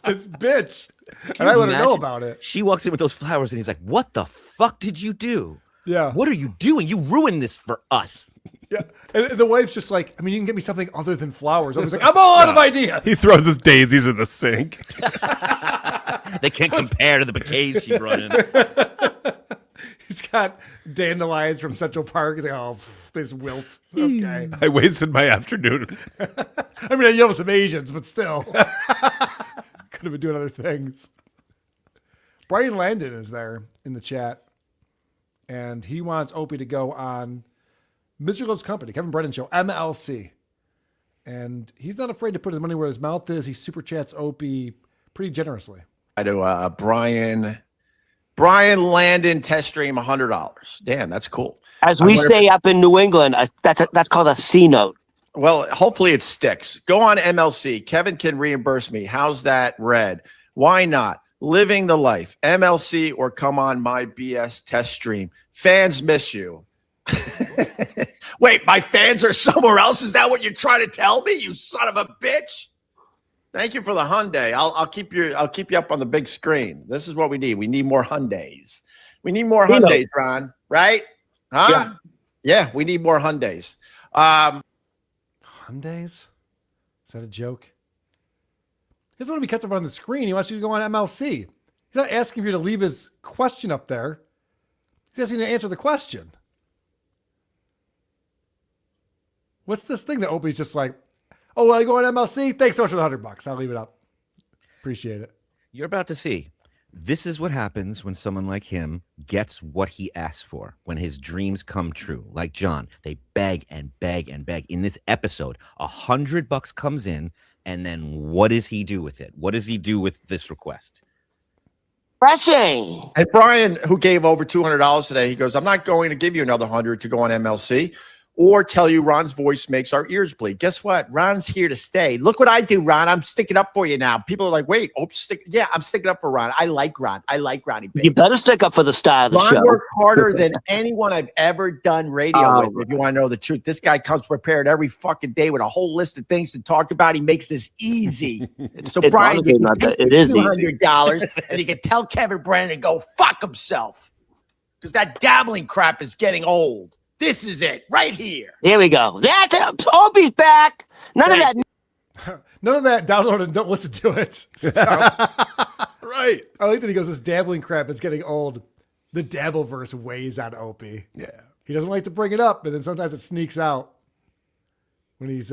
This bitch. And I let her know about it.
She walks in with those flowers and he's like, what the fuck did you do?
Yeah.
What are you doing? You ruined this for us.
Yeah. And the wife's just like, I mean, you can get me something other than flowers. I was like, I'm all out of idea.
He throws his daisies in the sink.
They can't compare to the bouquets she brought in.
He's got dandelions from Central Park. He's like, oh, they just wilt. Okay.
I wasted my afternoon.
I mean, I know some Asians, but still. Could have been doing other things. Brian Landon is there in the chat. And he wants Opie to go on Misery Loves Company, Kevin Brennan Show, MLC. And he's not afraid to put his money where his mouth is. He super chats Opie pretty generously.
I do Brian Landon test stream $100. Damn, that's cool.
As we say up in New England, that's called a C note.
Well, hopefully it sticks. Go on MLC. Kevin can reimburse me. How's that read? Why not? Living the life. MLC or come on my BS test stream. Fans miss you. Wait, my fans are somewhere else? Is that what you're trying to tell me, you son of a bitch? Thank you for the Hyundai. I'll keep you up on the big screen. This is what we need. We need more Hyundais. We need more Hyundais, Ron. Right? Huh? Yeah, we need more Hyundais.
Hyundais? Is that a joke? He doesn't want to be kept up on the screen. He wants you to go on MLC. He's not asking for you to leave his question up there. He's asking you to answer the question. What's this thing that Opie's just like, oh, well, I go on MLC? Thanks so much for the $100. I'll leave it up. Appreciate it.
You're about to see. This is what happens when someone like him gets what he asks for, when his dreams come true. Like John, they beg and beg and beg. In this episode, $100 comes in, and then what does he do with it? What does he do with this request?
Pressing.
And Brian, who gave over $200 today, he goes, I'm not going to give you another 100 to go on MLC or tell you Ron's voice makes our ears bleed. Guess what? Ron's here to stay. Look what I do, Ron. I'm sticking up for you now. People are like, wait, I'm sticking up for Ron. I like Ron. I like Ronnie Bates.
You better stick up for the style of the
Ron
show.
worked harder than anyone I've ever done radio with, if you want to know the truth. This guy comes prepared every fucking day with a whole list of things to talk about. He makes this easy. So
it's
Brian,
honestly not that. It is easy.
$200 and you can tell Kevin Brennan to go fuck himself because that dabbling crap is getting old. This is it right here.
Here we go. That's it. Opie's back. None of that.
None of that. Download and don't listen to it.
Right.
I like that he goes, this dabbling crap is getting old. The Dabbleverse weighs on Opie.
Yeah.
He doesn't like to bring it up, but then sometimes it sneaks out when he's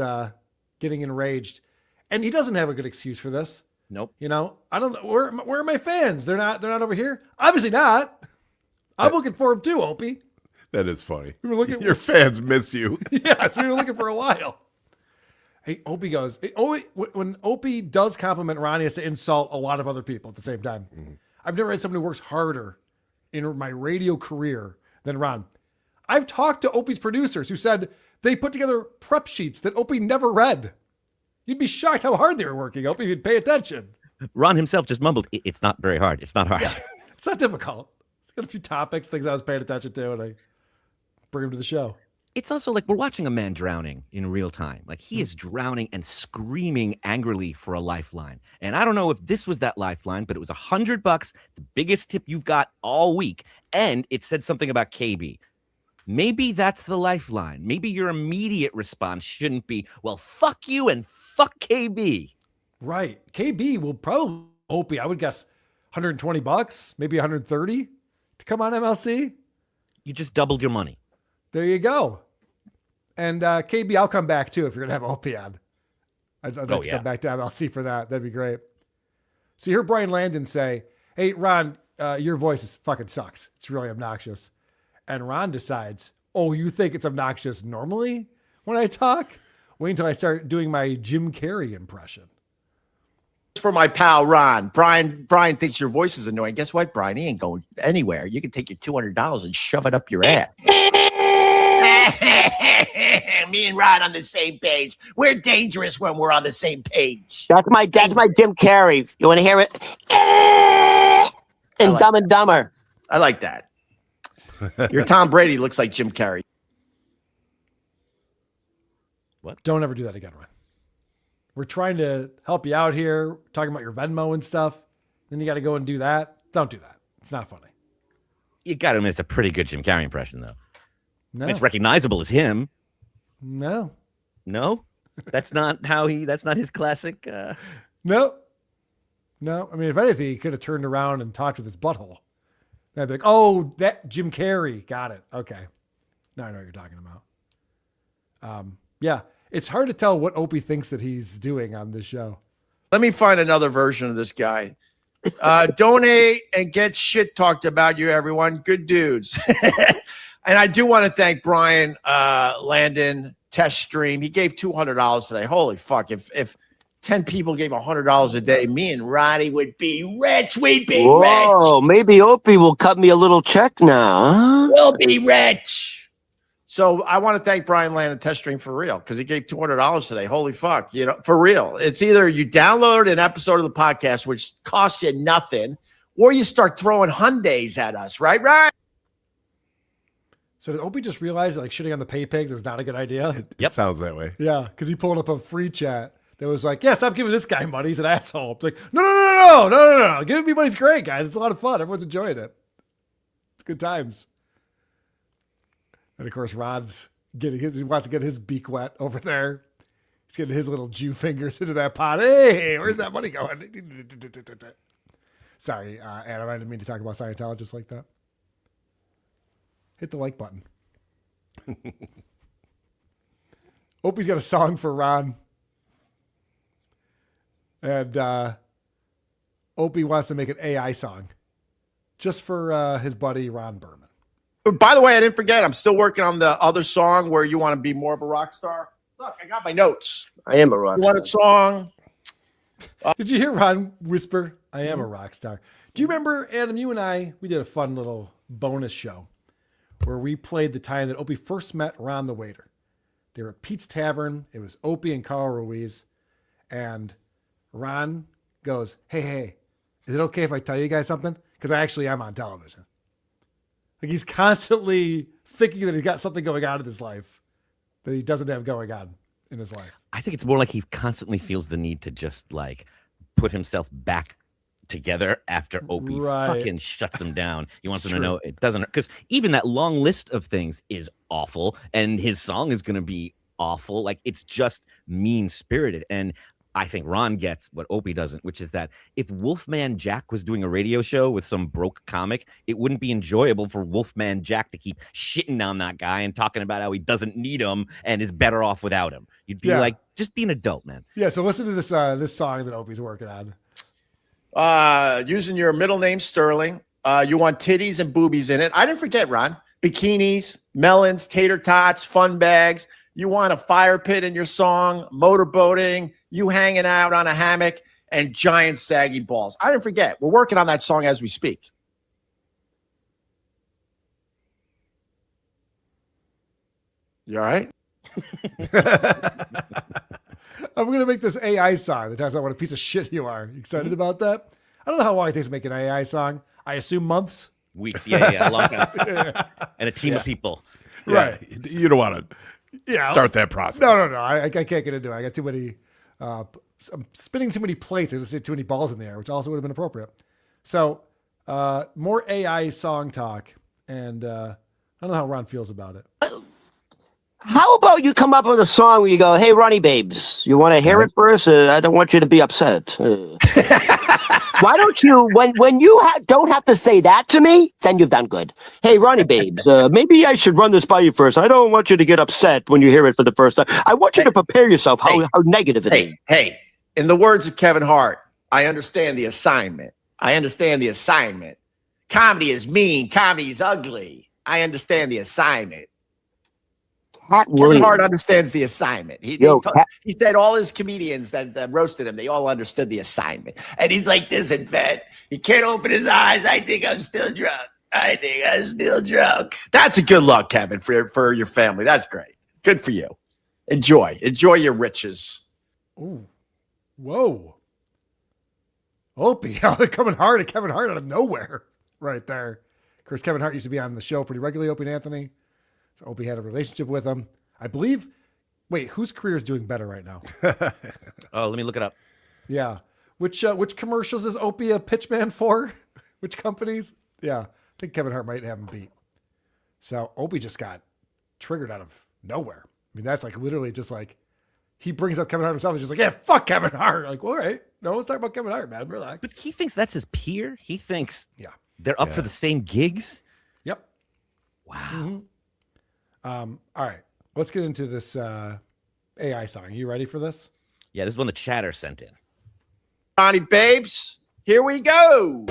getting enraged. And he doesn't have a good excuse for this.
Nope.
You know, I don't know. Where are my fans? They're not over here? Obviously not. I'm looking for them too, Opie.
That is funny.
We were looking.
Your fans miss you.
Yes, we were looking for a while. Hey, Opie goes, when Opie does compliment Ron, he has to insult a lot of other people at the same time.
Mm-hmm.
I've never had someone who works harder in my radio career than Ron. I've talked to Opie's producers who said they put together prep sheets that Opie never read. You'd be shocked how hard they were working, Opie, if you'd pay attention.
Ron himself just mumbled, it's not very hard. It's not hard.
Yeah, it's not difficult. It's got a few topics, things I was paying attention to, and I bring them to the show.
It's also like we're watching a man drowning in real time. Like he is drowning and screaming angrily for a lifeline. And I don't know if this was that lifeline, but it was $100, the biggest tip you've got all week. And it said something about KB. Maybe that's the lifeline. Maybe your immediate response shouldn't be, well, fuck you and fuck KB.
Right. KB will probably, Opie, I would guess $120, maybe $130 to come on MLC.
You just doubled your money.
There you go. And KB, I'll come back too if you're going to have Opie on. I'd like to come back to MLC for that. That'd be great. So you hear Brian Landon say, hey, Ron, your voice fucking sucks. It's really obnoxious. And Ron decides, oh, you think it's obnoxious normally when I talk? Wait until I start doing my Jim Carrey impression.
For my pal Ron. Brian thinks your voice is annoying. Guess what, Brian? He ain't going anywhere. You can take your $200 and shove it up your ass. Me and Ron on the same page. We're dangerous when we're on the same page.
That's my Jim Carrey. You want to hear it? And like Dumb and Dumber.
I like that. Your Tom Brady looks like Jim Carrey.
What? Don't ever do that again, Ron. We're trying to help you out here, talking about your Venmo and stuff. Then you got to go and do that. Don't do that. It's not funny.
You got to admit, it's a pretty good Jim Carrey impression, though.
No.
It's recognizable as him.
No.
No? That's not that's not his classic.
No. I mean, if anything, he could have turned around and talked with his butthole. I'd be like, oh, that Jim Carrey. Got it. Okay. Now I know what you're talking about. Yeah. It's hard to tell what Opie thinks that he's doing on this show.
Let me find another version of this guy. Donate and get shit talked about you, everyone. Good dudes. And I do want to thank Brian Landon, Test Stream. He gave $200 today. Holy fuck. If 10 people gave $100 a day, me and Ronnie would be rich. We'd be rich.
Whoa, maybe Opie will cut me a little check now. Huh?
We'll be rich. So I want to thank Brian Landon, Test Stream, for real, because he gave $200 today. Holy fuck. You know, for real. It's either you download an episode of the podcast, which costs you nothing, or you start throwing Hyundais at us, right? Right.
So did Opie just realize that like shitting on the pay pigs is not a good idea?
It sounds that way.
Yeah, because he pulled up a free chat that was like, yes, I'm giving this guy money. He's an asshole. It's like, no. Giving me money's great, guys. It's a lot of fun. Everyone's enjoying it. It's good times. And of course, Rod's he wants to get his beak wet over there. He's getting his little Jew fingers into that pot. Hey, where's that money going? Sorry, Adam, I didn't mean to talk about Scientologists like that. Hit the like button. Opie's got a song for Ron. And Opie wants to make an AI song just for his buddy Ron Berman.
By the way, I didn't forget, I'm still working on the other song where you want to be more of a rock star. Look, I got my notes.
I am a rock
star. You want a song?
Did you hear Ron whisper, I am a rock star? Do you remember, Adam, you and I, we did a fun little bonus show where we played the time that Opie first met Ron the waiter. They were at Pete's Tavern. It was Opie and Carl Ruiz. And Ron goes, hey, is it okay if I tell you guys something? Because I actually am on television. Like, he's constantly thinking that he's got something going on in his life that he doesn't have going on in his life.
I think it's more like he constantly feels the need to just like put himself back together after Opie fucking shuts him down. He wants him to know it doesn't, because even that long list of things is awful, and his song is going to be awful. Like, it's just mean-spirited. And I think Ron gets what Opie doesn't, which is that if Wolfman Jack was doing a radio show with some broke comic, it wouldn't be enjoyable for Wolfman Jack to keep shitting on that guy and talking about how he doesn't need him and is better off without him. You'd be like, just be an adult, man.
Yeah, so listen to this this song that Opie's working on.
Using your middle name, Sterling. You want titties and boobies in it. I didn't forget, Ron. Bikinis, melons, tater tots, fun bags. You want a fire pit in your song, motorboating, you hanging out on a hammock, and giant saggy balls. I didn't forget. We're working on that song as we speak. You all right?
I'm going to make this AI song that talks about what a piece of shit you are. You excited about that? I don't know how long it takes to make an AI song. I assume months.
Weeks, a long time. And a team of people.
Right.
You don't want to start that process.
No. I can't get into it. I got too many, I'm spinning too many plates. I just see too many balls in the air, which also would have been appropriate. So more AI song talk. And I don't know how Ron feels about it.
How about you come up with a song where you go, hey, Ronnie Babes, you want to hear it first? I don't want you to be upset. Why don't you, when you don't have to say that to me, then you've done good. Hey, Ronnie Babes, maybe I should run this by you first. I don't want you to get upset when you hear it for the first time. I want you to prepare yourself how negative it is.
Hey, in the words of Kevin Hart, I understand the assignment. Comedy is mean. Comedy is ugly. I understand the assignment. Kevin Hart understands the assignment. He said all his comedians that roasted him, they all understood the assignment. And he's like this in bed. He can't open his eyes. I think I'm still drunk. That's a good luck, Kevin, for your family. That's great. Good for you. Enjoy your riches.
Ooh. Whoa. Opie, coming hard at Kevin Hart out of nowhere right there. Of course, Kevin Hart used to be on the show pretty regularly, Opie and Anthony. So Opie had a relationship with him. I believe. Wait, whose career is doing better right now?
Oh, let me look it up.
Yeah. Which commercials is Opie a pitchman for? Which companies? Yeah. I think Kevin Hart might have him beat. So Opie just got triggered out of nowhere. I mean, that's like literally just like he brings up Kevin Hart himself. He's just like, yeah, fuck Kevin Hart. Like, well, all right. No, let's talk about Kevin Hart, man. Relax.
But he thinks that's his peer. He thinks they're up for the same gigs.
Yep.
Wow.
Mm-hmm. All right, let's get into this AI song. Are you ready for this?
Yeah, this is one the chatter sent in.
Ronnie Babes, here we go.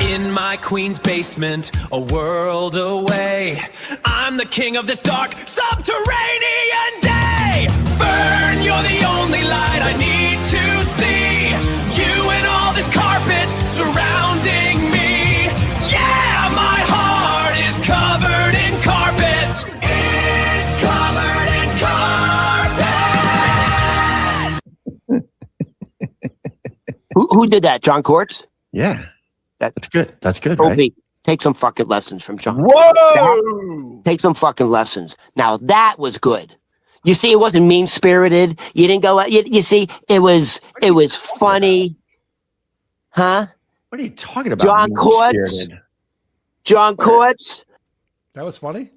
In my queen's basement, a world away, I'm the king of this dark subterranean day. Fern, you're the only light I need to see. You and all this carpet surrounding me. Yeah, my heart is covered in carpet. It's
covered in carpet. Who did that? John Courts?
Yeah. That's good. That's good,
Opie,
right?
Take some fucking lessons from John.
Whoa!
Take some fucking lessons. Now, that was good. You see, it wasn't mean-spirited. You didn't go... You see, it was funny. Huh?
What are you talking about?
John Courts? John Courts?
That was funny?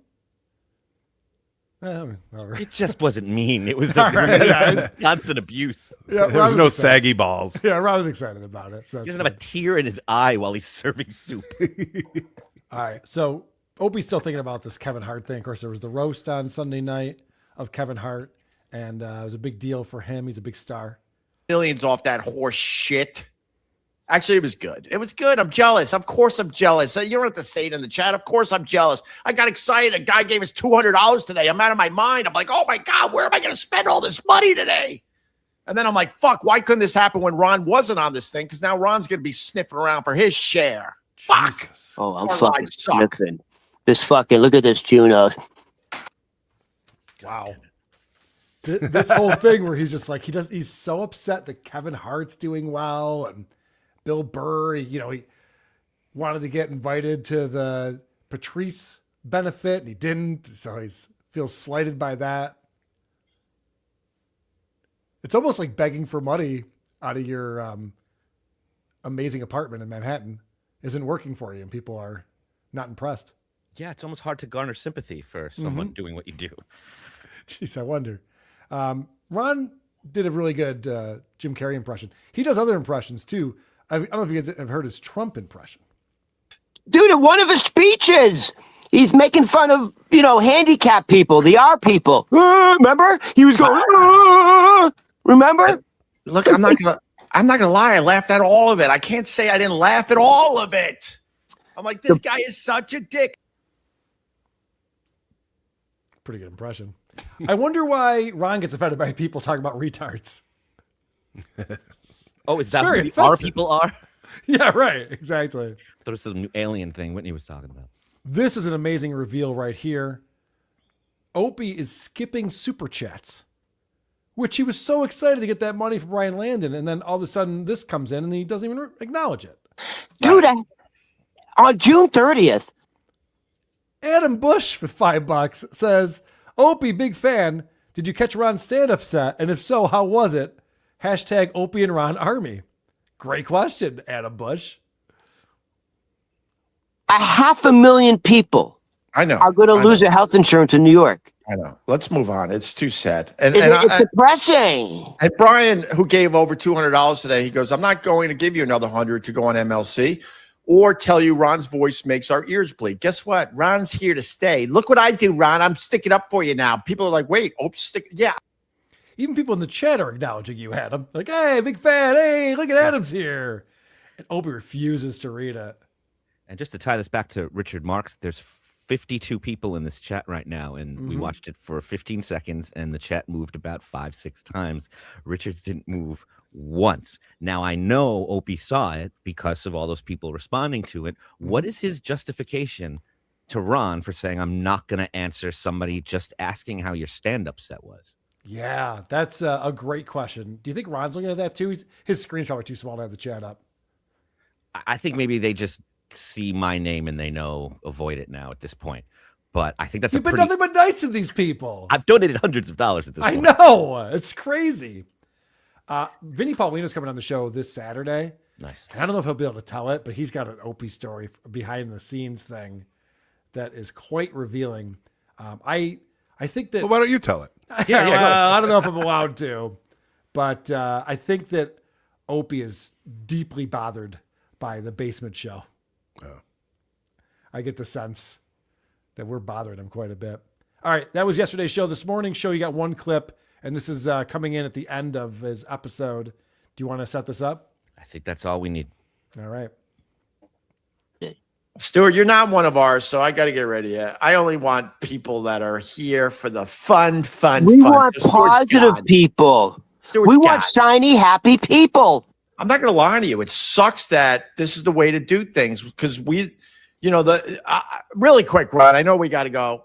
It just wasn't mean. It was, constant abuse.
Yeah,
there was no saggy balls.
Yeah, Rob was excited about it. So
he doesn't have a tear in his eye while he's serving soup.
All right, so Opie's still thinking about this Kevin Hart thing. Of course, there was the roast on Sunday night of Kevin Hart, and it was a big deal for him. He's a big star.
Millions off that horse shit. Actually, it was good. It was good. I'm jealous. Of course I'm jealous. You don't have to say it in the chat. Of course I'm jealous. I got excited. A guy gave us $200 today. I'm out of my mind. I'm like, oh my God, where am I going to spend all this money today? And then I'm like, fuck, why couldn't this happen when Ron wasn't on this thing? Because now Ron's going to be sniffing around for his share. Fuck.
Oh, I'm
Our
fucking
lives suck.
sniffing. This fucking, look at this, Juno.
Wow. This whole thing where he's just like, he's so upset that Kevin Hart's doing well and Bill Burr, he wanted to get invited to the Patrice benefit and he didn't. So he feels slighted by that. It's almost like begging for money out of your amazing apartment in Manhattan isn't working for you and people are not impressed.
Yeah, it's almost hard to garner sympathy for someone doing what you do.
Jeez, I wonder. Ron did a really good Jim Carrey impression. He does other impressions too. I don't know if you guys have heard his Trump impression.
Dude, in one of his speeches, he's making fun of, handicapped people, the R people. Remember? He was going, remember?
Look, I'm not gonna lie. I laughed at all of it. I can't say I didn't laugh at all of it. I'm like, this guy is such a dick.
Pretty good impression. I wonder why Ron gets offended by people talking about retards.
Oh, is
It's
that
very
who the R
offensive.
people are?
Yeah, right. Exactly.
I thought it was some new alien thing Whitney was talking about.
This is an amazing reveal right here. Opie is skipping super chats, which he was so excited to get that money from Brian Landon. And then all of a sudden this comes in and he doesn't even acknowledge it.
Dude, on June 30th,
Adam Bush with $5 says, Opie, big fan. Did you catch Ron's stand-up set? And if so, how was it? Hashtag Opie and Ron Army. Great question, Adam Bush.
500,000 people
I know.
are going to lose their health insurance in New York.
I know. Let's move on. It's too sad. And
It's depressing.
And Brian, who gave over $200 today, he goes, I'm not going to give you another 100 to go on MLC or tell you Ron's voice makes our ears bleed. Guess what? Ron's here to stay. Look what I do, Ron. I'm sticking up for you now. People are like, wait, yeah.
Even people in the chat are acknowledging you, Adam. Like, hey, big fan. Hey, look at Adam's here. And Opie refuses to read it.
And just to tie this back to Richard Marx, there's 52 people in this chat right now, and we watched it for 15 seconds, and the chat moved about 5-6 times. Richards didn't move once. Now, I know Opie saw it because of all those people responding to it. What is his justification to Ron for saying, I'm not going to answer somebody just asking how your stand-up set was?
Yeah, that's a great question. Do you think Ron's looking at that too? His screen's probably too small to have the chat up.
I think maybe they just see my name and they know avoid it now at this point. But I think that's
You've been nothing but nice to these people.
I've donated hundreds of dollars at this point.
I know. It's crazy. Vinny Paulino's coming on the show this Saturday.
Nice.
And I don't know if he'll be able to tell it, but he's got an Opie story behind the scenes thing that is quite revealing. I think that.
Well, why don't you tell it?
Yeah, well, I don't know if I'm allowed to, but I think that Opie is deeply bothered by the basement show.
Oh.
I get the sense that we're bothering him quite a bit. All right, that was yesterday's show. This morning's show, you got one clip, and this is coming in at the end of his episode. Do you want to set this up?
I think that's all we need.
All right.
Stuart, you're not one of ours, so I got to get rid of you. I only want people that are here for the fun.
We want positive people. We want shiny, happy people.
I'm not going to lie to you. It sucks that this is the way to do things because really quick, Ron, I know we got to go.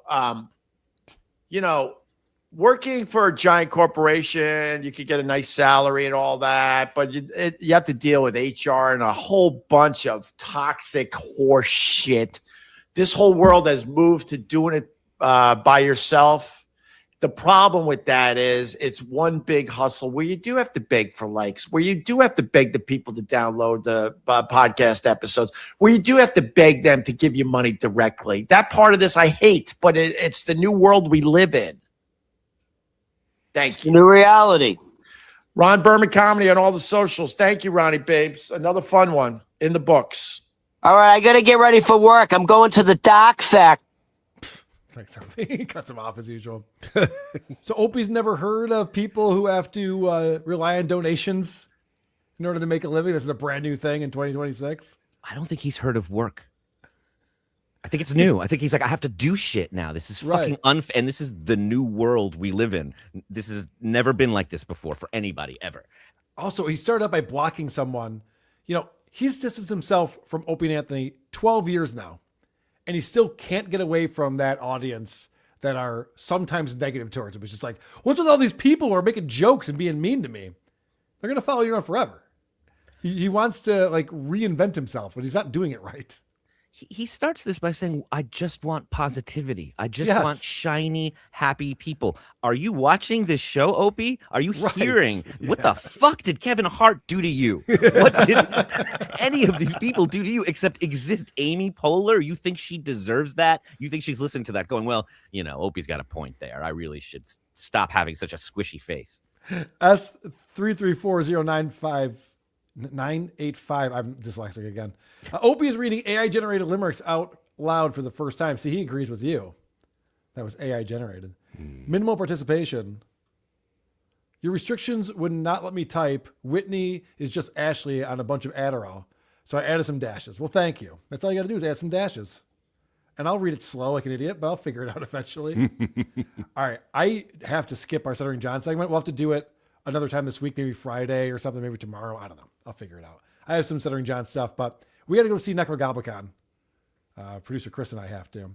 Working for a giant corporation, you could get a nice salary and all that, but you have to deal with HR and a whole bunch of toxic horse shit. This whole world has moved to doing it by yourself. The problem with that is it's one big hustle where you do have to beg for likes, where you do have to beg the people to download the podcast episodes, where you do have to beg them to give you money directly. That part of this I hate, but it's the new world we live in. Thank you.
New reality.
Ron Berman Comedy on all the socials. Thank you, Ronnie Babes. Another fun one in the books.
All right, I got to get ready for work. I'm going to the dock fact.
Thanks, Opie. Cuts him off as usual. So Opie's never heard of people who have to rely on donations in order to make a living. This is a brand new thing in 2026.
I don't think he's heard of work. I think it's new. I think he's like, I have to do shit now. This is fucking unfair. And this is the new world we live in. This has never been like this before for anybody ever.
Also, he started out by blocking someone. You know, he's distanced himself from Opie and Anthony 12 years now. And he still can't get away from that audience that are sometimes negative towards him. It's just like, what's with all these people who are making jokes and being mean to me? They're going to follow you around forever. He wants to like reinvent himself, but he's not doing it right.
He starts this by saying, I just want positivity. I just want shiny, happy people. Are you watching this show, Opie? Are you hearing what the fuck did Kevin Hart do to you? What did any of these people do to you except exist? Amy Poehler, you think she deserves that? You think she's listening to that going, well, you know, Opie's got a point there. I really should stop having such a squishy face.
S334095985. I'm dyslexic again. Opie is reading AI generated limericks out loud for the first time. See, he agrees with you. That was AI generated. Minimal participation. Your restrictions would not let me type. Whitney is just Ashley on a bunch of Adderall. So I added some dashes. Well, thank you. That's all you got to do is add some dashes. And I'll read it slow like an idiot, but I'll figure it out eventually. All right. I have to skip our Stuttering John segment. We'll have to do it another time this week, maybe Friday or something, maybe tomorrow. I don't know. I'll figure it out. I have some Stuttering John stuff, but we got to go see Necrogoblicon. Producer Chris and I have to.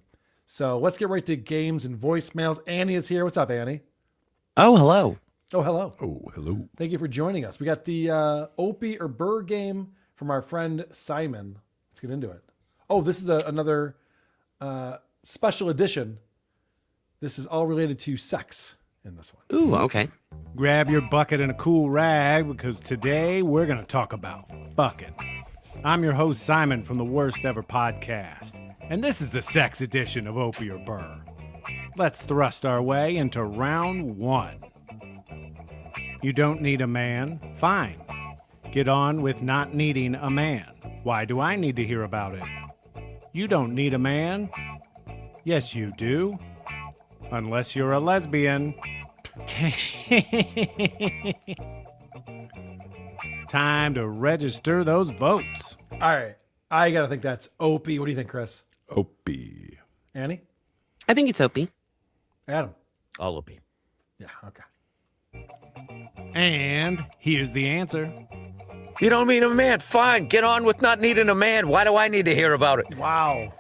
So let's get right to games and voicemails. Annie is here. What's up, Annie?
Oh, hello.
Oh, hello.
Oh, hello.
Thank you for joining us. We got the Opie or Burr game from our friend Simon. Let's get into it. Oh, this is another special edition. This is all related to sex in this one.
Ooh, okay.
Grab your bucket and a cool rag because today we're going to talk about fucking. I'm your host, Simon, from the Worst Ever Podcast, and this is the sex edition of Opie or Burr. Let's thrust our way into round one. You don't need a man? Fine. Get on with not needing a man. Why do I need to hear about it? You don't need a man? Yes, you do. Unless you're a lesbian. Time to register those votes.
All right. I got to think that's Opie. What do you think, Chris?
Opie.
Annie?
I think it's Opie.
Adam?
All Opie.
Yeah, okay.
And here's the answer.
You don't need a man? Fine. Get on with not needing a man. Why do I need to hear about it?
Wow.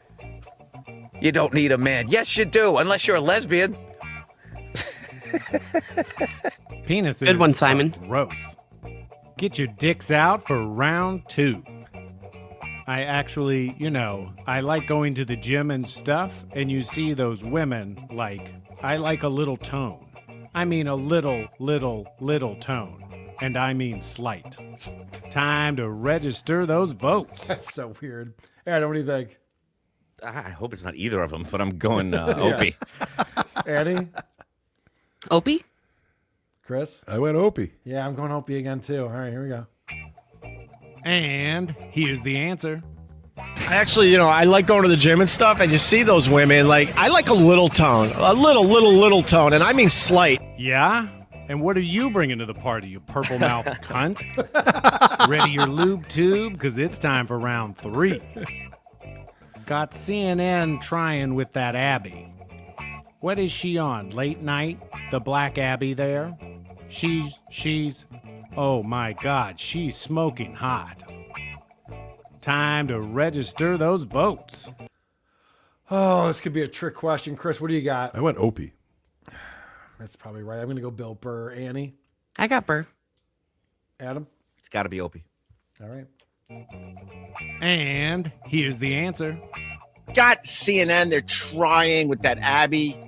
You don't need a man. Yes, you do, unless you're a lesbian.
Penises.
Good one, Simon.
Gross. Get your dicks out for round two. I actually, I like going to the gym and stuff, and you see those women, I like a little tone. I mean a little tone. And I mean slight. Time to register those votes.
That's so weird. Adam, what do you think?
I hope it's not either of them, but I'm going Opie.
Annie?
Opie?
Chris?
I went Opie.
Yeah, I'm going Opie again, too. All right, here we go.
And here's the answer.
Actually, I like going to the gym and stuff, and you see those women, I like a little tone. A little tone, and I mean slight.
Yeah? And what are you bringing to the party, you purple-mouthed cunt? Ready your lube tube, because it's time for round three. Got CNN trying with that Abby. What is she on, late night? The Black Abby there? She's, oh my God, she's smoking hot. Time to register those votes.
Oh, this could be a trick question. Chris, what do you got?
I went Opie.
That's probably right. I'm going to go Bill Burr. Annie?
I got Burr.
Adam?
It's got to be Opie.
All right.
And here's the answer.
Got CNN. They're trying with that Abby.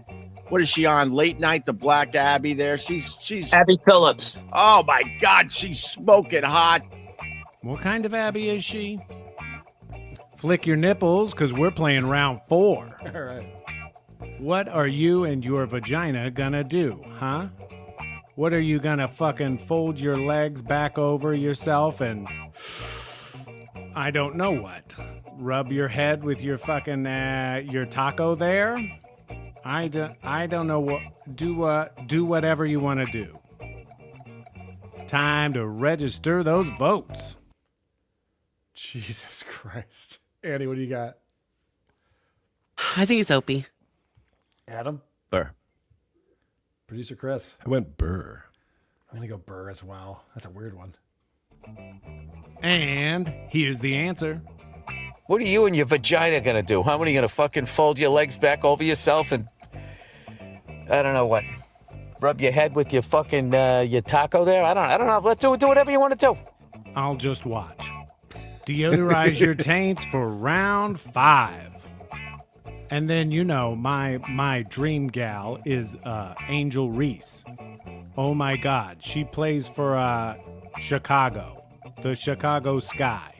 What is she on? Late night, the Black Abby there. She's
Abby Phillips.
Oh my God, she's smoking hot.
What kind of Abby is she? Flick your nipples, because we're playing round four.
All right.
What are you and your vagina gonna do, huh? What are you gonna fucking fold your legs back over yourself and I don't know what? Rub your head with your fucking your taco there? I don't know what. Do whatever you want to do. Time to register those votes.
Jesus Christ. Annie, what do you got?
I think it's Opie.
Adam?
Burr.
Producer Chris?
I went Burr.
I'm going to go Burr as well. That's a weird one.
And here's the answer.
What are you and your vagina gonna do? How are you gonna fucking fold your legs back over yourself and I don't know what? Rub your head with your fucking your taco there? I don't know. Let's do whatever you want to do.
I'll just watch. Deodorize your taints for round 5. And then, you know, my dream gal is Angel Reese. Oh my God. She plays for Chicago, the Chicago Sky.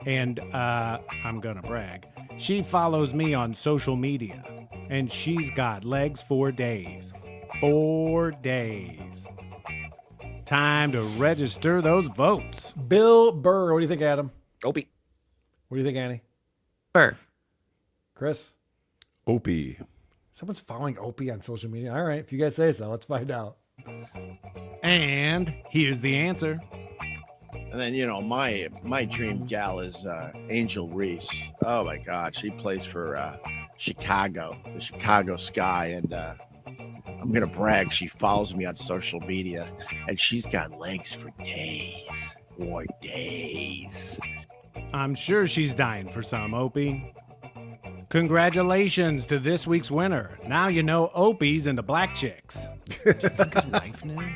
And I'm gonna brag. She follows me on social media. And she's got legs for days. 4 days. Time to register those votes.
Bill Burr. What do you think, Adam?
Opie.
What do you think, Annie?
Burr.
Chris?
Opie.
Someone's following Opie on social media. All right, if you guys say so, let's find out.
And here's the answer.
And then, you know, my dream gal is Angel Reese. Oh, my God. She plays for Chicago, the Chicago Sky. And I'm going to brag. She follows me on social media. And she's got legs for days. 4 days.
I'm sure she's dying for some, Opie. Congratulations to this week's winner. Now you know Opie's into black chicks.
Do you think his wife knew?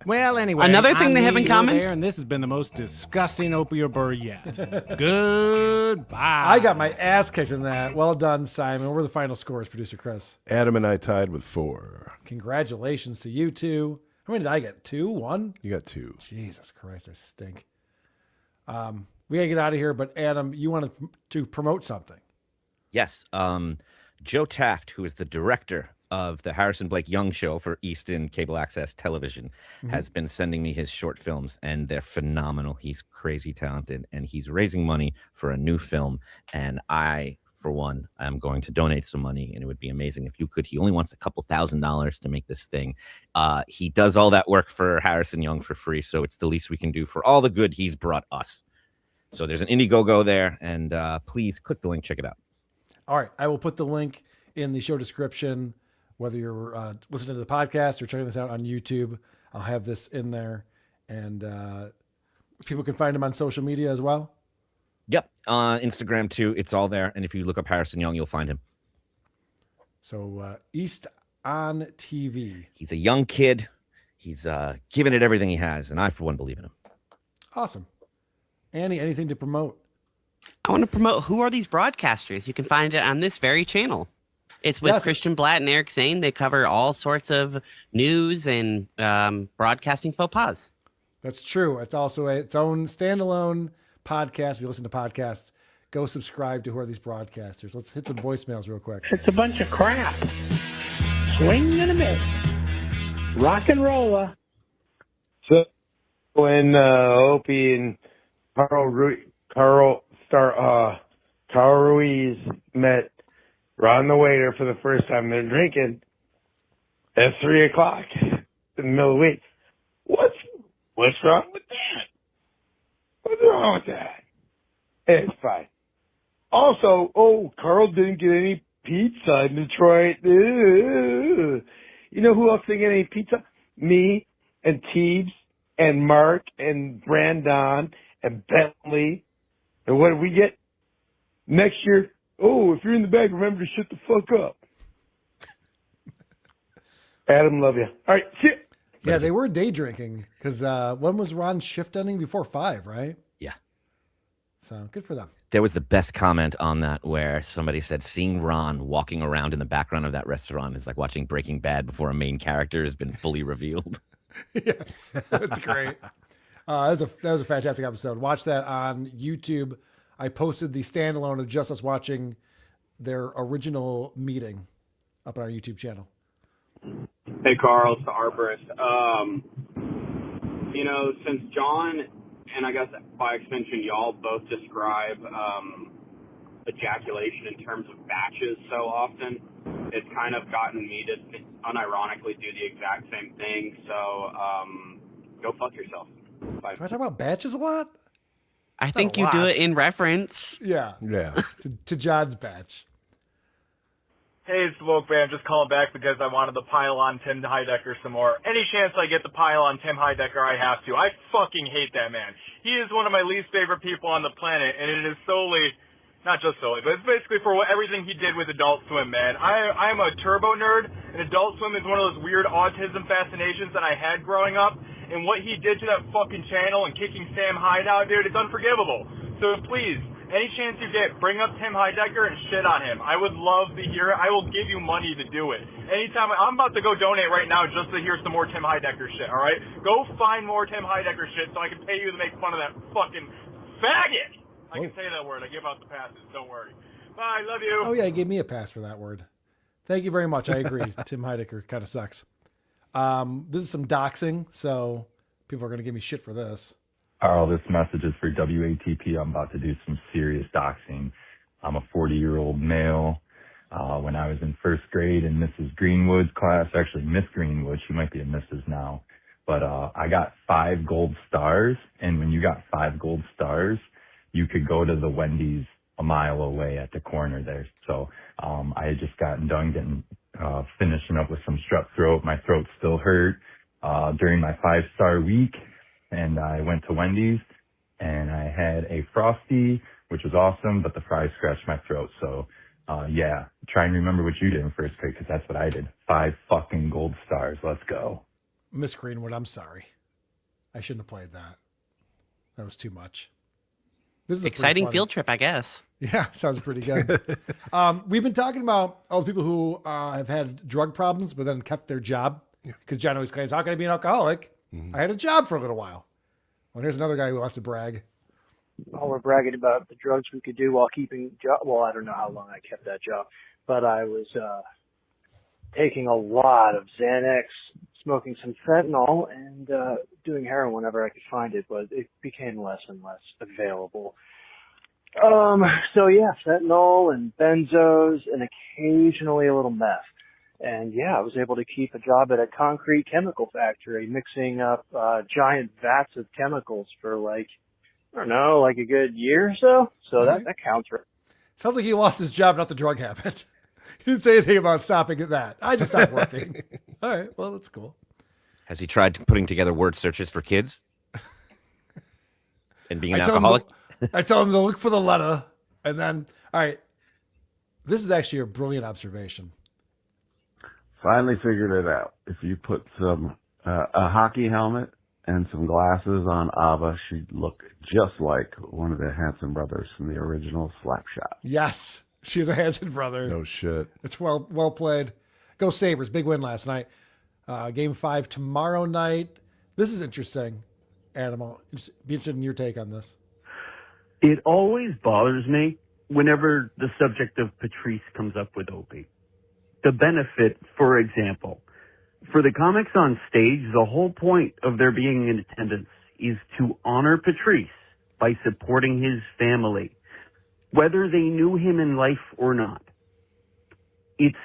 Well, anyway.
Another thing
I'm
they have in
Lee,
common?
you're there, and this has been the most disgusting Opie or Burr yet. Goodbye.
I got my ass kicked in that. Well done, Simon. What were the final scores, Producer Chris?
Adam and I tied with 4.
Congratulations to you two. How many did I get? 2? 1?
You got 2.
Jesus Christ, I stink. We gotta get out of here, but Adam, you wanted to promote something.
Yes. Joe Taft, who is the director of the Harrison Blake Young Show for Easton Cable Access Television, has been sending me his short films, and they're phenomenal. He's crazy talented, and he's raising money for a new film. And I, for one, am going to donate some money, and it would be amazing if you could. He only wants a couple $1,000s to make this thing. He does all that work for Harrison Young for free, so it's the least we can do for all the good he's brought us. So there's an Indiegogo there, and please click the link, check it out.
All right, I will put the link in the show description, whether you're listening to the podcast or checking this out on YouTube. I'll have this in there, and people can find him on social media as well.
Yep, Instagram too. It's all there, and if you look up Harrison Young, you'll find him.
So East on TV.
He's a young kid. He's giving it everything he has, and I, for one, believe in him.
Awesome. Annie, anything to promote?
I want to promote Who Are These Broadcasters? You can find it on this very channel. It's with Christian Blatt and Eric Zane. They cover all sorts of news and broadcasting faux pas.
That's true. It's also its own standalone podcast. If you listen to podcasts, go subscribe to Who Are These Broadcasters. Let's hit some voicemails real quick.
It's a bunch of crap. Swing and a miss. Rock and rolla.
So when Opie and Carl Ruiz met Ron the waiter for the first time they're drinking at 3:00 in the middle of the week. What's wrong with that? What's wrong with that? It's fine. Also, Carl didn't get any pizza in Detroit. Ugh. You know who else didn't get any pizza? Me and Teebs and Mark and Brandon and Bentley. And what did we get? Next year, if you're in the back, remember to shut the fuck up. Adam, love you. All right, see ya.
Yeah, they were day drinking because when was Ron's shift ending? Before 5, right?
Yeah.
So good for them.
There was the best comment on that where somebody said seeing Ron walking around in the background of that restaurant is like watching Breaking Bad before a main character has been fully revealed.
Yes, that's great. That was a fantastic episode. Watch that on YouTube. I posted the standalone of just us watching their original meeting up on our YouTube channel.
Hey, Carl, it's the Arborist. Since John and I guess by extension y'all both describe ejaculation in terms of batches so often, it's kind of gotten me to unironically do the exact same thing. So go fuck yourself. Bye.
Do I talk about batches a lot?
I think you do it in reference.
Yeah.
Yeah.
to John's batch.
Hey, it's the Woke Band. Just calling back because I wanted to pile on Tim Heidecker some more. Any chance I get to pile on Tim Heidecker, I have to. I fucking hate that man. He is one of my least favorite people on the planet, and it is solely, not just solely, but it's basically for everything he did with Adult Swim, man. I'm a turbo nerd, and Adult Swim is one of those weird autism fascinations that I had growing up, and what he did to that fucking channel and kicking Sam Hyde out, dude, it's unforgivable. So please, any chance you get, bring up Tim Heidecker and shit on him. I would love to hear it. I will give you money to do it. Anytime, I'm about to go donate right now just to hear some more Tim Heidecker shit, all right? Go find more Tim Heidecker shit so I can pay you to make fun of that fucking faggot. I can say that word. I give out the passes. Don't worry. Bye. Love you.
Oh, yeah, he gave me a pass for that word. Thank you very much. I agree. Tim Heidecker kind of sucks. This is some doxing, so people are going to give me shit for this.
Carl, this message is for WATP. I'm about to do some serious doxing. I'm a 40-year-old male. When I was in first grade in Mrs. Greenwood's class, actually Miss Greenwood, she might be a Mrs. now, but I got 5 gold stars, and when you got 5 gold stars, you could go to the Wendy's a mile away at the corner there. So I had just gotten done finishing up with some strep throat. My throat still hurt during my 5-star week. And I went to Wendy's, and I had a Frosty, which was awesome, but the fries scratched my throat. So, yeah, try and remember what you did in first grade, because that's what I did. 5 fucking gold stars. Let's go.
Miss Greenwood, I'm sorry. I shouldn't have played that. That was too much. This is a
exciting field trip, I guess.
Yeah, sounds pretty good. We've been talking about all the people who have had drug problems, but then kept their job. Because John always claims, how can I be an alcoholic? I had a job for a little while. Well, here's another guy who wants to brag.
All we're bragging about the drugs we could do while keeping job. Well, I don't know how long I kept that job, but I was taking a lot of Xanax, smoking some fentanyl, and doing heroin whenever I could find it, but it became less and less available. So yeah, fentanyl and benzos and occasionally a little meth. And yeah, I was able to keep a job at a concrete chemical factory, mixing up giant vats of chemicals for like a good year or so. So that counts.
Sounds like he lost his job, not the drug habit. He didn't say anything about stopping at that. I just stopped working. All right, well, that's cool.
Has he tried putting together word searches for kids? And being an alcoholic?
I told him to look for the letter, and then, all right, this is actually a brilliant observation.
Finally figured it out. If you put some a hockey helmet and some glasses on Ava, she'd look just like one of the Hanson brothers from the original Slapshot.
Yes, she's a Hanson brother.
No shit.
It's well played. Go Sabres! Big win last night. Game 5 tomorrow night. This is interesting. Adam, I'll be interested in your take on this.
It always bothers me whenever the subject of Patrice comes up with Opie. The benefit, for example, for the comics on stage, the whole point of their being in attendance is to honor Patrice by supporting his family, whether they knew him in life or not. It's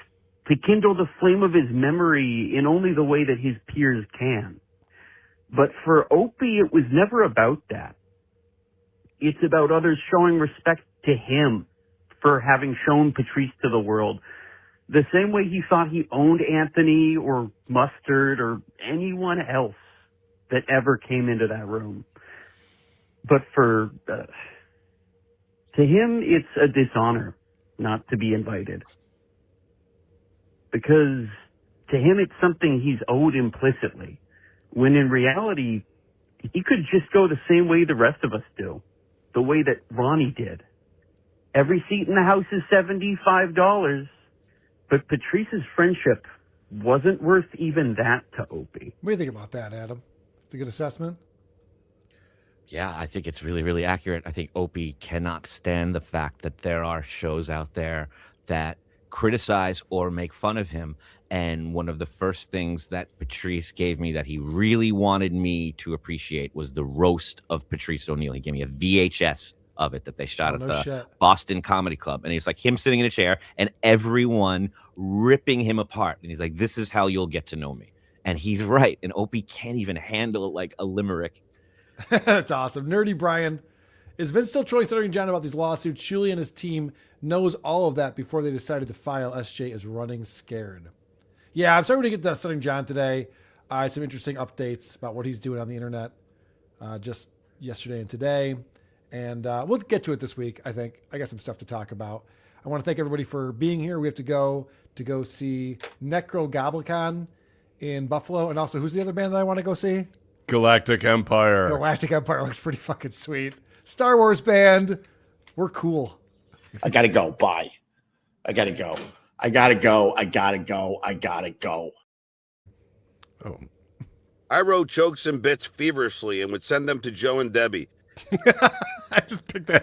to kindle the flame of his memory in only the way that his peers can. But for Opie, it was never about that. It's about others showing respect to him for having shown Patrice to the world. The same way he thought he owned Anthony or Mustard or anyone else that ever came into that room. But to him, it's a dishonor not to be invited. Because to him, it's something he's owed implicitly. When in reality, he could just go the same way the rest of us do. The way that Ronnie did. Every seat in the house is $75. But Patrice's friendship wasn't worth even that to Opie.
What do you think about that, Adam? It's a good assessment.
Yeah, I think it's really, really accurate. I think Opie cannot stand the fact that there are shows out there that criticize or make fun of him. And one of the first things that Patrice gave me that he really wanted me to appreciate was the roast of Patrice O'Neal. He gave me a VHS of it that they shot at the Boston Comedy Club. And it's like him sitting in a chair and everyone ripping him apart. And he's like, this is how you'll get to know me. And he's right. And Opie can't even handle like a limerick.
That's awesome. Nerdy Brian Is Vince still trolling Stuttering John about these lawsuits? Julie and his team knows all of that before they decided to file. SJ is running scared. Yeah, I'm starting to get to Stuttering John today. Some interesting updates about what he's doing on the internet just yesterday and today. And we'll get to it this week, I think. I got some stuff to talk about. I want to thank everybody for being here. We have to go see Necrogoblicon in Buffalo. And also, who's the other band that I want to go see?
Galactic Empire.
Galactic Empire looks pretty fucking sweet. Star Wars band. We're cool.
I gotta go. Bye. I gotta go. I gotta go. I gotta go. I gotta go.
Oh.
I wrote jokes and bits feverishly and would send them to Joe and Debbie.
I just picked that